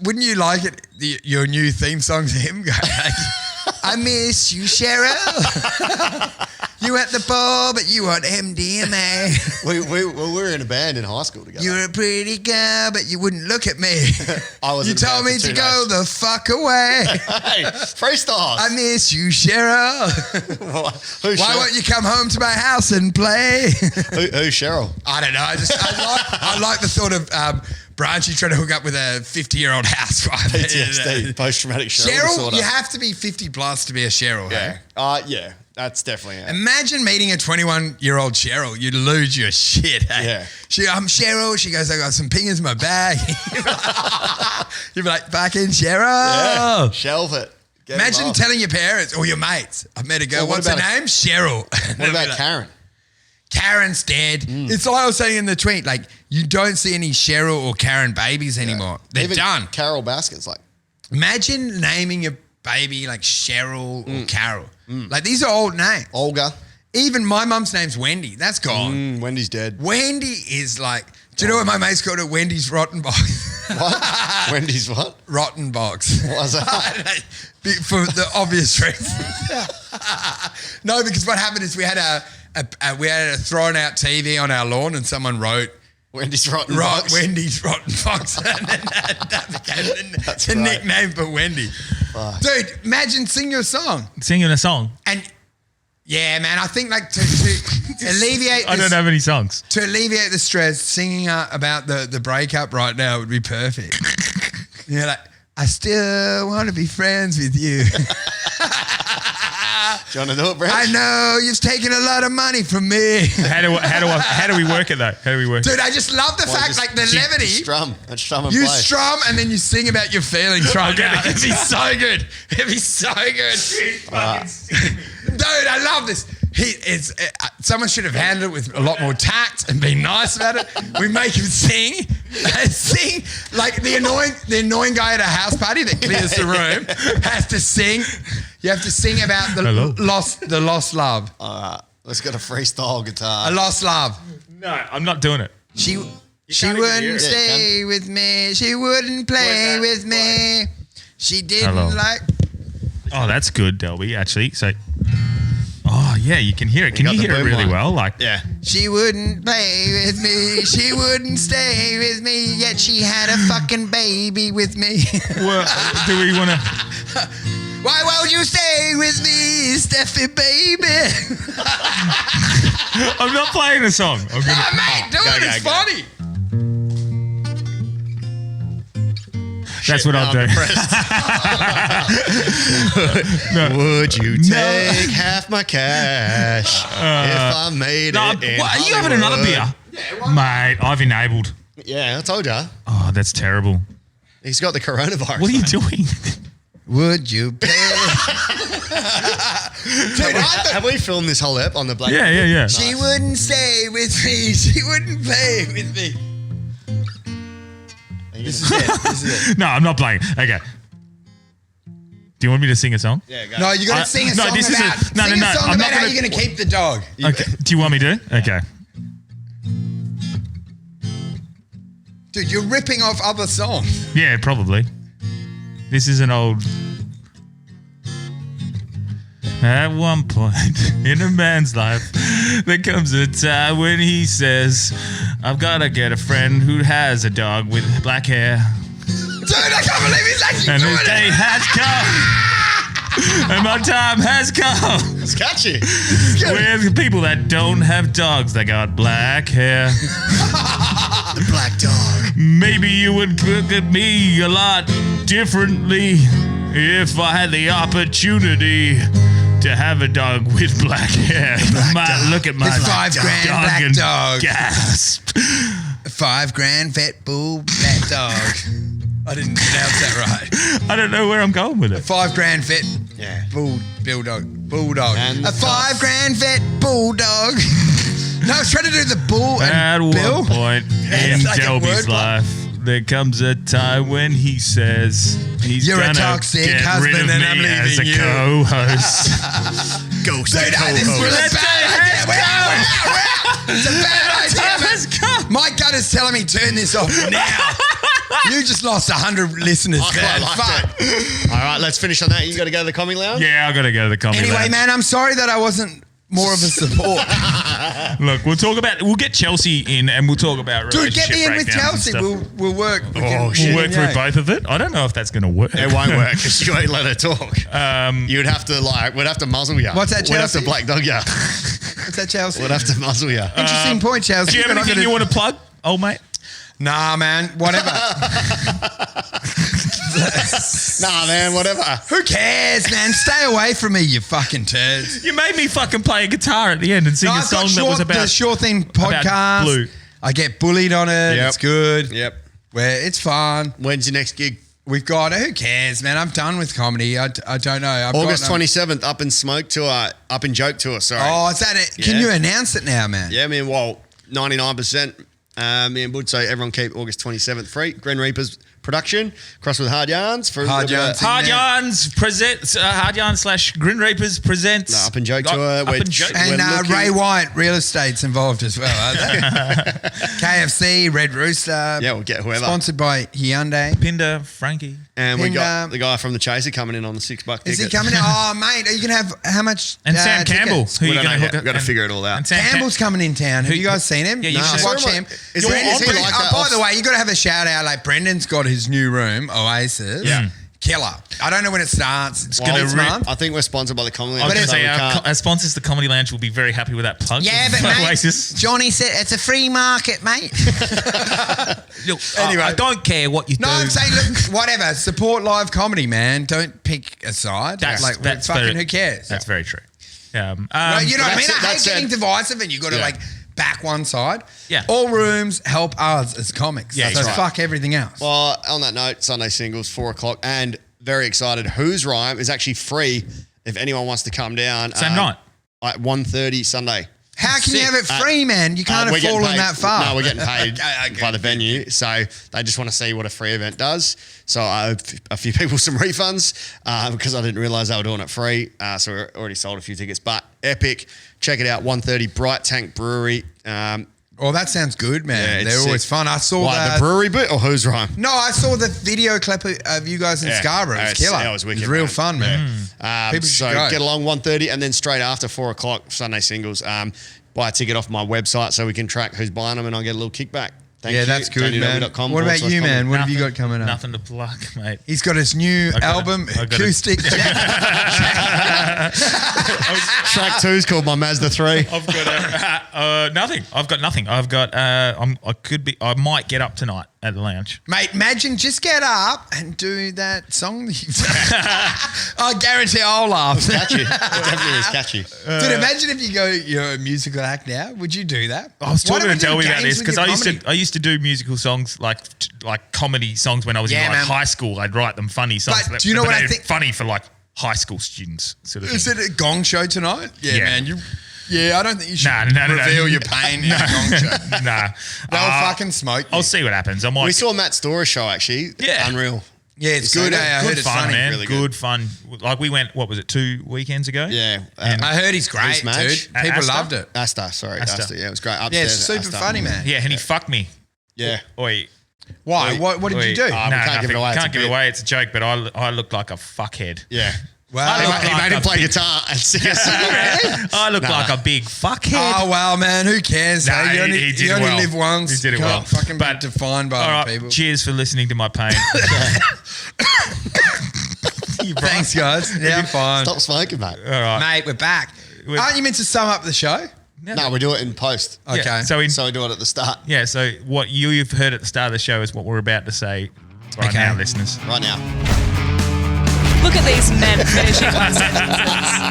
Wouldn't you like it? Your new theme song to him? Go, like, I miss you, Cheryl. You at the bar, but you want MDMA. We were in a band in high school together. You're a pretty girl, but you wouldn't look at me. I was You in a band told me for to 2 go days. the fuck away. Hey, freestyle. I miss you, Cheryl. Who's Why Cheryl? won't you come home to my house and play? Who's Cheryl? I don't know. I like the thought of Branchy trying to hook up with a 50-year-old housewife. PTSD, post-traumatic Cheryl Cheryl, disorder. you have to be 50 plus to be a Cheryl. Yeah. Hey? Yeah, that's definitely it. Imagine meeting a 21-year-old Cheryl. You'd lose your shit. Hey? Yeah. I'm Cheryl. She goes, I got some pingers in my bag. You'd be like, back in Cheryl. Yeah. Shelve it. Get 'em Imagine off. telling your parents or your mates, I've met a girl. Well, what What's her about name? Cheryl. What about Karen? Karen's dead. It's like I was saying in the tweet, like you don't see any Cheryl or Karen babies anymore. They're Even done. Carol Baskin's like, Imagine naming your baby like Cheryl or Carol. Like these are old names. Olga. Even my mum's name's Wendy. That's gone. Wendy's dead. Wendy is like, do you know what my mate's called it? Wendy's Rotten Box. What? Wendy's what? Rotten Box. Why's that? For the obvious reason. No, because what happened is we had a thrown out TV on our lawn and someone wrote Wendy's Rotten Box. Wendy's Rotten Fox. And then that became the right. nickname for Wendy. Dude, imagine singing a song. Singing a song. And yeah, man, I think like to alleviate I don't have any songs. to alleviate the stress, singing about the breakup right now would be perfect. You're like, I still want to be friends with you. you want to do it, Brent? I know you've taken a lot of money from me. How do we work it though? How do we work? Dude, I just love the fact, like the levity. Strum and You play. strum and then you sing about your feelings. Try and get it. It'd be so good. It'd be so good. Dude, I love this. Someone should have handled it with a lot more tact and been nice about it. We make him sing like the annoying guy at a house party that clears the room has to sing. You have to sing about the lost love. All right, let's get a freestyle guitar. A lost love. No, I'm not doing it. She can't even hear wouldn't it. stay with me. She wouldn't play with me. She didn't Hello. like. Oh, that's good, Delby. Actually, so. Oh yeah, you can hear it. Can got you the hear it boom really line. well? Like, Yeah. She wouldn't play with me. She wouldn't stay with me. Yet she had a fucking baby with me. well, do we want to? Why won't you stay with me, Steffi, baby? I'm not playing the song. I'm gonna, Oh, mate, do it. It's go. funny. that's what I'll do. Would you take half my cash if I made No, it? in what, are you having another Hollywood? beer? Mate, I've enabled. Yeah, I told you. Oh, that's terrible. He's got the coronavirus. What are you doing? Would you play? Dude, Have we filmed this whole ep on the Black? Yeah. she wouldn't stay with me. She wouldn't play with me. This is it. This is it. No, I'm not playing. Okay. Do you want me to sing a song? Yeah, go. No, you got to sing a song this is about. no, sing no, a no. song I'm about not how gonna- you're going to keep the dog. Okay. Do you want me to? Okay. Dude, you're ripping off other songs. Yeah, probably. This is an old. At one point in a man's life, there comes a time when he says, I've got to get a friend who has a dog with black hair. Dude, I can't believe he's actually And doing his day it. has come. And my time has come. It's catchy. With people that don't have dogs that got black hair. The black dog. Maybe you would look at me a lot differently if I had the opportunity to have a dog with black hair. Might look at my It's $5 grand dog black and dog. gasp. $5 grand vet bull black dog. I didn't pronounce that right. I don't know where I'm going with it. $5 grand vet Yeah. bulldog. And A $5 grand vet bulldog. No, I was trying to do the bull At and Bill. one point in It's like a Delby's wordplay. life, there comes a time when he says he's You're a gonna toxic get husband rid of and me I'm leaving as a you. co-host. Ghost Dude, this is co-host. a That bad day idea. has We're out. It's a bad idea, Time man. has come. My gut is telling me turn this off now. You just lost 100 listeners, I man. quite Fuck. liked it. All right, let's finish on that. You got to go to the comedy lounge? Yeah, I got to go to the comedy Anyway, lounge. man, I'm sorry that I wasn't more of a support. Look, we'll get Chelsea in and we'll talk about Dude, relationship get me in with breakdowns and Chelsea. stuff. We'll work. Oh, shit. We'll work through both of it. I don't know if that's going to work. It won't work because you ain't let her talk. You'd have to we'd have to muzzle you. What's that, We'd have Chelsea? to black dog you. What's that, Chelsea? We'd have to muzzle you. Interesting point, Chelsea. Do you have but I'm anything gonna- you want to plug, old mate? Nah, man. Whatever. Nah, man, whatever. Who cares, man? Stay away from me, you fucking turds. You made me fucking play a guitar at the end and sing No, a I've got song that was about the Sure Thing about podcast. Blue. I get bullied on it. Yep. It's good. Yep. Where it's fun. When's your next gig? We've got. Who cares, man? I'm done with comedy. I don't know. I've August got, 27th, Up in Smoke tour, Up in Joke tour, sorry. Oh, is that it? Can Yeah. you announce it now, man? Yeah, me and Walt, 99%. Me and Bud say everyone keep August 27th free. Gren Reapers production, cross with Hard Yarns. For Hard Yarns. Hard Yarns presents Hard Yarns / Grin Reapers presents No, Up in Joke tour. Up We're- in Joke. And We're looking- Ray White, real estate's involved as well, aren't they? KFC, Red Rooster. Yeah, we'll get whoever. Sponsored by Hyundai. Pinder, Frankie. And we got Pinder. the guy from the Chaser coming in on the $6 ticket. Is he coming in? Oh, mate, are you going to have how much? And Sam Campbell. tickets? Who We you don't going to know hook yet. up? We've got to and- figure it all out. and Sam Campbell's coming in town. Have Who- you guys seen him? Yeah, you should. Watch I saw him. him. Is he like that by off- the way, you got to have a shout out. Like Brendan's got his new room, Oasis. Yeah. Killer. I don't know when it starts. It's gonna month. I think we're sponsored by the Comedy I was Lounge. going to so say, we can't- our sponsors, the Comedy Lounge, will be very happy with that plug. Yeah, but Oasis. mate, Johnny said it's a free market, mate. Look, Anyway. I don't care what you No, do. I'm saying, look, whatever. Support live comedy, man. Don't pick a side. That's fucking very- who cares? That's very true. Well, you know what I mean? that's it, I hate that's getting it. divisive and you got to Yeah. back one side. Yeah. All rooms help us as comics. Yeah, so that's right. fuck everything else. Well, on that note, Sunday singles, 4:00, and very excited. Whose Rhyme is actually free if anyone wants to come down. Same night. At 1:30 Sunday. How can you sick. have it free, man? You can't We're have getting fallen paid- that far. No, we're getting paid Okay, by the venue. So they just want to see what a free event does. So I owe a few people some refunds because I didn't realise they were doing it free. So we already sold a few tickets. But epic. Check it out, 1:30, Bright Tank Brewery. Oh, that sounds good, man. Yeah, it's They're always sick. fun. I saw What, that. the brewery bit or Whose Rhyme? No, I saw the video clip of you guys in Yeah. Scarborough. It was killer. That was wicked, real man. fun, man. People should So go. get along 1:30 and then straight after 4:00 Sunday singles. Buy a ticket off my website so we can track who's buying them and I'll get a little kickback. Thank Yeah, you. that's good, man. tonyw.com What about you, man? What have you Nothing- got coming up? Nothing to plug, mate. He's got his new got album, I got it. Acoustic. Track 2 is called My Mazda 3. I've got nothing. I've got nothing. I've got. I might get up tonight at the lounge. Mate, imagine just get up and do that song that you've done. I guarantee I'll laugh. Catchy. It definitely is catchy. Dude, imagine if you go, you're a musical act now. Would you do that? I was Why talking don't to we tell do me about games this with because your I used to do musical songs like comedy songs when I was Yeah, in man. high school. I'd write them funny songs. But do you know what I they're think- Funny for like high school students, sort of. Is thing. it a gong show tonight? Yeah, Yeah. man. I don't think you should No. reveal your pain in a gong show. Nah, They'll fucking smoke you. I'll see what happens. I might. We saw Matt Stora's show actually. Yeah. Unreal. Yeah, it's You good. seen it? I Good heard it's fun, funny. man. really good. good. Fun. Like we went. What was it? 2 weekends ago. Yeah. I heard he's great, Madge? dude. At People Astor? loved it. Asta, sorry. Asta. Asta. Yeah, it was great. Yeah, Upstairs it's at super Asta. funny, man. Yeah, and he fucked me. Yeah. Oi. Why? Wait, What did you do? we can't give it nothing. away, it's Can't a give it bit. away. It's a joke, but I look like a fuckhead. Yeah. Well, He look made like him a play big- guitar and sing a song. I look like a big fuckhead. oh, well, man, who cares? Nah, hey? he did you only well. live once. He did it You well. can't fucking But- be defined by All other right. people. Cheers for listening to my pain. Thanks, guys. Yeah, I'm fine. Stop smoking, mate. All right. Mate, we're back. We're- Aren't you meant to sum up the show? No, we do it in post. Okay. Yeah, So we we do it at the start. So what you've heard at the start of the show is what we're about to say right Okay. now, listeners. Right now. Look at these men finishing my sentences.